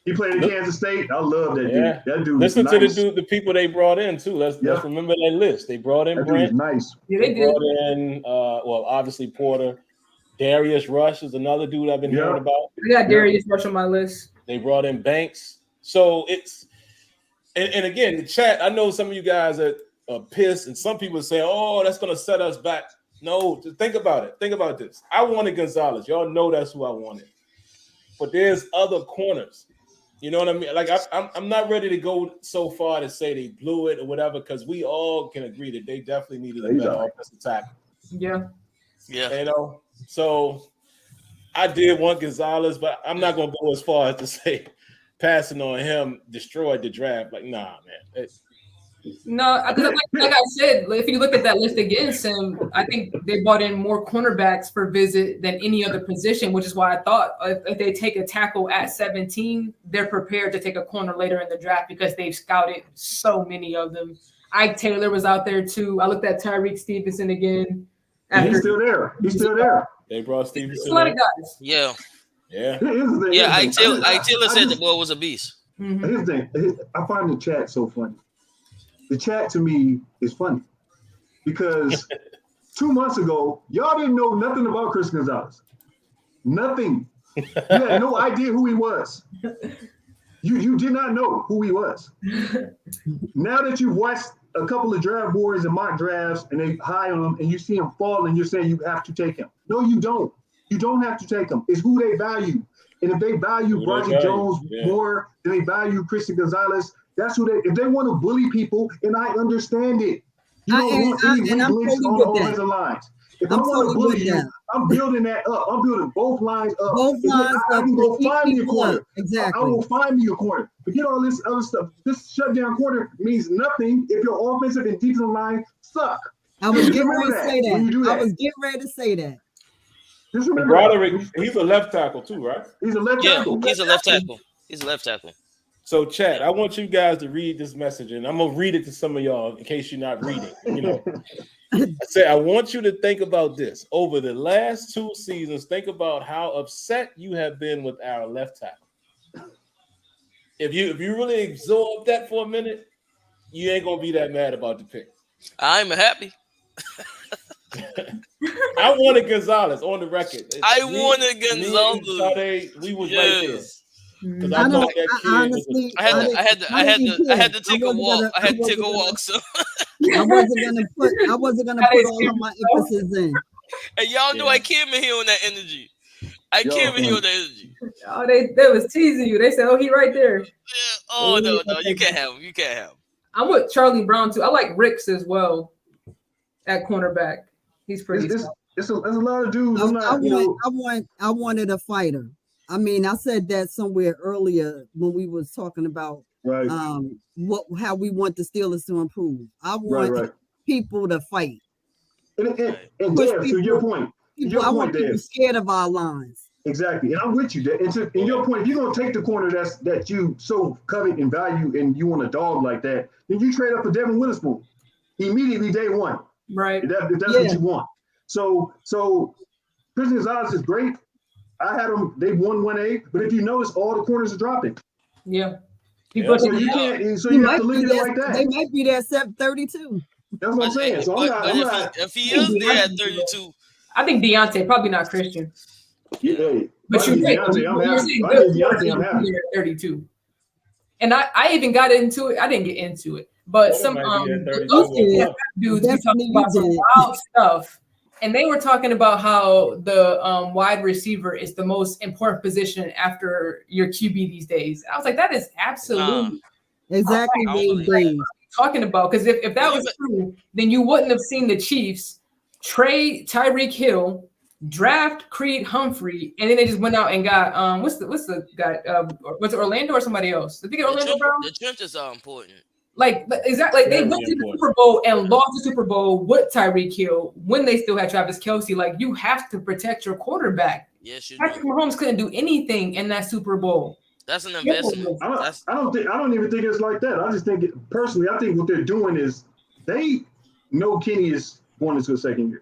He played in Kansas State. I love that dude. That dude. Listen to the people they brought in too. Let's remember that list. They brought in Brent. Nice. Yeah, they brought in obviously Porter. Darius Rush is another dude I've been hearing about. I got Darius Rush on my list. They brought in Banks. So it's and again the chat. I know some of you guys are pissed, and some people say, "Oh, that's going to set us back." No, just think about it. Think about this. I wanted Gonzalez. Y'all know that's who I wanted. But there's other corners. You know what I mean? Like I'm not ready to go so far to say they blew it or whatever, because we all can agree that they definitely needed a better offensive tackle. Yeah. So I did want Gonzalez, but I'm not gonna go as far as to say passing on him destroyed the draft. Like, nah, man. No, like I said, if you look at that list again, Sim, I think they brought in more cornerbacks for visit than any other position, which is why I thought if they take a tackle at 17, they're prepared to take a corner later in the draft because they've scouted so many of them. Ike Taylor was out there too. I looked at Tyreek Stevenson again. He's still there. They brought Stevenson. A lot of guys. Yeah. Ike Taylor said the boy was a beast. Mm-hmm. Here's the thing. I find the chat so funny. The chat to me is funny because 2 months ago, y'all didn't know nothing about Chris Gonzalez. Nothing. You had no idea who he was. You did not know who he was. Now that you've watched a couple of draft boards and mock drafts and they high on him and you see him fall and you're saying you have to take him. No, you don't. You don't have to take him. It's who they value. And if they value Bryce Jones more than they value Christian Gonzalez, that's who if they want to bully people, and I understand it. You don't want any weak links on the offensive lines. If I want to bully you, I'm building that up. I'm building both lines up. Both lines I up. can go find me a corner. Exactly. I will find me a corner. Forget all this other stuff. This shutdown corner means nothing if your offensive and defensive line suck. I was getting ready to say when you do that. that. I was getting ready to say that. Just remember Broderick, he's a left tackle too, right? He's a left tackle. He's a left tackle. He's a left tackle. So, chat, I want you guys to read this message, and I'm gonna read it to some of y'all in case you're not reading. You know, I say I want you to think about this. Over the last 2 seasons, think about how upset you have been with our left tackle. If you really absorb that for a minute, you ain't gonna be that mad about the pick. I'm happy. I wanted Gonzalez on the record. wanted Gonzalez. We was right there. Because I thought that kid honestly, I had to take a walk. I had to take a walk. So I wasn't gonna put all of my emphasis in. and y'all know I came in here on that energy. I came in here on that energy. Oh, they was teasing you. They said, "Oh, he right there." Yeah. Oh no, you can't have him. You can't have him. I'm with Charlie Brown too. I like Ricks as well at cornerback. He's pretty. There's a lot of dudes. I wanted a fighter. I mean, I said that somewhere earlier when we was talking about how we want the Steelers to improve. I want people to fight. And Dave, to your point, I want people scared of our lines. Exactly, and I'm with you. And your point, if you're gonna take the corner that you so covet and value, and you want a dog like that, then you trade up for Devin Witherspoon immediately day one. Right. If that's what you want. So Christian Gonzalez is great. I had them. They won 1A, but if you notice, all the corners are dropping. Yeah. So you can't. So you have to look at it like that. They might be there at 32. That's what I'm saying. So if he is there at 32, I think Deontay, probably not Christian. Yeah, but you're right. I'm happy. 32. And I even got into it. I didn't get into it, but some those dudes were talking about some wild stuff. And they were talking about how the wide receiver is the most important position after your QB these days. I was like, that is absolutely exactly what they're talking about. Because if that was true, then you wouldn't have seen the Chiefs trade Tyreek Hill, draft Creed Humphrey, and then they just went out and got what's the guy? Was it Orlando or somebody else? I think Orlando Brown. The trenches are important. Like exactly, like they went to the Super Bowl and lost the Super Bowl with Tyreek Hill when they still had Travis Kelce. Like you have to protect your quarterback. Yes, you Patrick Mahomes couldn't do anything in that Super Bowl. That's an investment. I don't even think it's like that. I just think personally, I think what they're doing is they know Kenny is going into a second year.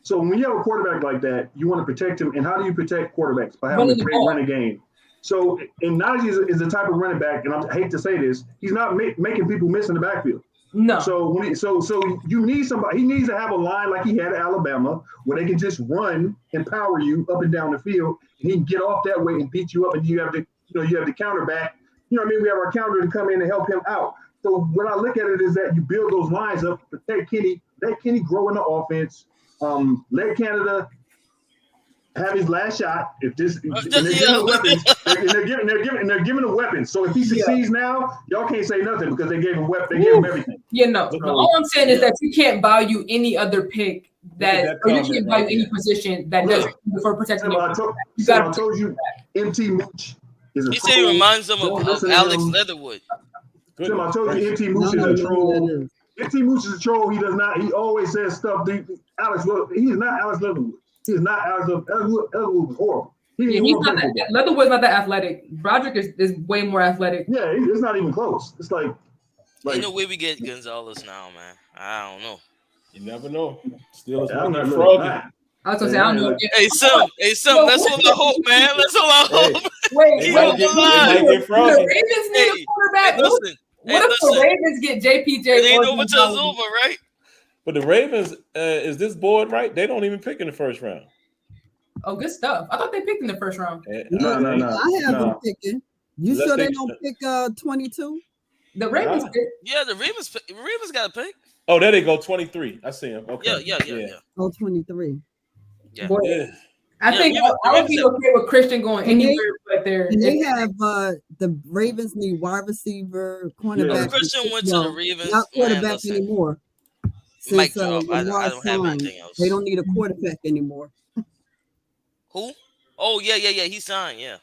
So when you have a quarterback like that, you want to protect him. And how do you protect quarterbacks? By having a great running game. So, and Najee is the type of running back, and I hate to say this, he's not making people miss in the backfield. No. So you need somebody. He needs to have a line like he had at Alabama, where they can just run and power you up and down the field, and he can get off that way and beat you up, and you have the counter back. You know what I mean? We have our counter to come in and help him out. So when I look at it is that you build those lines up, protect Kenny, let Kenny grow in the offense, let Canada have his last shot. If this, they're giving him weapons. So if he succeeds now, y'all can't say nothing because they gave him weapons. They gave him everything. Yeah, no. All I'm saying is that you can't value any other pick or you can't value any position that does for protecting. I told you, MT Mooch is a troll. He said he reminds them of Alex Leatherwood. Tim, I told you, MT Mooch is a troll. MT Mooch is a troll. He does not. He always says stuff. Alex, he is not Alex Leatherwood. He's not Alex Leatherwood. Leatherwood was horrible. Leatherwood's not that athletic. Broderick is way more athletic. Yeah, it's not even close. It's like ain't no way we get Gonzalez now, man. I don't know. You never know. Still, I'm not froggy. I was gonna say, I don't know. Hey, Sim, let's hold our hope, man. Let's hold our hope. Wait, the Ravens need a quarterback. What if the Ravens get JPJ? It ain't over till it's over, right? But the Ravens, is this board right? They don't even pick in the first round. Oh, good stuff. I thought they picked in the first round. No. I have them picking. You sure they don't pick 22? The Ravens pick. Yeah, the Ravens got a pick. Oh, there they go, 23. I see him. Okay. Yeah. Oh, 23. Yeah. I think I would be okay with Christian going anywhere but there. And they have the Ravens need wide receiver, cornerback. Christian went to the Ravens. Not quarterback anymore. Since drop. I Lamar don't have signed, anything else. they don't need a quarterback anymore. Who? Oh yeah. He signed. Yeah,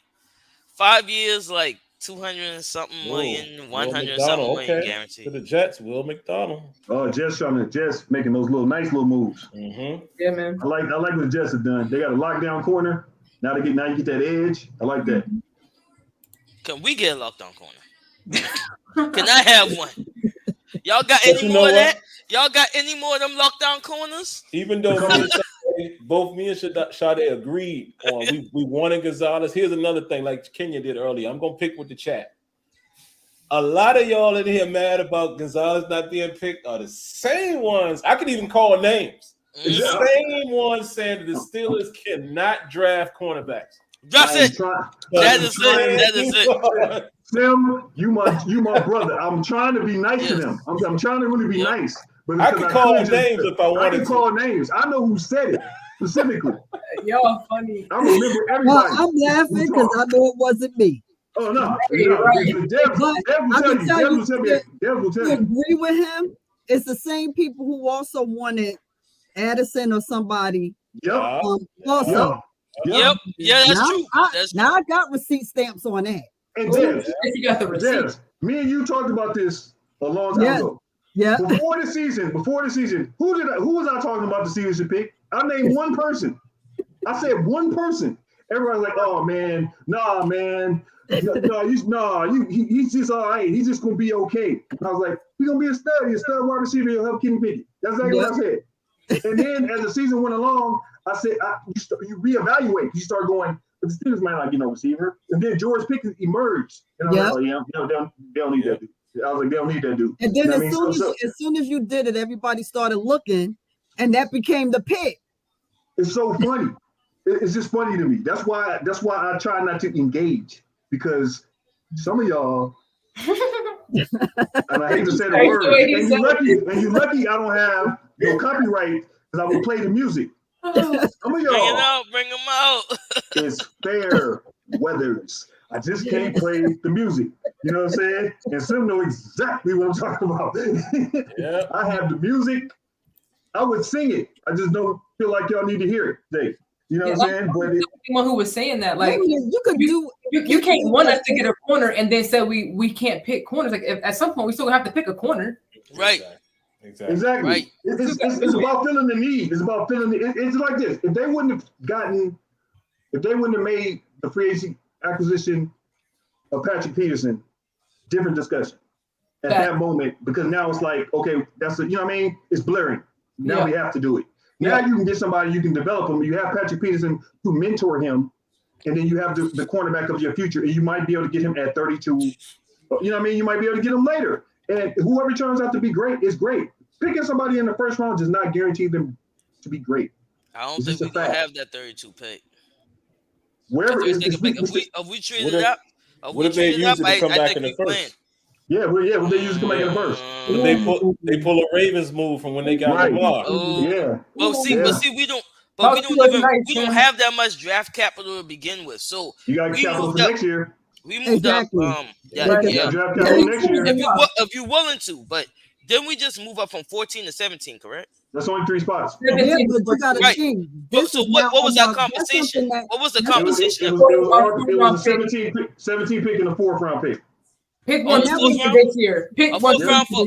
5 years, like 200 and something million, Will 100 and something McDonald, million okay. guaranteed. To the Jets, Will McDonald. Oh, Jets making those nice little moves. Mm-hmm. Yeah, man. I like what the Jets have done. They got a lockdown corner. Now you get that edge. I like that. Can we get a lockdown corner? Can I have one? Y'all got But any you more know of that? what? Y'all got any more of them lockdown corners? Even though both me and Sade agreed on we wanted Gonzalez. Here's another thing, like Kenya did earlier. I'm gonna pick with the chat. A lot of y'all in here mad about Gonzalez not being picked are the same ones. I could even call names. The same ones saying that the Steelers cannot draft cornerbacks. That's it. That is it. Sim, you my brother. I'm trying to be nice to them. I'm trying to really be nice. But I can call names if I wanted to. I can call names. I know who said it specifically. Y'all funny. I remember everybody. Well, I'm laughing because I know it wasn't me. Oh no! Right. Dev will tell you. To agree with him, it's the same people who also wanted Addison or somebody. Yep. Also. Yep. Yeah, that's true. Now I got receipt stamps on that. And Dev, You got the receipt. me and you talked about this a long time ago. Yeah. Before the season, who was I talking about the Steelers should pick? I named one person. I said one person. Everybody's like, "Oh man, nah, man, he's just all right. He's just gonna be okay." And I was like, "He's gonna be a stud. He's a stud wide receiver. He'll help Kenny Pickett." That's exactly what I said. And then as the season went along, I said, "You reevaluate. You start going, but the Steelers might not get no receiver." And then George Pickens emerged, and I was like, "Oh yeah, they don't need that dude." I was like, "They don't need that dude." And then as soon as you did it, everybody started looking, and that became the pick. It's so funny. It's just funny to me. That's why I try not to engage, because some of y'all, and I hate to say the word, and you lucky I don't have no copyright because I will play the music. Some of y'all, bring them out. It's fair weathers. I just can't play the music. You know what I'm saying? And some know exactly what I'm talking about. Yeah. I have the music. I would sing it. I just don't feel like y'all need to hear it, Dave. You know what I'm saying? But Anyone who was saying that, like, you could do. You can't want us to get a corner and then say we can't pick corners. Like, at some point we still have to pick a corner. Right. Exactly. Right. It's about filling the need. It's about filling it's like this. If they wouldn't have made the free agency acquisition of Patrick Peterson, different discussion at that moment, because now it's like, okay, that's you know what I mean? It's blurring. Now we have to do it. Now you can get somebody, you can develop him. You have Patrick Peterson to mentor him, and then you have the cornerback of your future, and you might be able to get him at 32. You know what I mean? You might be able to get him later. And whoever turns out to be great is great. Picking somebody in the first round does not guarantee them to be great. I don't think we can have that 32 pick. Wherever if we traded it up, what if they use it to come back in the first? Yeah, they use it to come back in the first. But they pull a Ravens move from when they got Lamar. But see, we don't have that much draft capital to begin with. So you got capital for next year. We moved up. Draft capital next year. If you're willing to, but then we just move up from 14 to 17, correct? That's only 3 spots. Yeah, but you got to change. So what was that compensation? What was the compensation? It was a 17 pick and a 4th round pick. Pick one for this year. Pick a 4th round for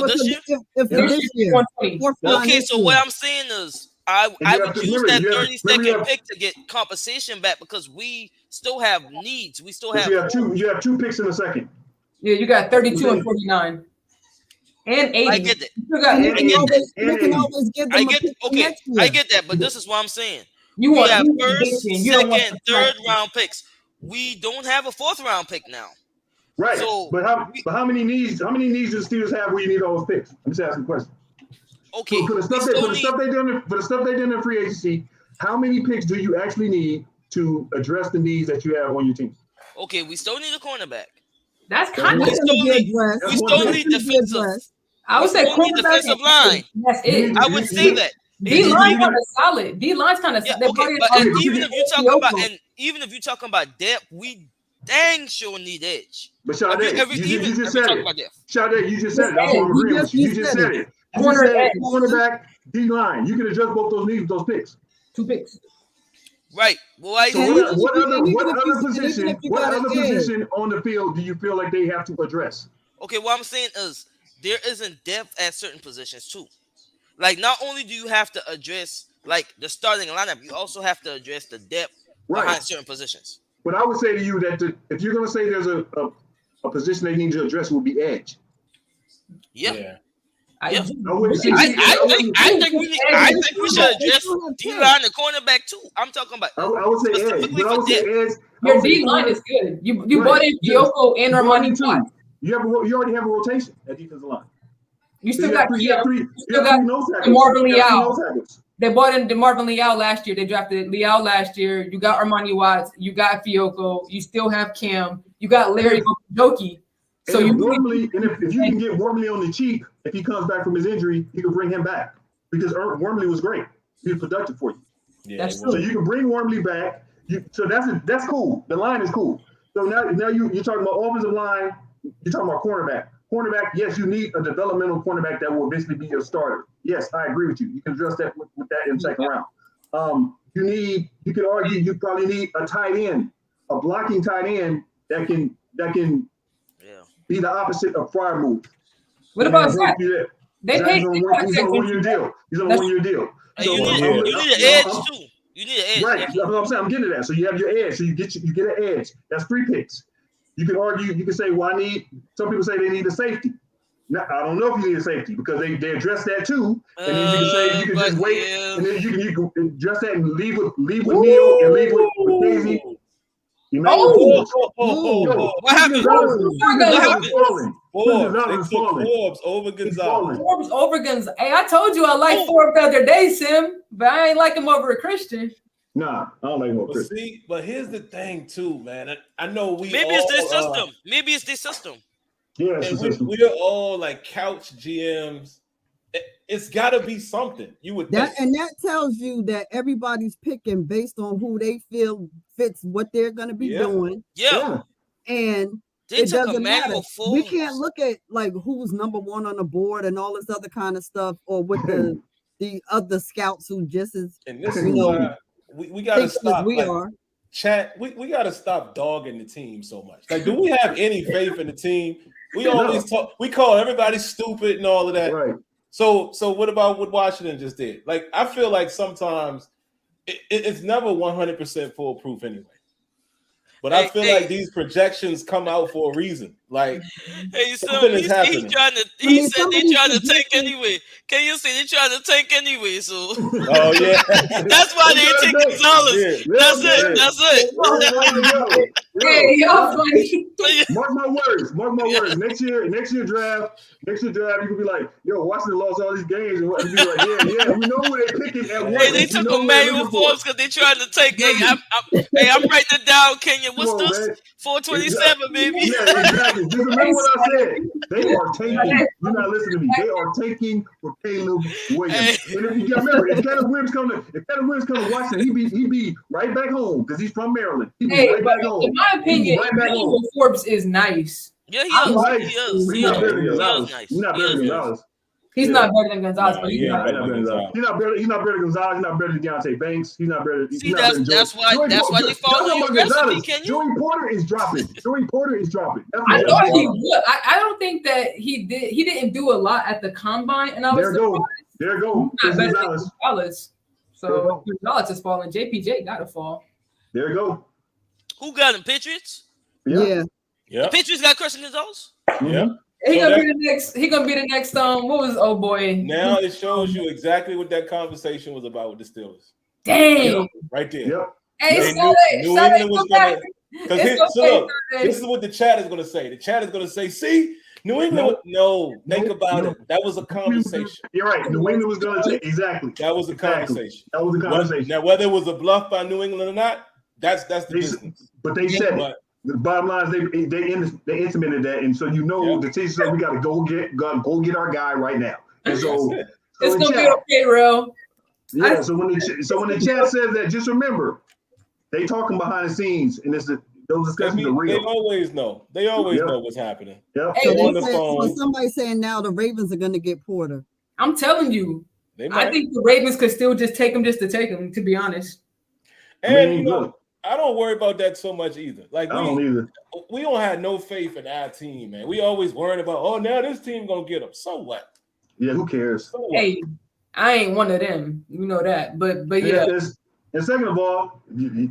this year. This year. Okay, so what I'm saying is, I would use that 32nd pick to get compensation back because we still have needs. We still have. You have 2 picks in the second. Yeah, you got 32 and 49. And 80. I get that. I get that, but this is what I'm saying. We have first, second, third round picks. We don't have a 4th round pick now. Right. So, but how many needs do the Steelers have where you need all those picks? I'm just asking a question. Okay. For the stuff they did in free agency, how many picks do you actually need to address the needs that you have on your team? Okay, we still need a cornerback. That's kind of we still need defensive. I would say defensive line. That's it. I would say that. D-line kind of solid. D-line's kind of solid. Okay, but even if you're talking about depth, we dang sure need edge. But Sade, you just said it. Sade, you just said it. That's what I'm agreeing with you. You just said it. Cornerback, D-line. You can adjust both those needs with those picks. 2 picks. Right. Well, So what other position on the field do you feel like they have to address? Okay, what I'm saying is there isn't depth at certain positions too. Like, not only do you have to address like the starting lineup, you also have to address the depth behind certain positions. But I would say to you that if you're going to say there's a position they need to address, will be edge. Yeah. I think we should address D-line and cornerback too. I'm talking about. I would say edge. But I would say edge. Your D-line is good. You bought in Fioko and Armani too. You already have a rotation at defensive line. You still got DeMarvin Leal. They bought in DeMarvin Leal last year. They drafted Leal last year. You got Armani Watts. You got Fioko. You still have Cam. You got Larry Okidoki. So if you can get Wormley on the cheap, if he comes back from his injury, you can bring him back because Wormley was great. He was productive for you. Yeah, so you can bring Wormley back. So that's cool. The line is cool. So now you're talking about offensive line. You're talking about cornerback. Cornerback, yes, you need a developmental cornerback that will eventually be your starter. Yes, I agree with you. You can address that with that in the second round. You could argue you probably need a tight end, a blocking tight end that can be the opposite of Freiermuth. What about Zach? They paid he's on a 1-year deal. He's on a 1-year deal. So you need an edge too. You need an edge. Right. That's what I'm saying. I'm getting to that. So you have your edge. So you get an edge. That's 3 picks. You can argue, you can say, well, some people say they need a safety. Now, I don't know if you need a safety because they address that too. And then you can say you can just wait, and then you can address that and leave with Neil and leave with Casey. What happened? Forbes over Gonzalez. Forbes over Gonzalez. Hey, I told you I like Forbes the other day, Sim, but I ain't like him over a Christian. Nah, I don't like him over Christian. See, but here's the thing too, man. I know it's their system. Maybe it's their system. Yeah, we're all like couch GMs. It's got to be something. You would think. And that tells you that everybody's picking based on who they feel fits what they're going to be doing. Yeah. And it doesn't matter. We can't look at like who's number 1 on the board and all this other kind of stuff, or with the other scouts who just as and this is why we got to stop. We got to stop dogging the team so much. Like, do we have any faith in the team? We always talk. We call everybody stupid and all of that. Right. So what about what Washington just did? Like, I feel like sometimes it's never 100% foolproof anyway. But I feel like these projections come out for a reason. Like, something is happening. He said they're trying to tank anyway. Can you see they're trying to tank anyway? So oh yeah, that's why they take Gonzalez. That's it. Hey, y'all funny. Mark my words. Next year draft, you can be like, yo, Washington lost all these games, and you be like, yeah, we know who they picking at one. Hey, they took Emmanuel Forbes because they trying to take. I'm writing it down, Kenya. What's this? 427, baby. Yeah, exactly. Just remember what I said. They are tanking. You're not listening to me. They are tanking for Caleb Williams. And if you remember, if Caleb Williams come to Washington, he be right back home because he's from Maryland. He be right back home. In my opinion, Forbes is nice. Yeah, he is. He's not better than Gonzalez. He's not better than Gonzalez, but he's not better than Gonzalez. He's not better than Gonzalez. He's not better than Deontay Banks. He's not better. That's why they follow your recipe, Kenya. Joey Porter is dropping. I thought he would. I don't think that he did. He didn't do a lot at the combine, and I was There you go. Not better than Gonzalez. So Gonzalez is falling. JPJ got to fall. There you go. Who got him? Patriots? Yeah. The Patriots got Christian Gonzalez? Yeah. He gonna be the next. What was boy? Now it shows you exactly what that conversation was about with the Steelers. Damn. Right there. Yep. Hey, New England was gonna. This is what the chat is gonna say. The chat is gonna say, "See, New England." Think about it. That was a conversation. You're right. New England was gonna take exactly. That was a conversation. Now, whether it was a bluff by New England or not, that's the business. But they said it. The bottom line is they intimated that, and so the teacher said we got to go get our guy right now. And so it's gonna be okay, bro. Yeah. So when the chat says that, just remember they talking behind the scenes, and those discussions are real. They always know. Know what's happening. Yep. So somebody's saying now the Ravens are going to get Porter. I'm telling you, I think the Ravens could still just take him just to take him, to be honest. And you know, I don't worry about that so much either. Like I don't either. We don't have no faith in our team, man. We always worried about, oh, now this team gonna get them. So what? Yeah, who cares? So hey, I ain't one of them. You know that. But yeah. And second of all,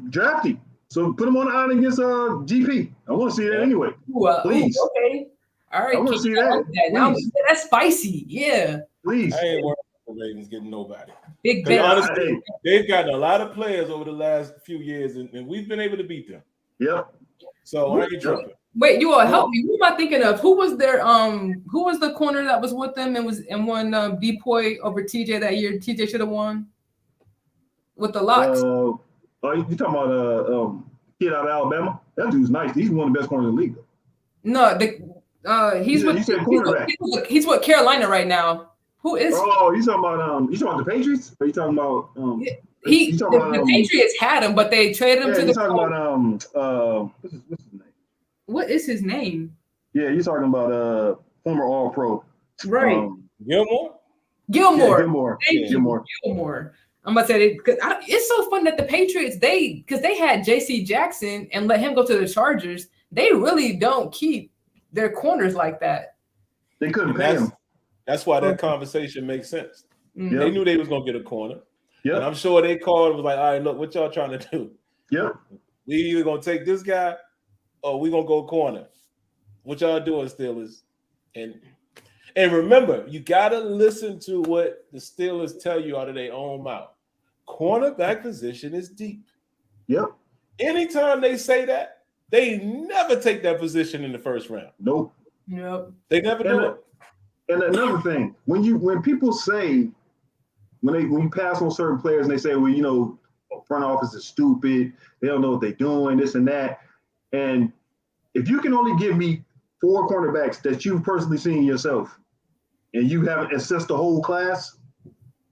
draft him. So put him on the island against GP. I want to see that anyway. Please. Okay. All right. I want to see that. Now, that's spicy. Yeah. Please. I ain't worried about the Ravens getting nobody. Big bet. Honestly, they've gotten a lot of players over the last few years, and we've been able to beat them. Yep. So I ain't tripping. Wait, you all help me. Who am I thinking of? Who was the corner that was with them and won Depoy over TJ that year? TJ should have won with the locks. You talking about kid out of Alabama? That dude's nice. He's one of the best corners in the league. No, he's with Carolina right now. Who is? Oh, you talking about the Patriots? Or you talking about the Patriots had him, but they traded him to the. Talking about what's his name? What is his name? Yeah, you're talking about former All Pro. Right. Gilmore. Yeah, Gilmore. Gilmore. I'm about to say because it's so fun that the Patriots because they had J.C. Jackson and let him go to the Chargers. They really don't keep their corners like that. They couldn't pay him. That's why that conversation makes sense. Mm-hmm. They knew they was gonna get a corner. Yeah, and I'm sure they called and was like, "All right, look, what y'all trying to do? Yep, we either gonna take this guy or we gonna go corner. What y'all doing, Steelers?" And remember, you gotta listen to what the Steelers tell you out of their own mouth. Cornerback position is deep. Yep. Anytime they say that, they never take that position in the first round. Nope. Yep. They never do it. And another thing, when people say when you pass on certain players and they say, well, you know, front office is stupid, they don't know what they're doing, this and that. And if you can only give me 4 cornerbacks that you've personally seen yourself, and you haven't assessed the whole class,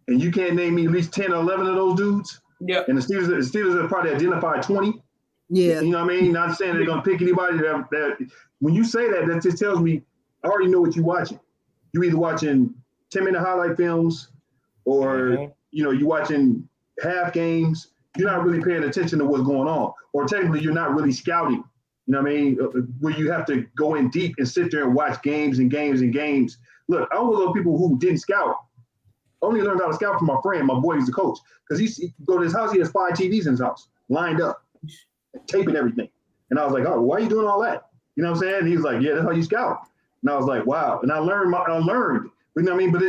and you can't name me at least 10 or 11 of those dudes, and the Steelers have probably identified 20. Yeah. You know what I mean? Not saying they're going to pick anybody that when you say that just tells me I already know what you're watching. You either watching 10-minute highlight films or, you know, you're watching half games. You're not really paying attention to what's going on. Or technically, you're not really scouting. You know what I mean? Where you have to go in deep and sit there and watch games and games and games. Look, I was those people who didn't scout. I only learned how to scout from my friend, my boy, he's the coach. Because he go to his house, he has 5 TVs in his house, lined up, taping everything. And I was like, oh, why are you doing all that? You know what I'm saying? And he was like, yeah, that's how you scout. And I was like, wow. And I learned. You know what I mean? But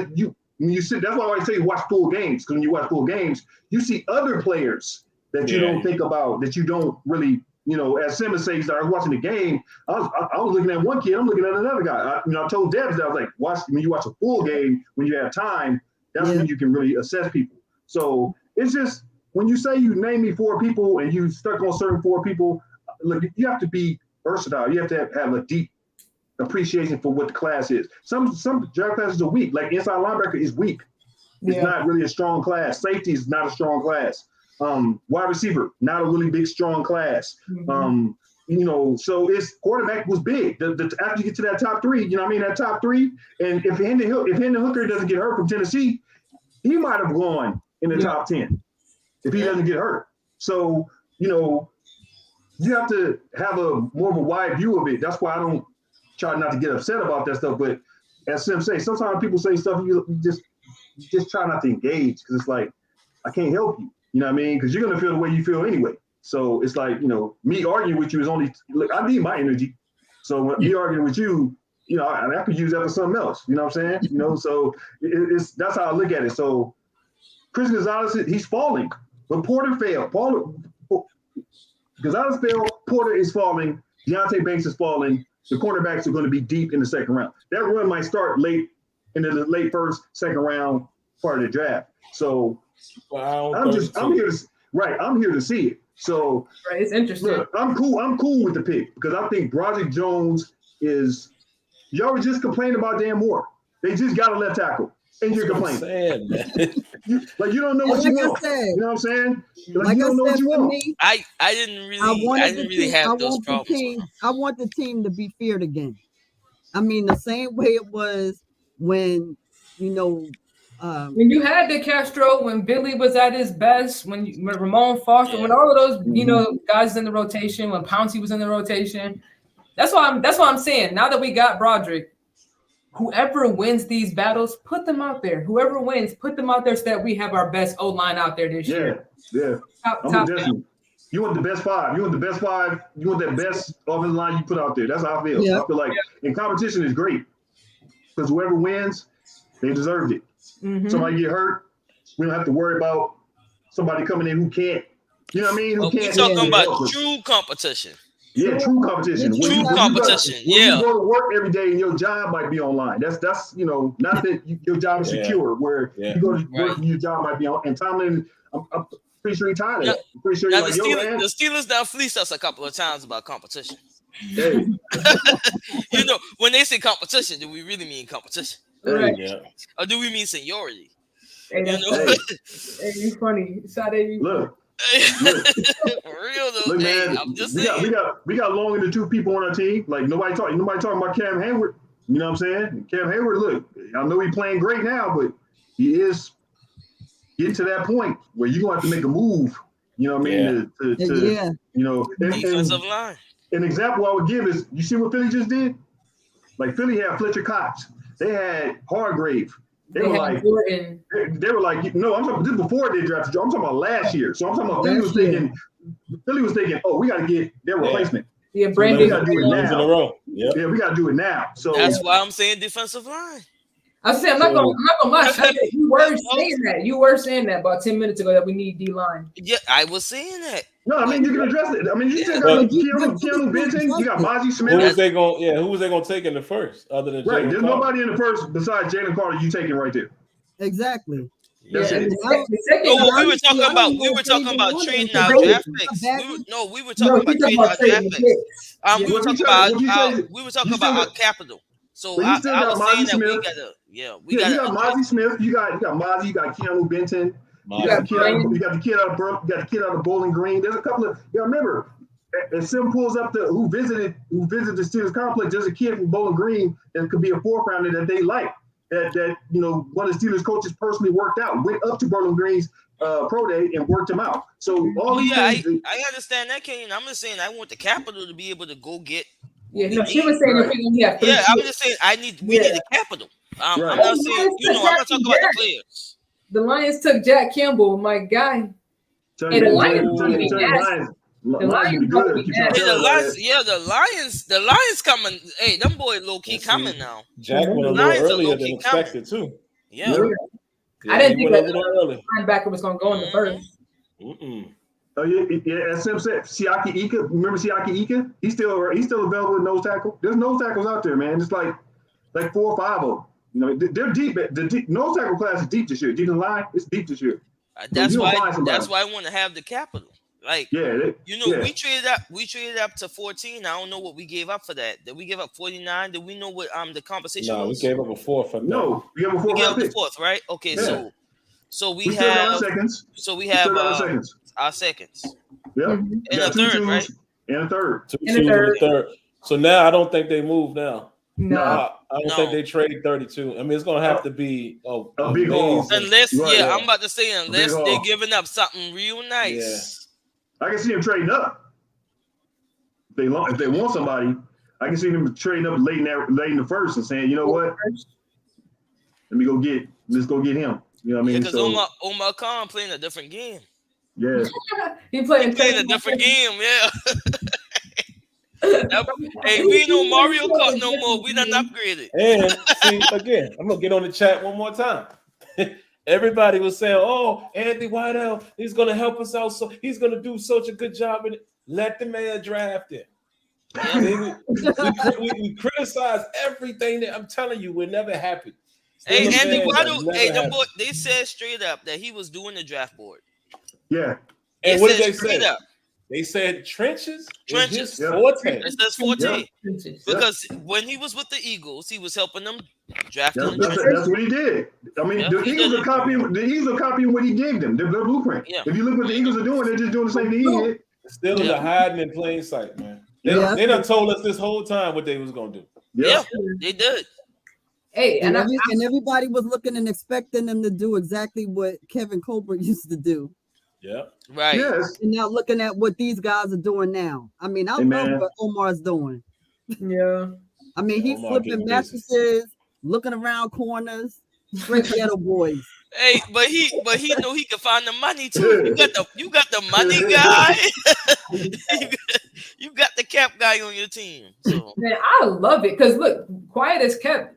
when you sit, that's why I always say watch full games. Because when you watch full games, you see other players that you don't think about, that you don't really, you know, as Simmons says, I was watching the game. I was looking at one kid, I'm looking at another guy. I told Debs that I was like, when you watch a full game, when you have time, that's when you can really assess people. So it's just, when you say you name me 4 people and you stuck on certain 4 people, look, you have to be versatile. You have to have a deep appreciation for what the class is. Some draft classes are weak. Like inside linebacker is weak. It's not really a strong class. Safety is not a strong class. Wide receiver, not a really big, strong class. Mm-hmm. You know, so it's quarterback was big. After you get to that top 3, you know what I mean? That top 3, and if Hendon Hooker doesn't get hurt from Tennessee, he might have gone in the top 10 if he doesn't get hurt. So, you know, you have to have a more of a wide view of it. That's why I don't try not to get upset about that stuff. But as Sim says, sometimes people say stuff you just try not to engage because it's like, I can't help you. You know what I mean? Because you're going to feel the way you feel anyway. So it's like, you know, me arguing with you is only, look, I need my energy. So when me arguing with you, you know, I could use that for something else. You know what I'm saying? You know, so that's how I look at it. So Chris Gonzalez, he's falling. But Porter failed. Gonzalez failed. Porter is falling. Deontay Banks is falling. The cornerbacks are going to be deep in the second round. That run might start late in the late first, second round part of the draft. So I'm here to see it. So it's interesting. Look, I'm cool with the pick because I think Broderick Jones is. Y'all were just complaining about Dan Moore. They just got a left tackle, and you're complaining. You don't know what you want. You know what I'm saying? Like you don't know what you want. I didn't really have those problems. I want the team to be feared again. I mean, the same way it was when, you know, When you had the Castro, when Billy was at his best, when Ramon Foster, when all of those guys in the rotation, when Pouncey was in the rotation, that's why I'm saying now that we got Broderick, whoever wins these battles, put them out there. Whoever wins, put them out there so that we have our best O-line out there this year. Yeah. Top down. You want the best five. You want the best five. You want that best offensive line you put out there. That's how I feel. Yeah. I feel like in competition is great because whoever wins, they deserved it. Somebody get hurt, we don't have to worry about somebody coming in who can't. You know what I mean? Who can't. We're talking about true competition. Yeah, true competition. True competition. You go to work every day and your job might be online. That's not that your job is secure. Where you go to work and your job might be on. And Tomlin, I'm pretty sure he's tired of that. I'm pretty sure he's like, the Steelers now fleeced us a couple of times about competition. Hey. When they say competition, do we really mean competition? Right. Yeah. Or do we mean seniority? Hey, you funny. Look. Real though. Look, man, I'm just saying. We got long in the two people on our team. Like nobody talking about Cam Hayward. You know what I'm saying? Cam Hayward, look, I know he's playing great now, but he is getting to that point where you're gonna have to make a move. You know what I mean? Defensive line. An example I would give is, you see what Philly just did? Like Philly had Fletcher Cox. They had Hargrave. They were like, no, I'm talking this before they drafted Joe. I'm talking about last year. So I'm talking about Philly was thinking, oh, we got to get their replacement. Yeah, Brandon. We got to do it now. In a row. Yep. Yeah, we got to do it now. So that's why I'm saying defensive line. I said I'm not gonna lie. You were saying that about 10 minutes ago that we need D-line. Yeah, I was saying that. No, I mean you can address it. I mean you still got Keanu Benton, you got Mozzie Smith. Who was they gonna take in the first other than right? Jalen There's Carter? nobody in the first besides Jalen Carter. You taking right there. Exactly. That's it. We were talking about trading our draft picks. We were talking about trading our draft picks. We were talking about our capital. So I was saying that we got. You got Mozzie Smith. You got Mozzie. You got Keanu Benton. You got the kid out of Bowling Green. There's a couple of. Remember, as Sim pulls up who visited the Steelers complex, there's a kid from Bowling Green that could be a fourth rounder that they like. That one of the Steelers coaches personally worked out, went up to Bowling Green's pro day and worked him out. So all these things. I understand that, Kane. I'm just saying I want the capital to be able to go get. Yeah, no, she was saying I'm just saying we need the capital. I'm not saying I'm not talking about the players. The Lions took Jack Campbell, my guy. The Lions coming. Hey, them boys low key coming now. Jack went a little earlier than expected too. Yeah. I didn't think that linebacker was going to go in the first. Oh yeah, as Sim said, Siaki Ika. Remember Siaki Ika? He's still available at nose tackle. There's nose tackles out there, man. It's like 4 or 5 of them. They're deep. The nose tackle class is deep this year. Defensive line, it's deep this year. That's why I want to have the capital. Like we traded up to 14. I don't know what we gave up for that. Did we give up 49? Did we know what the compensation was? We gave up a fourth for that. No, we gave up a fourth, right? Okay, yeah. so we have seconds. So we have our seconds. Yeah. And a third, right? And a third. And a third. So now I don't think they move now. No. I don't think they trade 32. I mean, it's going to have to be a big haul. Unless, I'm about to say, unless they're giving up something real nice. Yeah. I can see them trading up. If they want somebody, I can see them trading up late in the first and saying, you know what? Let's go get him. You know what I mean? Because Omar Khan playing a different game. Yeah. He playing a different game, yeah. Hey, we know Mario Kart no more. We done upgraded. And see, again, I'm gonna get on the chat one more time. Everybody was saying, "Oh, Andy Whiteout, he's gonna help us out. So he's gonna do such a good job in it. Let the man draft him." We criticize everything that I'm telling you. We're never happy. Hey, Andy Whiteout. They said straight up that he was doing the draft board. Yeah. And what did they say? They said trenches. Trenches. Forte. It says forte. Yeah. Because when he was with the Eagles, he was helping them draft. That's what he did. I mean, the Eagles are copying what he gave them. Their blueprint. Yeah. If you look what the Eagles are doing, they're just doing the same thing he did. Still are hiding in plain sight, man. They done told us this whole time what they was gonna do. Yeah, they did. Hey, and everybody was looking and expecting them to do exactly what Kevin Colbert used to do. Yeah. Right. Yes. And now looking at what these guys are doing now. I mean, I love what Omar's doing. Yeah. I mean, he's Omar flipping getting busy. mattresses, looking around corners, straight ghetto boys. Hey, but he knew he could find the money too. You got the money guy. you got the cap guy on your team. So man, I love it because look, quiet as kept.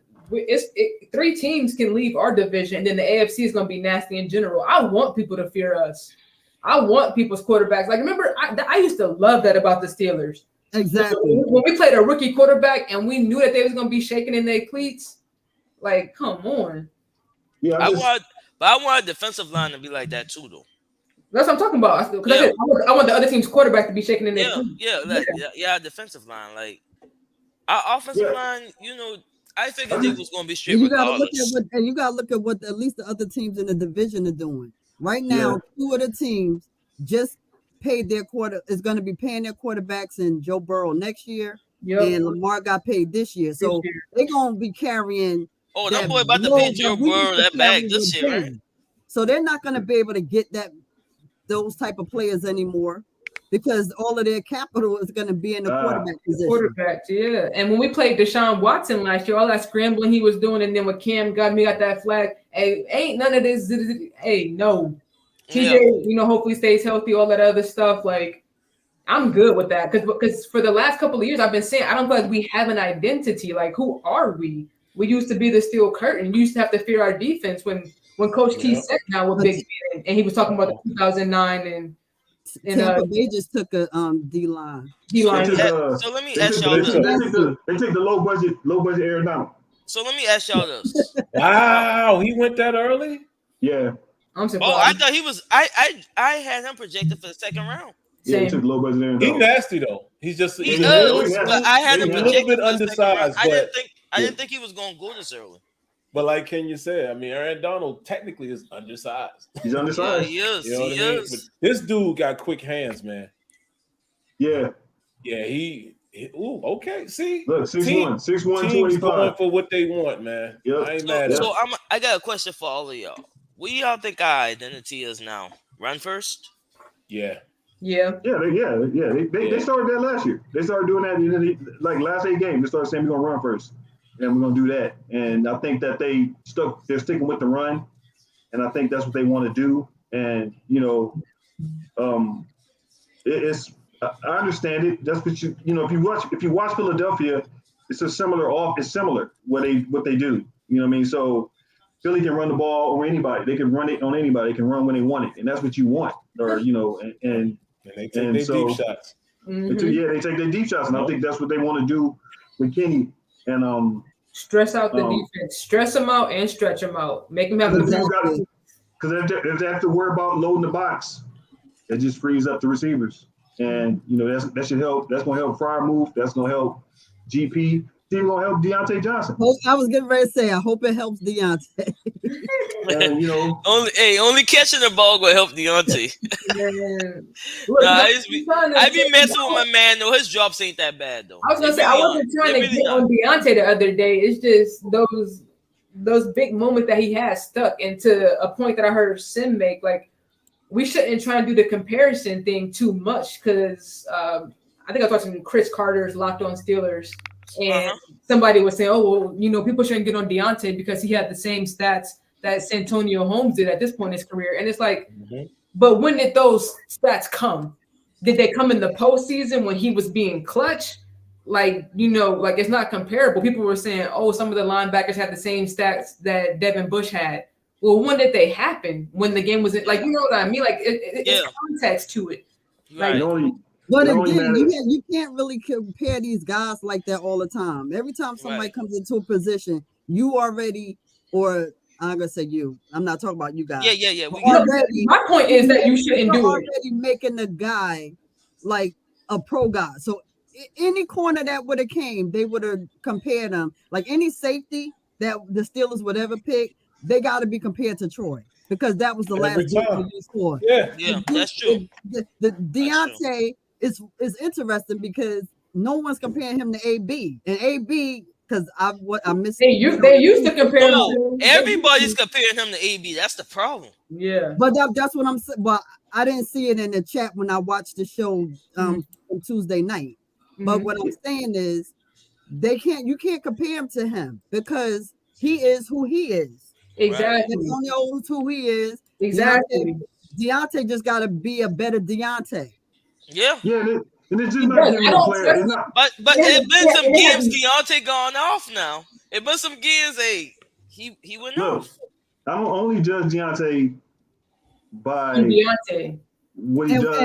Three teams can leave our division, and then the AFC is going to be nasty in general. I want people to fear us. I want people's quarterbacks. Like, remember, I used to love that about the Steelers. Exactly. When we played a rookie quarterback and we knew that they was going to be shaking in their cleats, like, come on. Yeah, I want a defensive line to be like that too, though. That's what I'm talking about. I want the other team's quarterback to be shaking in their cleats. Defensive line. Like, our offensive line, I figured they was going to be straight regardless. You got to look at what at least the other teams in the division are doing. Right now, two of the teams just paid their is going to be paying their quarterbacks in Joe Burrow next year. Yep. And Lamar got paid this year. So they're going to be carrying. Oh, that boy about to pay Joe Burrow that bag this year, right? So they're not going to be able to get those type of players anymore because all of their capital is going to be in the quarterback position. Quarterbacks, yeah. And when we played Deshaun Watson last year, all that scrambling he was doing, and then when Cam got that flag, hey, ain't none of this. Hey, no. TJ, hopefully stays healthy, all that other stuff. Like, I'm good with that because for the last couple of years, I've been saying I don't feel like we have an identity. Like, who are we? We used to be the steel curtain. We used to have to fear our defense when Coach T said now with Big Ben, and he was talking about the 2009 and Tampa Bay just took a D-line. So let me ask y'all this. They took the low budget Arizona. So let me ask y'all this. Wow, he went that early? Yeah. I'm surprised. Oh, I thought he was. I had him projected for the second round. Yeah, he took low budget Arizona. He's nasty though. He's just he does. But I had him a little bit undersized. I didn't think he was going to go this early. But like Kenya said, I mean, Aaron Donald technically is undersized. He's undersized. Yeah, he is. You know he is. But this dude got quick hands, man. Yeah. Yeah, okay. See? Look, 6'1", 285. Going for what they want, man. Yep. I ain't mad at So I got a question for all of y'all. What do y'all think our identity is now? Run first? Yeah. Yeah. They started that last year. They started doing that like last 8 games. They started saying we're gonna run first. And we're gonna do that. And I think that they're sticking with the run. And I think that's what they want to do. And I understand it. That's what if you watch Philadelphia, it's similar what they do. You know what I mean? So Philly can run the ball over anybody. They can run it on anybody. They can run when they want it, and that's what you want. Or and they take their deep shots. They take their deep shots, and I think that's what they want to do with Kenny. And stress out the defense, stress them out, and stretch them out. Make them have the ball. Because if they have to worry about loading the box, it just frees up the receivers. And that should help. That's going to help Freiermuth. That's going to help GP. It's even going to help Deontay Johnson. I was getting ready to say, I hope it helps Deontay. And, only catching the ball will help Deontay. I be messing with my man though. His drops ain't that bad though. I was gonna say I wasn't trying to get on Deontay the other day. It's just those big moments that he has stuck into a point that I heard Sim make. Like, we shouldn't try and do the comparison thing too much because I think I was watching Chris Carter's Locked On Steelers, and somebody was saying, "Oh, well, people shouldn't get on Deontay because he had the same stats that Santonio Holmes did at this point in his career." And it's like, but when did those stats come? Did they come in the postseason when he was being clutch? Like, like it's not comparable. People were saying, "Oh, some of the linebackers had the same stats that Devin Bush had." Well, when did they happen? When the game was like, you know what I mean? Like, it's context to it. Right. But again, you can't really compare these guys like that all the time. Every time somebody comes into a position, you already, or I'm gonna say you. I'm not talking about you guys. Yeah. My point is that you shouldn't do it. Already making the guy like a pro guy. So any corner that would have came, they would have compared them. Like any safety that the Steelers would ever pick, they got to be compared to Troy because that was the last time he scored. Yeah, that's true. The Deontay is interesting because no one's comparing him to AB, and AB because I missed. They used to compare him. No, everybody's comparing him to AB. That's the problem. Yeah, but that's what I'm saying. But I didn't see it in the chat when I watched the show on Tuesday night. But what I'm saying is, you can't compare him to him because he is who he is. Exactly. Antonio is who he is. Exactly. Deontay just got to be a better Deontay. Yeah, and it's just not giving a player. It's not. But it's been some games Deontay gone off now. It been some games. Hey, he went off. I don't only judge Deontay by what he does.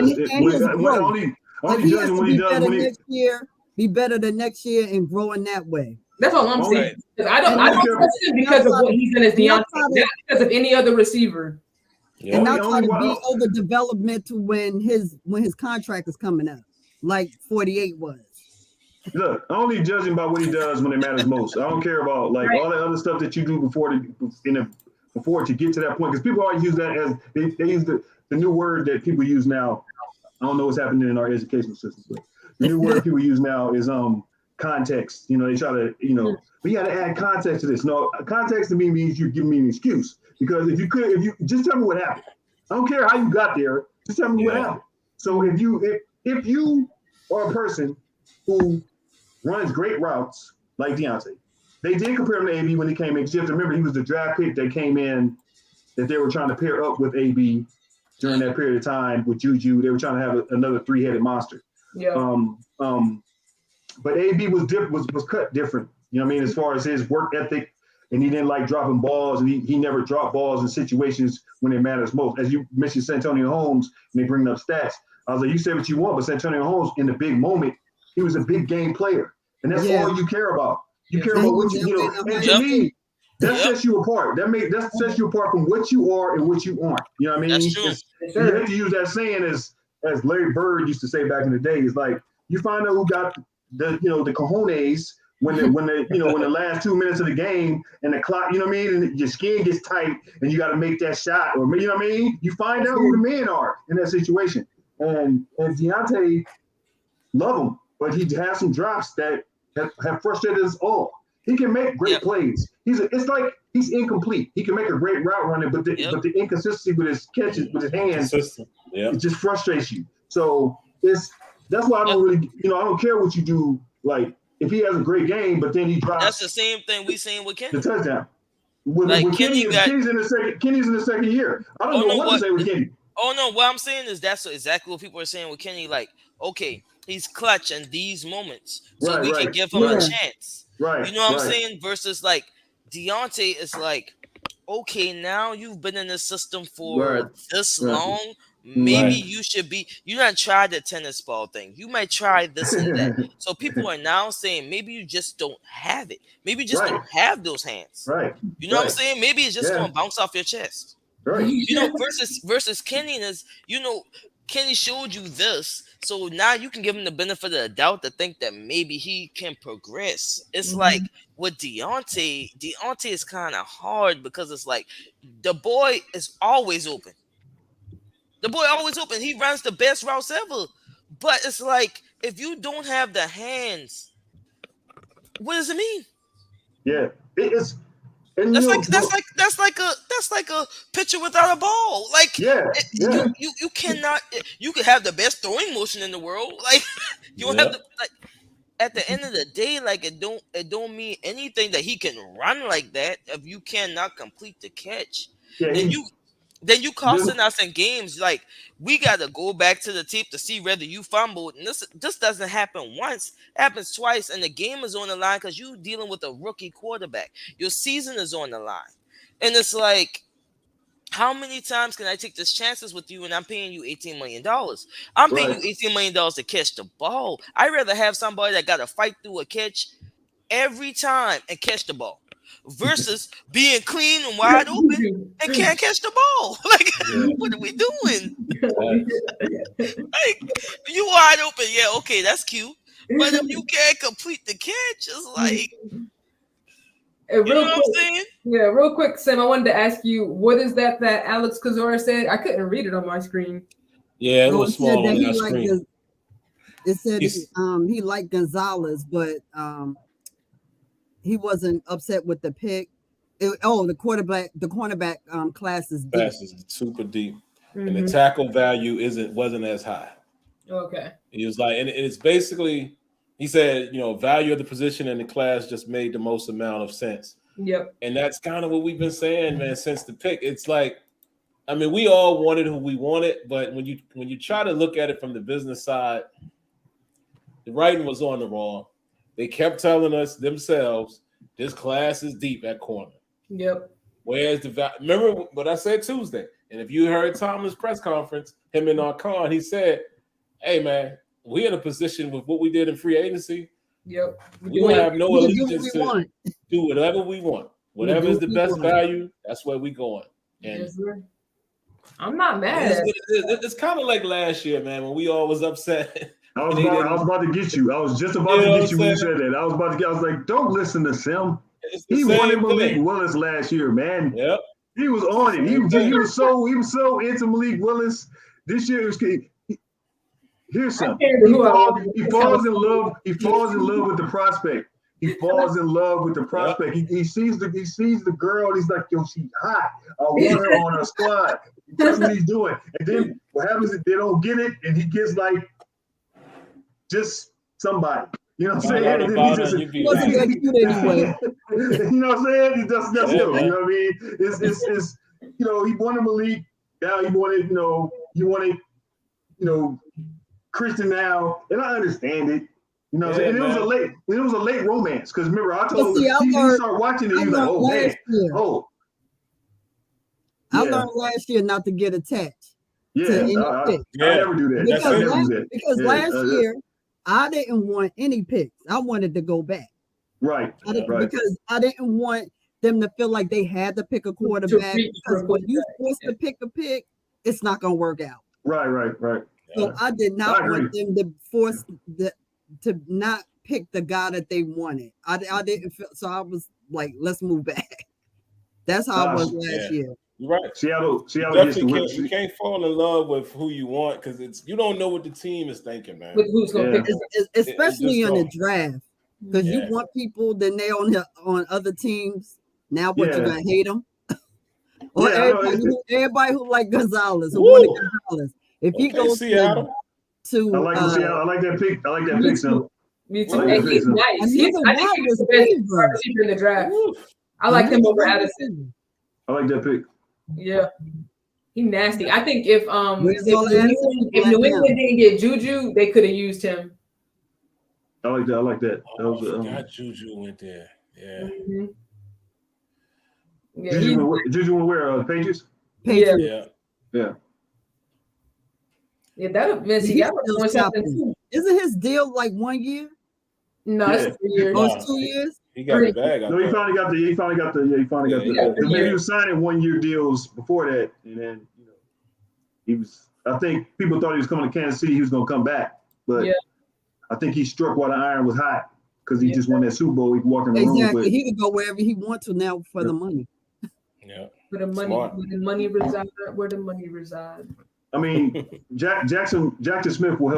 Only judge what he does when he next year. Be better than next year and grow in that way. That's all I'm saying. I don't trust him because of what he's done as Deontay, not because of any other receiver. Yeah. And not try to be over developmental when his contract is coming up, like 48 was. Look, I only judge him by what he does when it matters most. I don't care about all that other stuff that you do before to get to that point. Because people always use that as they use the new word that people use now. I don't know what's happening in our educational system, but the new word people use now is context. They try to, we got to add context to this. No, context to me means you're giving me an excuse. Because if you just tell me what happened. I don't care how you got there. Just tell me what happened. So if you are a person who runs great routes like Deontay, they did compare him to AB when he came in. You have to remember he was the draft pick that came in that they were trying to pair up with AB during that period of time with Juju. They were trying to have another three-headed monster. Yeah. But AB was cut different. You know what I mean? As far as his work ethic. And he didn't like dropping balls, and he never dropped balls in situations when it matters most. As you mentioned, Santonio Holmes, and they bring up stats. I was like, you say what you want, but Santonio Holmes, in the big moment, he was a big game player. And that's all you care about. You care about what you And to me, that sets you apart. That sets you apart from what you are and what you aren't. You know what I mean? That's true. You have to use that saying as Larry Bird used to say back in the day. It's like, you find out who got the cojones when the last 2 minutes of the game and the clock, you know what I mean, and your skin gets tight and you got to make that shot, or you know what I mean, you find out who the men are in that situation. And Deontay, love him, but he has some drops that have frustrated us all. He can make great plays. It's like he's incomplete. He can make a great route runner, but the inconsistency with his catches, with his hands, it just frustrates you. So that's why I don't really, I don't care what you do, like. If he has a great game, but then he drops. That's the same thing we seen with Kenny. The touchdown. With Kenny's in the second year. I don't know what to say with Kenny. Oh no, what I'm saying is that's exactly what people are saying with Kenny. Like, okay, he's clutch in these moments, so we can give him a chance. Right. You know what I'm saying? Versus like Deontay is like, okay, now you've been in the system for this long. Maybe you should be. You not tried the tennis ball thing. You might try this and that. So people are now saying maybe you just don't have it. Maybe you just don't have those hands. Right. You know what I'm saying? Maybe it's just gonna bounce off your chest. Right. Versus Kenny is, Kenny showed you this, so now you can give him the benefit of the doubt to think that maybe he can progress. It's like with Deontay is kind of hard because it's like the boy is always open. The boy always open. He runs the best routes ever. But it's like, if you don't have the hands, what does it mean? Yeah, that's like a pitcher without a ball. Like, you cannot. You could have the best throwing motion in the world. Like, you don't have the like. At the end of the day, like it don't mean anything that he can run like that if you cannot complete the catch. Yeah, Then you costing us in games. Like, we got to go back to the tape to see whether you fumbled. And this doesn't happen once. It happens twice. And the game is on the line because you're dealing with a rookie quarterback. Your season is on the line. And it's like, how many times can I take these chances with you and I'm paying you $18 million? I'm paying you $18 million to catch the ball. I'd rather have somebody that got to fight through a catch every time and catch the ball. Versus being clean and wide open and can't catch the ball. Like, what are we doing? Like, you wide open, okay, that's cute. But if you can't complete the catch, it's like, you know what I'm saying? Yeah, real quick, Sam, I wanted to ask you, what is that Alex Kozora said? I couldn't read it on my screen. Yeah, it was small on that screen. It said he liked Gonzalez, but he wasn't upset with the pick. The cornerback class is deep. Class is super deep, and the tackle value wasn't as high. Okay. He was like, and it's basically, he said, value of the position in the class just made the most amount of sense. Yep. And that's kind of what we've been saying, man, since the pick. It's like, I mean, we all wanted who we wanted, but when you try to look at it from the business side, the writing was on the wall. They kept telling us themselves, this class is deep at corner. Yep. Where's the value? Remember what I said Tuesday? And if you heard Tomlin's press conference, him and Archon, he said, hey, man, we're in a position with what we did in free agency. Yep. We don't have no allegiance to do whatever we want. Whatever is the best value, that's where we going. And yes, I'm not mad. It's kind of like last year, man, when we all was upset. I was about to get you. I was just about to get you when you said that. I was like, don't listen to Sim. He wanted Malik Willis last year, man. Yep. He was on it. He was so into Malik Willis. This year here's something. He falls in love. He falls in love with the prospect. He falls in love with the prospect. He sees the girl. He's like, yo, she's hot. I want her on our squad. That's what he's doing. And then what happens is they don't get it, and he gets like just somebody. You know what I'm saying? You know what I'm saying? That's him. You know what I mean? It's he wanted Malik. Now he wanted Christian now, and I understand it. You know what I'm saying? And it was a late romance because remember I told him he started watching it. He was like, oh man, I learned last year not to get attached. Yeah, I never do that. Because last year I didn't want any picks. I wanted to go back. Right. Because I didn't want them to feel like they had to pick a quarterback. Because when you force to pick a pick, it's not going to work out. Right. So I did not want them to force to not pick the guy that they wanted. I didn't feel so. I was like, let's move back. That's how I was last year. You're right. Seattle you can't fall in love with who you want because you don't know what the team is thinking, man. But who's gonna pick? Especially in the draft, because you want people, then they on other teams. Now, what you gonna hate them? Or everybody who like Gonzalez, who wanted Gonzalez. If he goes Seattle, I like Seattle. I like that pick. So. Me too. And he's nice. I think he's the best receiver in the draft. I like him over Addison. I like that pick. Yeah, he nasty. I think if New England didn't get Juju, they could have used him. I like that. That Juju went there. Yeah. Mm-hmm. Juju went where? Patriots. Yeah. Yeah, that'll miss. He got something too. Isn't his deal like 1 year? No, it's 2 years. Oh, it's 2 years. He got the bag. No, he finally got the. He was signing 1 year deals before that, and then he was. I think people thought he was coming to Kansas City. He was going to come back, but I think he struck while the iron was hot because he just won that Super Bowl. He could walk in the room. Exactly, he could go wherever he wants to now for the money. Yeah, where the money reside. I mean, Jackson Smith will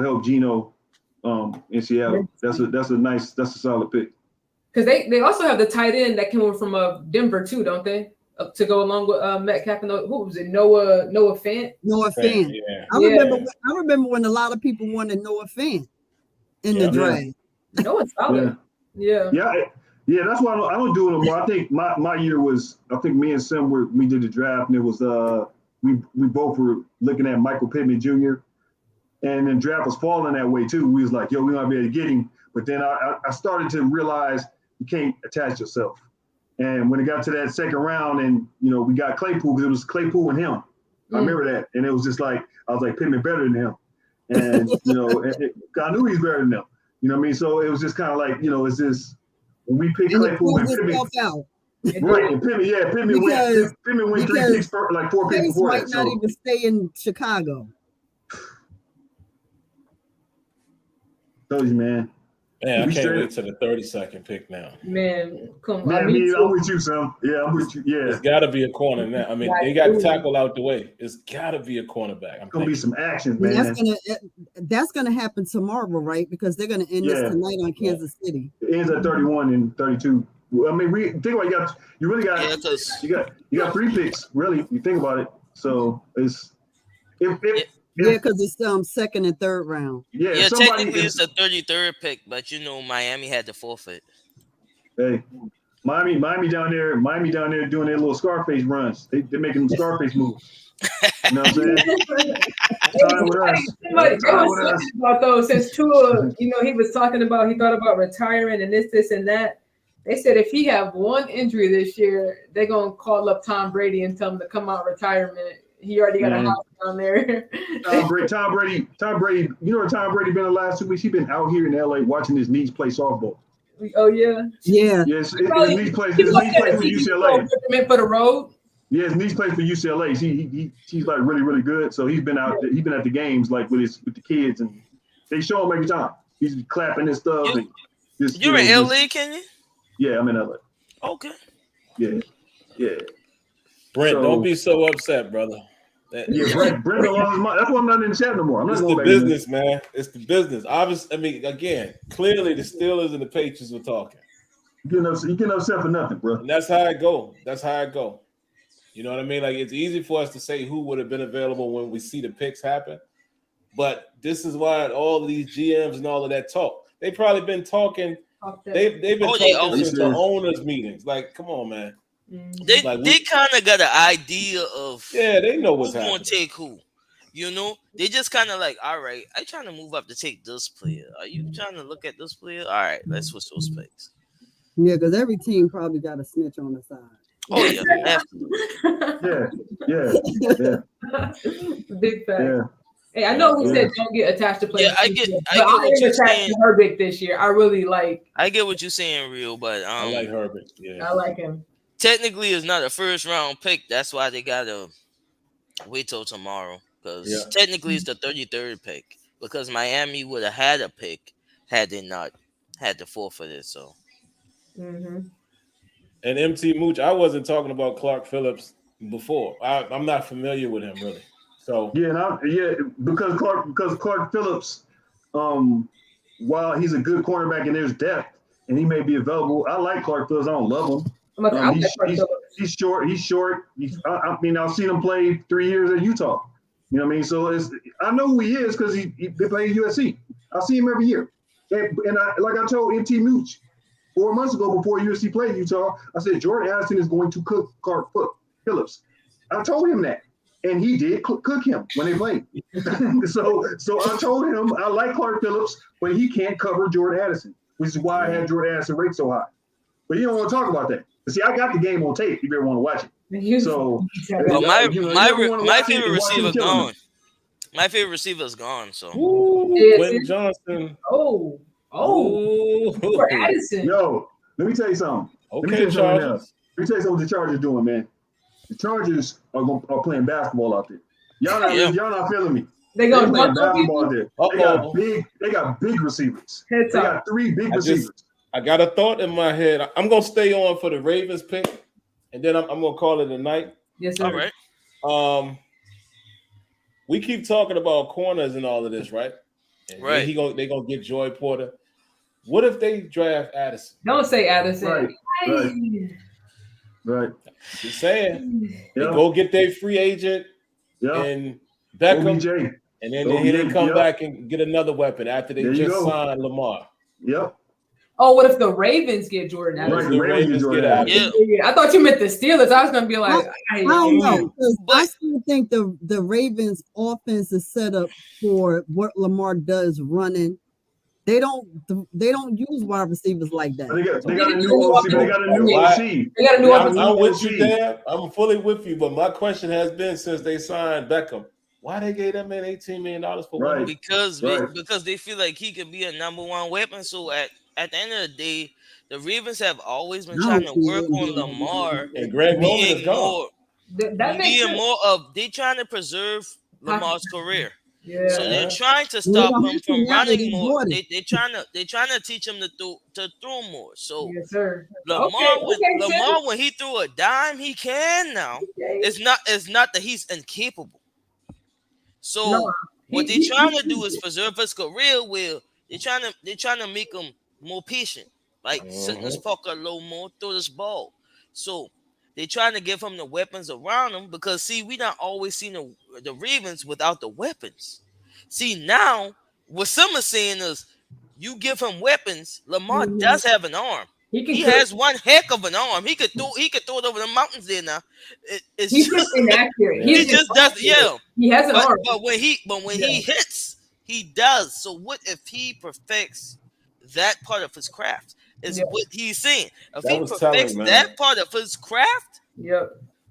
help Geno in Seattle. That's a solid pick. Because they also have the tight end that came over from Denver too, don't they? To go along with Metcalf and who was it? Noah Fant. Noah Fant. Yeah. I remember when a lot of people wanted Noah Fant in the draft. Noah's solid. Yeah. That's why I don't do it anymore. I think my year was. I think me and Sim we did the draft, and it was we both were looking at Michael Pittman Jr. And then draft was falling that way too. We was like, yo, we might be able to get him. But then I started to realize you can't attach yourself. And when it got to that second round and, we got Claypool because it was Claypool and him. I remember that. And it was just like, I was like, Pittman better than him. And, I knew he was better than him. You know what I mean? So it was just kind of like, it's just, when we picked Claypool and Pittman. Right. And Pittman went 3 picks, like 4 picks before that. Might not even stay in Chicago. Told you, man. Man, I can't wait till the 32nd pick now. Man, come Man, on. I'm with you, Sam. Yeah, I'm with you. Yeah, It's got to be a corner now. I mean, they got tackle out the way. It's got to be a cornerback. It's gonna be some action, And man. that's gonna happen tomorrow, right? Because they're gonna end this tonight on Kansas City. It ends at 31 and 32. I mean, think about it, you got 3 picks, really. You think about it. So it's because it's second and third round. Yeah, technically it's the 33rd pick, but Miami had to forfeit. Hey, Miami down there doing their little Scarface runs. They're making them Scarface moves. You know what I'm saying? About those since Tua, he was talking about he thought about retiring and this and that. They said if he have one injury this year, they're gonna call up Tom Brady and tell him to come out of retirement. He already got a house down there. Tom Brady. You know where Tom Brady been the last 2 weeks? He been out here in LA watching his niece play softball. Oh yeah. Yeah. Yes, his niece plays for UCLA. For the road. Yeah, his niece plays for UCLA. She's like really, really good. So he's been out. He's been at the games like with the kids, and they show him every time. He's clapping and stuff. You're in LA, can you? Yeah, I'm in LA. Okay. Yeah. Brent, don't be so upset, brother. Brent lost his mind. That's why I'm not in the chat no more. It's the business, man. It's the business. Obviously, I mean, again, clearly the Steelers and the Patriots were talking. You get upset for nothing, bro. And that's how I go. You know what I mean? Like, it's easy for us to say who would have been available when we see the picks happen. But this is why all of these GMs and all of that talk. They've probably been talking. They've been talking since the owners' meetings. Like, come on, man. They kind of got an idea of they know what's who's happening. Going to take who. They just kind of like, all right, I'm trying to move up to take this player. Are you trying to look at this player? All right, let's switch those picks. Yeah, because every team probably got a snitch on the side. Oh yeah, absolutely. Yeah. Big fact. Yeah. Hey, I know who said don't get attached to players. Yeah, I get what you're saying. Herbert this year. I really like. I get what you're saying, real, but I like Herbert. Yeah, I like him. Technically, it's not a first round pick. That's why they gotta wait till tomorrow, because technically it's the 33rd pick. Because Miami would have had a pick had they not had to forfeit it. So. Mm-hmm. And MT Mooch, I wasn't talking about Clark Phillips before. I'm not familiar with him really. So because Clark Phillips, while he's a good cornerback and there's depth and he may be available, I like Clark Phillips. I don't love him. He's short. I've seen him play 3 years at Utah. You know what I mean? So I know who he is because he played USC. I see him every year. And I told MT Mooch 4 months ago before USC played Utah, I said Jordan Addison is going to cook Clark Phillips. I told him that. And he did cook him when they played. so I told him I like Clark Phillips, but he can't cover Jordan Addison, which is why I had Jordan Addison ranked so high. But you don't want to talk about that. But see, I got the game on tape if you ever want to watch it. So my favorite receiver gone. My favorite receiver is gone. So Quentin Johnson. Oh, for Addison. Yo, let me tell you something. Okay, Chargers. Let me tell you something the Chargers doing, man. The Chargers are playing basketball out there. Y'all not feeling me. They're playing basketball out there. They got big receivers. They got 3 big receivers. I got a thought in my head. I'm gonna stay on for the Ravens pick, and then I'm gonna call it a night. Yes, sir. All right. We keep talking about corners and all of this, right? And right. They gonna get Joy Porter. What if they draft Addison? Don't say Addison. Right. Just saying. They go get their free agent and Beckham, OBJ. And then they come back and get another weapon after they just signed Lamar. Yep. Oh, what if the Ravens get Jordan Addison? The Ravens get Addison. Yeah. I thought you meant the Steelers. I was gonna be like, I don't know. I still think the Ravens offense is set up for what Lamar does running. They don't use wide receivers like that. They got a new OC. They got a new OC. They got a new OC. I'm with you there. I'm fully with you. But my question has been since they signed Beckham, why they gave that man $18 million for one? Because they feel like he could be a number one weapon. So at the end of the day, the Ravens have always been trying to work on Lamar and Greg Roman is gone. Being more of they trying to preserve Lamar's career. Yeah. So they're trying to We stop don't him have to from now that running he's more. 40. They're trying to teach him to throw more. So Yes, sir. Lamar Sid. when he threw a dime, he can now. Okay. It's not that he's incapable. So No, what they're trying to do is preserve his career. Where they're trying to make him more patient, like sit in his pocket a little more, throw this ball. So they're trying to give him the weapons around him because see, we not always seen the Ravens without the weapons. See now, what some are saying is, you give him weapons. Lamar does have an arm. He has one heck of an arm. He could throw it over the mountains there now. He's just inaccurate. He just does, yeah. He has an arm. But when he hits, he does. So what if he perfects that part of his craft? Is what he's saying. If he perfects that part of his craft,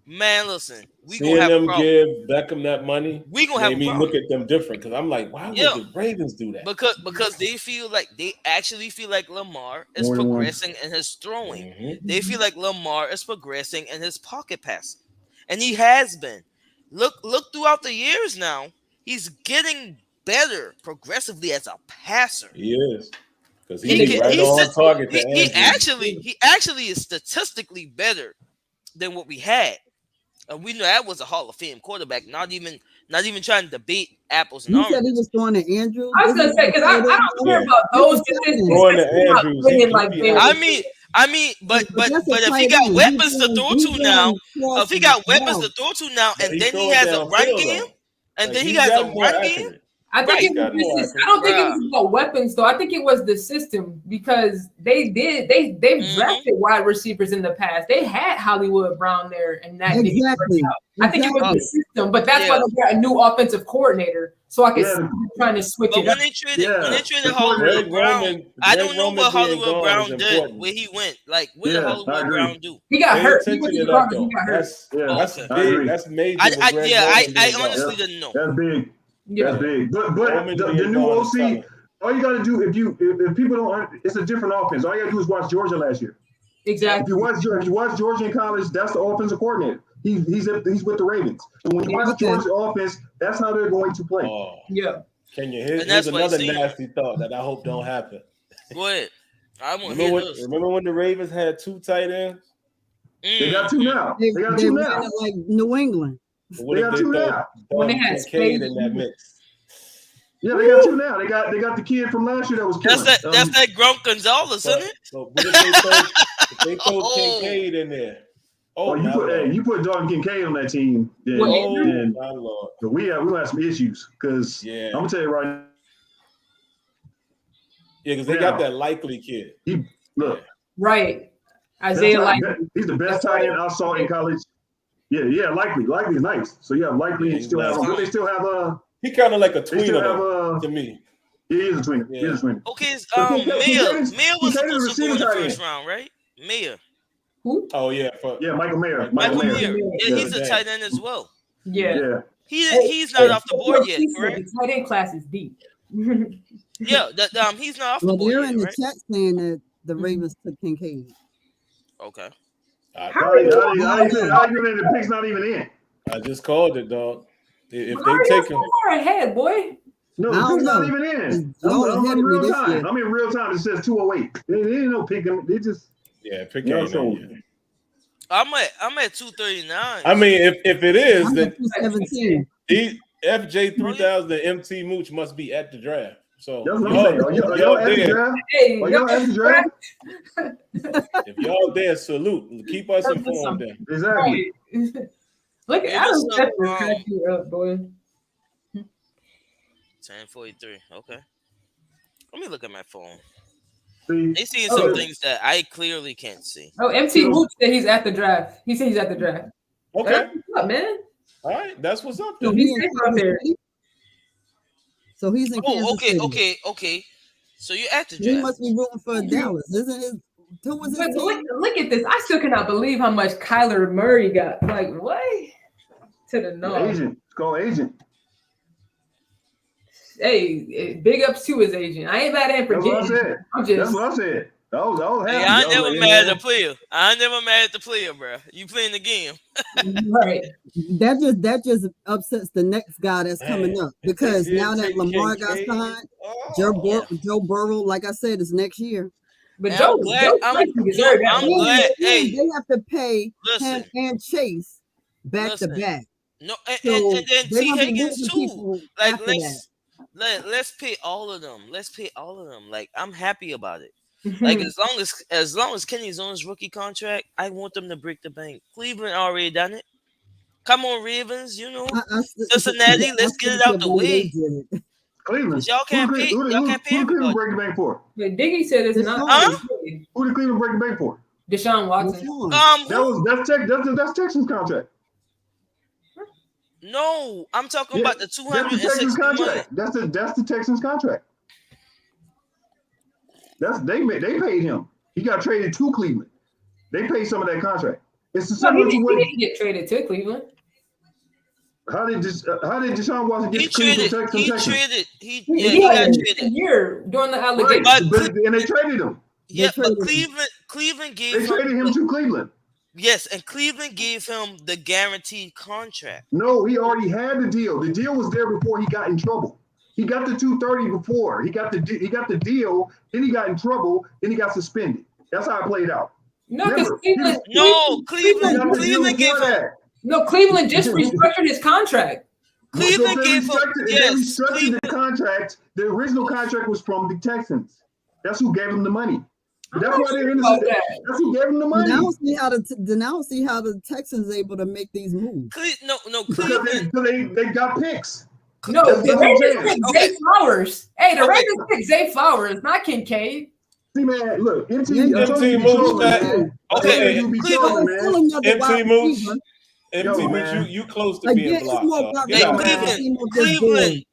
man, listen, we seeing gonna have them give Beckham that money, we gonna have me look at them different because I'm like, why would the Ravens do that? Because they actually feel like Lamar is progressing in his throwing. They feel like Lamar is progressing in his pocket passing, and he has been. Look throughout the years now, he's getting better progressively as a passer. He is. Because he's right on target. He actually is statistically better than what we had. We know that was a Hall of Fame quarterback. Not even trying to debate apples and You oranges. said he was throwing to Andrews. I was gonna say because I don't care about those statistics. Throwing to Andrews. I mean, but if he got weapons to throw to now, and then he has a run game, I think it was I don't think it was about weapons though. I think it was the system because they've drafted wide receivers in the past. They had Hollywood Brown there, and that didn't work out. I think it was the system, but that's why they got a new offensive coordinator. So I can see them trying to switch it up. When they traded Hollywood Brown, I don't know what Hollywood Brown did, where he went. Like, what did Hollywood Brown do? He got hurt. He got hurt. That's big. That's major. I honestly didn't know. That's big. That's big. But the new OC, all you got to do if people don't, it's a different offense. All you got to do is watch Georgia last year. Exactly. If you watch Georgia in college, that's the offensive coordinator. He's with the Ravens. So when you watch Georgia offense, that's how they're going to play. Can you here's another nasty thought that I hope don't happen. Go ahead. Remember when the Ravens had 2 tight ends? They got 2 now. They got 2 now. Like New England. They got 2 now. When they had Kincaid in that mix. Yeah, they got 2 now. They got the kid from last year that was killing. That's that Grump Gonzalez, isn't it? So what if they throw Kincaid in there? You put Dalton Kincaid on that team, then, my Lord. we have some issues because I'm gonna tell you right now. Yeah, because they got that Likely kid. Right. Isaiah Likely. He's the best tight end I saw in college. Yeah, Likely. Likely is nice. So Likely still have. They still have he kind of like a tweener to me. Yeah, he is a tweener. He is a tweener. Okay, Mia was supposed to go in the first round, right? Mia. Who? Oh yeah, Michael Mayer. Michael Mayer. Yeah, he's a tight end as well. Yeah. He's not off the board yet, correct? The tight end class is deep. Yeah, he's not off the board they're yet, in the right? chat saying that the Ravens took Kincaid. Okay. How are you the pick's not even in? I just called it, dog. If they take him, far ahead, boy. No, the pick's not even in. I'm in real time. I'm in real time. It says 208. They didn't know pick him. They just pick him. I'm at 239. I mean, if it is, then 217. FJ 3000 and MT Mooch must be at the draft. So that's what I'm saying. Y'all at the draft? Y'all at the draft? If y'all there, salute. Keep us informed then. Exactly. Look at Adam crack you up, boy. 10:43. Okay. Let me look at my phone. See? They seeing some things that I clearly can't see. Oh, MT Mooch said he's at the draft. He said he's at the draft. Okay. What's up, man? All right. That's what's up. So he's out there. So he's in Kansas City. Okay. So you're at the He draft. must be rooting for Dallas, isn't it? Look at this. I still cannot believe how much Kyler Murray got. Like, what? To the north. Agent. It's called agent. Hey, big ups to his agent. I ain't mad at him for That's what I said. I'm just. That's what I said. Hey, I ain't never mad at the player. I ain't never mad at the player, bro. You playing the game. Right. That just upsets the next guy that's coming up because now that Lamar got signed, Joe Burrow, like I said, is next year. But And Joe, I'm glad. I'm glad. Hey, they have to pay listen. him and Chase back to back. No, So and then T. Higgins too. Like let's pay all of them. Let's pay all of them. Like I'm happy about it. Like as long as Kenny's on his rookie contract, I want them to break the bank. Cleveland already done it. Come on, Ravens. You know, Cincinnati. Let's get it out the way. Cleveland. Y'all can't pay. Y'all can't pay. Who did Cleveland break the bank for? But Diggy said it's not. Who did Cleveland break the bank for? Deshaun Watson. That's Texans contract. No, I'm talking about the 260 contract. That's the Texans contract. They paid him. He got traded to Cleveland. They paid some of that contract. It's the same. He didn't get traded to Cleveland. How did Deshaun Watson get traded? He got traded a year during the allegation. Right, and they traded him. Yeah, but Cleveland gave they traded him to Cleveland. Yes, and Cleveland gave him the guaranteed contract. No, he already had the deal. The deal was there before he got in trouble. He got the 230 before. He got the deal. Then he got in trouble. Then he got suspended. That's how it played out. No, because Cleveland gave him. No, Cleveland just restructured his contract. Cleveland gave him. Yes, restructured the contract. The original contract was from the Texans. That's who gave him the money. That's why they're innocent. That's who gave him the money. Now see how the Texans able to make these moves. Cleveland. Because they got picks. No, the Ravens picked Zay Flowers. Hey, the Ravens picked Zay Flowers, not Kincaid. See, man, look, MT moves that. Okay, MT moves. You close to being blocked. Cleveland.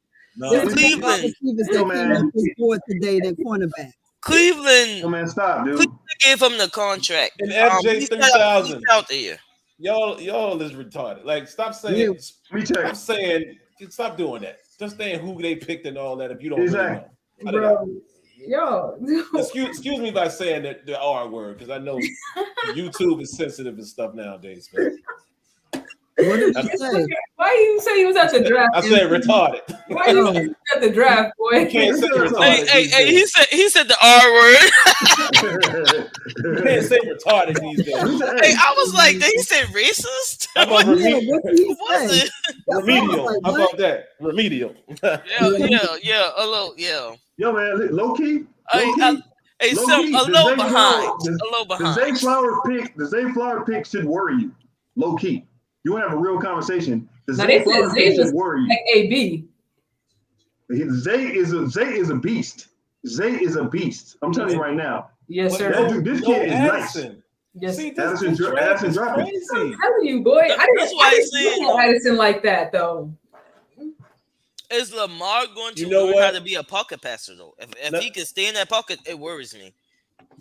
Today than cornerback. Cleveland. Oh man, stop, dude. Cleveland gave him the contract. And FJ 3000. Out there. Y'all is retarded. Like, stop saying. I'm saying, stop doing that. Just saying who they picked and all that. If you don't really know, bro. Yo, excuse me by saying that the R word, because I know YouTube is sensitive and stuff nowadays. What did you say? Why you say he was at the draft? I said retarded. Why you say he was at the draft, boy? You can't say retarded. Hey, he said the R word. You can't say retarded these days. Hey, I was like, did he say racist? How about remedial? What was it? Remedial. How about that? Remedial. Yeah. A little, yeah. Yo, man, low key. A little behind. The Zay Flower pick should worry you. Low key. You want to have a real conversation. The now Zay Flower pick should worry you. Like AB. Zay is a beast. Zay is a beast. I'm telling you right now. Yes, sir. This kid is nice. Yes. See, Addison dropping. I'm telling you, boy. I didn't see Addison like that, though. Is Lamar going to learn how to be a pocket passer, though? If he can stay in that pocket, it worries me.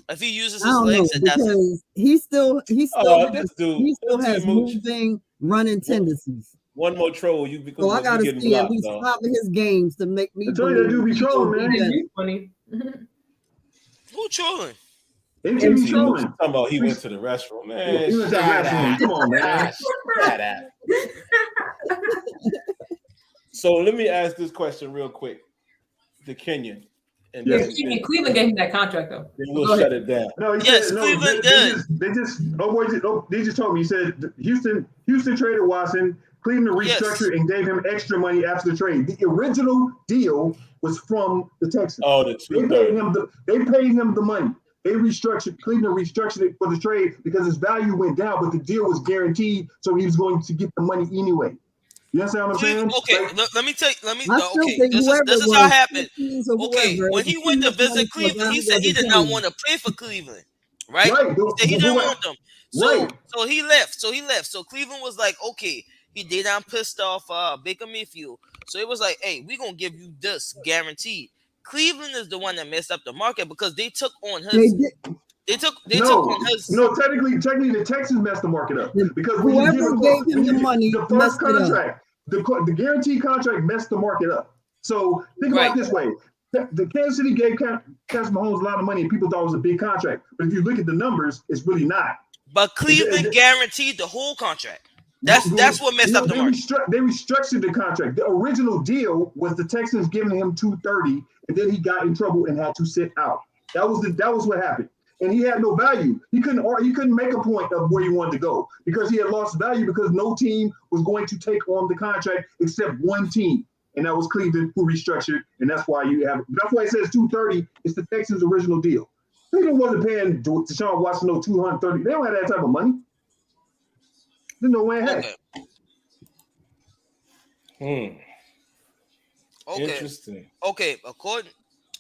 If he uses his legs, he still has moving, running tendencies. One more troll, so I gotta see at least 5 of his games to make me. I tell you that dude be trolling, man. Funny. Who trolling? MT trolling. Talking about he went to the restroom, man. He went to the restroom. Come on, man. So let me ask this question real quick to Kenyon. And Cleveland gave him that contract, though. Then we'll shut it down. No, Cleveland did. They just told me. He said Houston traded Watson. Cleveland restructured and gave him extra money after the trade. The original deal was from the Texans. Oh, they paid him the money. Cleveland restructured it for the trade because his value went down, but the deal was guaranteed, so he was going to get the money anyway. You understand what I'm saying? Okay, let me tell you. This is how it happened. Okay, when he went to visit Cleveland, he said he did not want to play for Cleveland, right? He said he didn't want them. So he left. So Cleveland was like, okay, he did not pissed off Baker Mayfield. So it was like, hey, we're gonna give you this guaranteed. Cleveland is the one that messed up the market because they took on his. They took on his. No, technically, the Texans messed the market up because whoever gave him the money, the first contract, the guaranteed contract messed the market up. So think about it this way: The Kansas City gave Patrick Mahomes a lot of money, and people thought it was a big contract. But if you look at the numbers, it's really not. But Cleveland guaranteed the whole contract. That's what messed up the market. They restructured the contract. The original deal was the Texans giving him $230, and then he got in trouble and had to sit out. That was what happened. And he had no value. He couldn't make a point of where he wanted to go because he had lost value because no team was going to take on the contract except one team, and that was Cleveland, who restructured. And that's why that's why it says $230. It's the Texans' original deal. Cleveland wasn't paying Deshaun Watson no $230. They don't have that type of money. There's no way ahead. Okay. Interesting. Okay. According,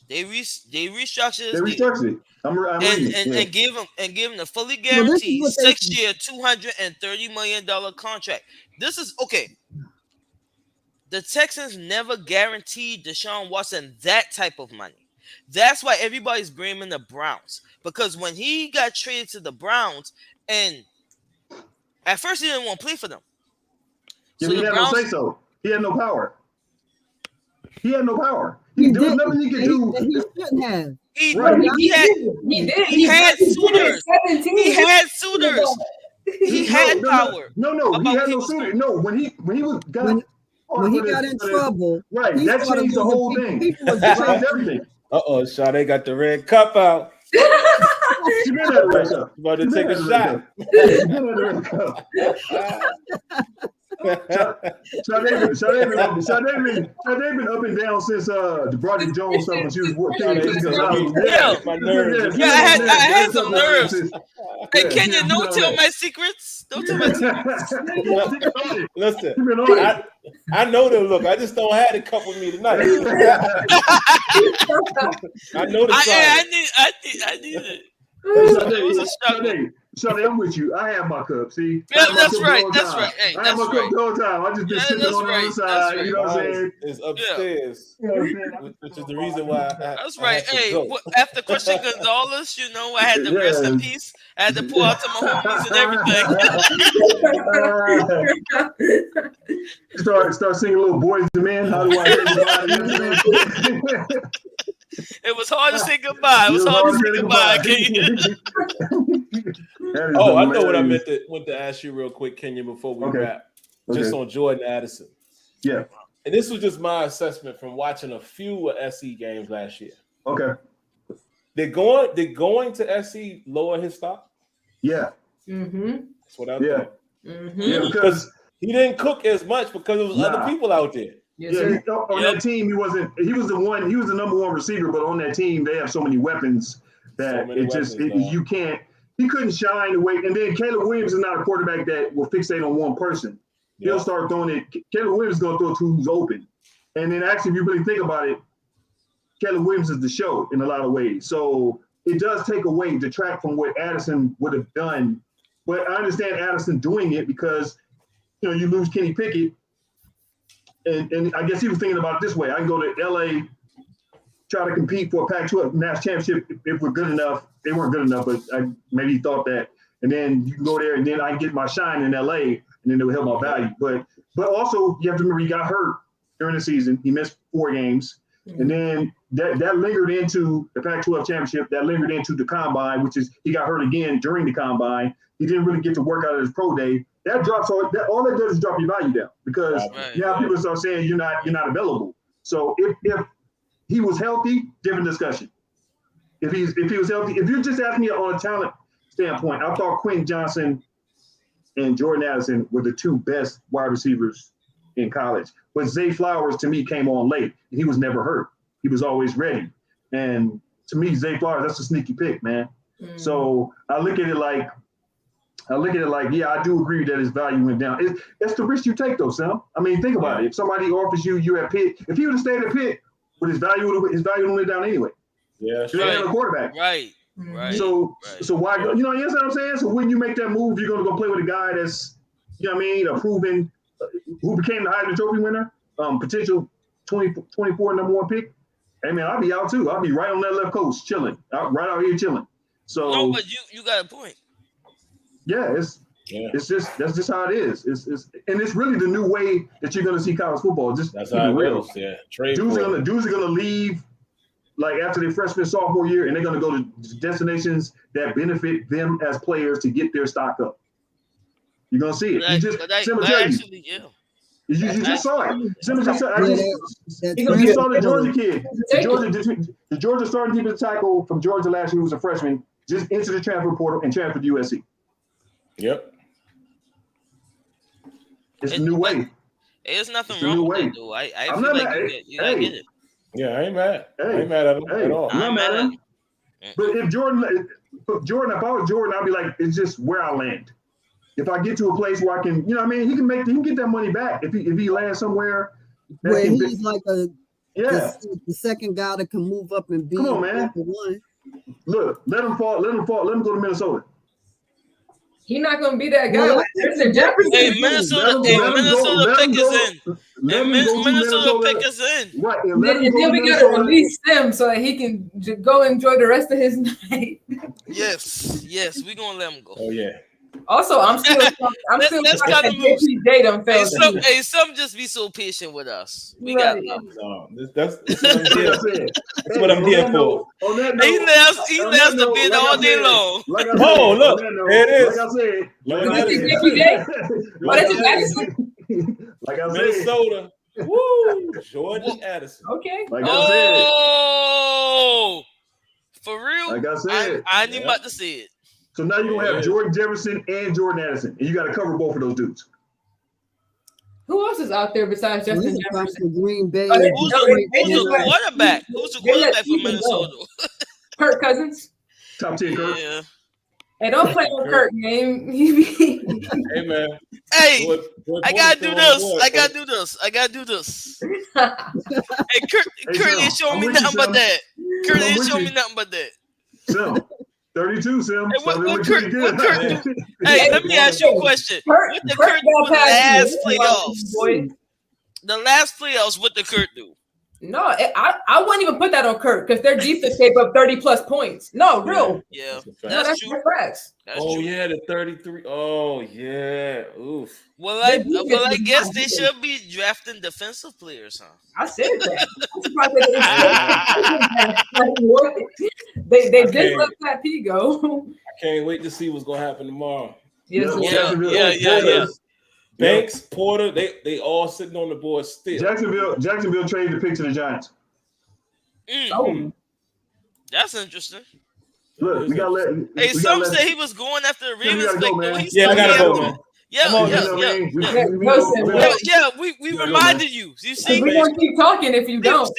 they restructured. They restructured it. I'm reading. And give him the fully guaranteed 6-year, $230 million contract. This is okay. The Texans never guaranteed Deshaun Watson that type of money. That's why everybody's blaming the Browns, because when he got traded to the Browns, and at first he didn't want to play for them. Yeah, so he had no say so. He had no power. There was nothing he could do. He shouldn't have. He had suitors. He had power. No, he had no suitors. No, when he got in trouble, right? That changed the whole thing. Changed everything. Sade got the red cup out. She been at the red cup. About to take a shot. Sade been up and down since the Broderick Jones stuff when she was working. I had some nerves. Hey, Kenya, don't tell my secrets. Don't tell my secrets. Listen, I know them. Look, I just don't have a cup with me tonight. I know the song. I need it. It was a struggle. Sonny, I'm with you. I have my cup. See, that's right. Hey, I have my cup the whole time. I just been sitting on the other side. Right. You know what I'm saying? It's upstairs, which is the reason why. That's right. Hey, after Christian Gonzalez, I had to rest in peace. I had to pull out to my homies and everything. Start singing little Boys to Men. How do I hear everybody? It was hard to say goodbye. It was hard to say goodbye. I know what I meant to ask you real quick, Kenya, before we wrap. Just on Jordan Addison. Yeah. And this was just my assessment from watching a few SC games last year. Okay. Did going to SC lower his stock? Yeah. Mm-hmm. That's what I thought. Mm-hmm. Yeah, because he didn't cook as much because there was other people out there. Yes, on that team, he was the number one receiver, but on that team, they have so many weapons that he couldn't shine away. And then Caleb Williams is not a quarterback that will fixate on one person. He'll start throwing it. Caleb Williams is going to throw it to who's open. And then actually, if you really think about it, Caleb Williams is the show in a lot of ways. So it does take away, detract from what Addison would have done. But I understand Addison doing it because, you lose Kenny Pickett. And I guess he was thinking about it this way. I can go to LA, try to compete for a Pac-12 national championship if we're good enough. They weren't good enough, but maybe he thought that. And then you can go there and then I can get my shine in LA and then it will help my value. But also you have to remember he got hurt during the season. He missed 4 games. Mm-hmm. And then that lingered into the Pac-12 championship. That lingered into the combine, which is he got hurt again during the combine. He didn't really get to work out at his pro day. That drops all that does is drop your value down because now people start saying you're not available. So if he was healthy, different discussion. If he was healthy, if you just ask me on a talent standpoint, I thought Quentin Johnson and Jordan Addison were the 2 best wide receivers in college. But Zay Flowers to me came on late. And he was never hurt. He was always ready. And to me, Zay Flowers, that's a sneaky pick, man. Mm. So I look at it like, yeah, I do agree that his value went down. That's the risk you take, though, Sam. I mean, think about it. If somebody offers you at Pitt, if he would have stayed at Pitt, his value went down anyway. Yeah, sure. He had a quarterback. Right. So why? You know what I'm saying? So when you make that move, you're going to go play with a guy that's, a proven, who became the Heisman Trophy winner, potential 24 number 1 pick. Hey man, I'll be out too. I'll be right on that left coast, chilling, right out here chilling. So no, but you got a point. Yeah, it's just that's just how it is. It's really the new way that you're gonna see college football. Just that's how it goes. Yeah, dudes are gonna leave like after their freshman, sophomore year, and they're going to go to destinations that benefit them as players to get their stock up. You're going to see it. You just saw it. You just saw the Georgia kid. The Georgia starting defensive tackle from Georgia last year, who was a freshman, just entered the transfer portal and transferred to USC. Yep. It's a new way. There's nothing wrong with it, though. I feel like you gotta get it. Yeah, I ain't mad. I ain't mad at him at all. I'm not mad at him. But if I was Jordan, I'd be like, it's just where I land. If I get to a place where I can, you know what I mean, he can get that money back if he lands somewhere. Where he's like the second guy that can move up and be. Come on, man. One. Look, let him fall. Let him go to Minnesota. He's not going to be that guy. Hey, Minnesota pick us in. Minnesota pick us in. Right. And then we got to release him so that he can go enjoy the rest of his night. Yes, we're going to let him go. Oh, yeah. Also, I'm still let's kind of move. Hey, some just be so patient with us. We got love. No, that's what I'm here for. He left the bid all day long. Oh, look, there it is. Like I said, Minnesota. Woo, Jordan Addison. Okay. For real. Like I said, I ain't about to see it. So now you're going to have Jordan Jefferson and Jordan Addison, and you got to cover both of those dudes. Who else is out there besides Justin Jefferson? Green Bay. Who's the quarterback? Who's the quarterback for Minnesota? Kirk Cousins. Top 10 Kirk. Yeah. Hey, don't play with Kirk, man. Hey, man. Hey, I got to do this. I got to do this. Hey, Kurt ain't showing me nothing but that. Kurt ain't showing me nothing but that. So, 32, Sim. Hey, what Kurt do? Hey, let me ask you a question. What did Kurt do in the last playoffs? The last playoffs, what did Kurt do? No, I wouldn't even put that on Kurt because their defense gave up 30+ points. No, real. Yeah, that's true. Facts. Yeah, the 33. Oh, yeah. Oof. Well, I guess they should be drafting defensive players, huh? I said that. They did let that P go. I can't wait to see what's gonna happen tomorrow. Yeah. Banks, Porter, they all sitting on the board still. Jacksonville traded the pick to the Giants. That's interesting. Look, we gotta let. Some say he was going after the Ravens. I gotta go, man. We reminded you. You see, we're gonna keep talking if you don't.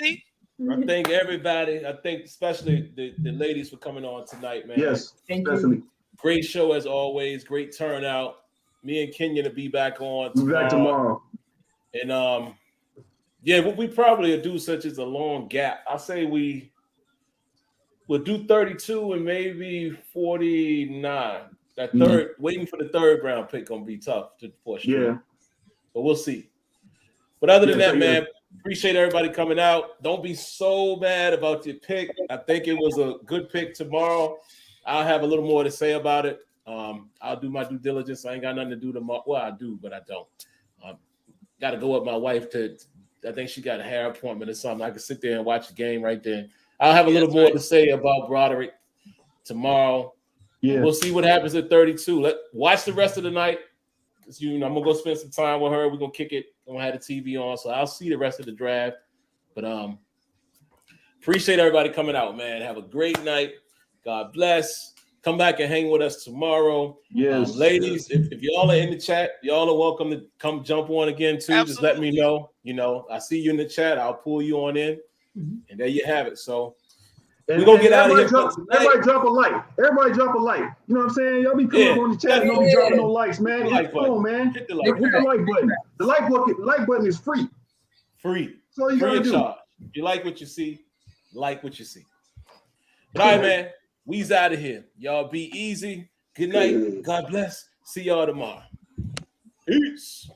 I thank everybody. I thank especially the ladies for coming on tonight, man. Yes, especially. Great show as always. Great turnout. Me and Kenya to be back on. We'll be back tomorrow. And what we probably do such as a long gap. I say we'll do 32 and maybe 49. That third, waiting for the third round pick gonna be tough to push. Yeah, but we'll see. But other than that, man, appreciate everybody coming out. Don't be so bad about your pick. I think it was a good pick tomorrow. I'll have a little more to say about it. I'll do my due diligence. I ain't got nothing to do tomorrow. Well, I do, but I don't. Got to go with my wife to. I think she got a hair appointment or something. I can sit there and watch the game right there. I'll have a little more to say about Broderick tomorrow. Yeah, we'll see what happens at 32. Watch the rest of the night. I'm gonna go spend some time with her. We're gonna kick it. I'm gonna have the TV on, so I'll see the rest of the draft. But appreciate everybody coming out, man. Have a great night. God bless. Come back and hang with us tomorrow. Yes, ladies. If y'all are in the chat, y'all are welcome to come jump on again too. Absolutely. Just let me know. I see you in the chat. I'll pull you on in, and there you have it. So. We're going to get out of here. Everybody drop a like. Everybody drop a like. You know what I'm saying? Y'all be coming on the chat and don't be dropping no likes, man. Come on, man. Hit the like button. The like button is free. Free. So you got to do. Charge. If you like what you see, like what you see. But all right, man. We's out of here. Y'all be easy. Good night. God bless. See y'all tomorrow. Peace.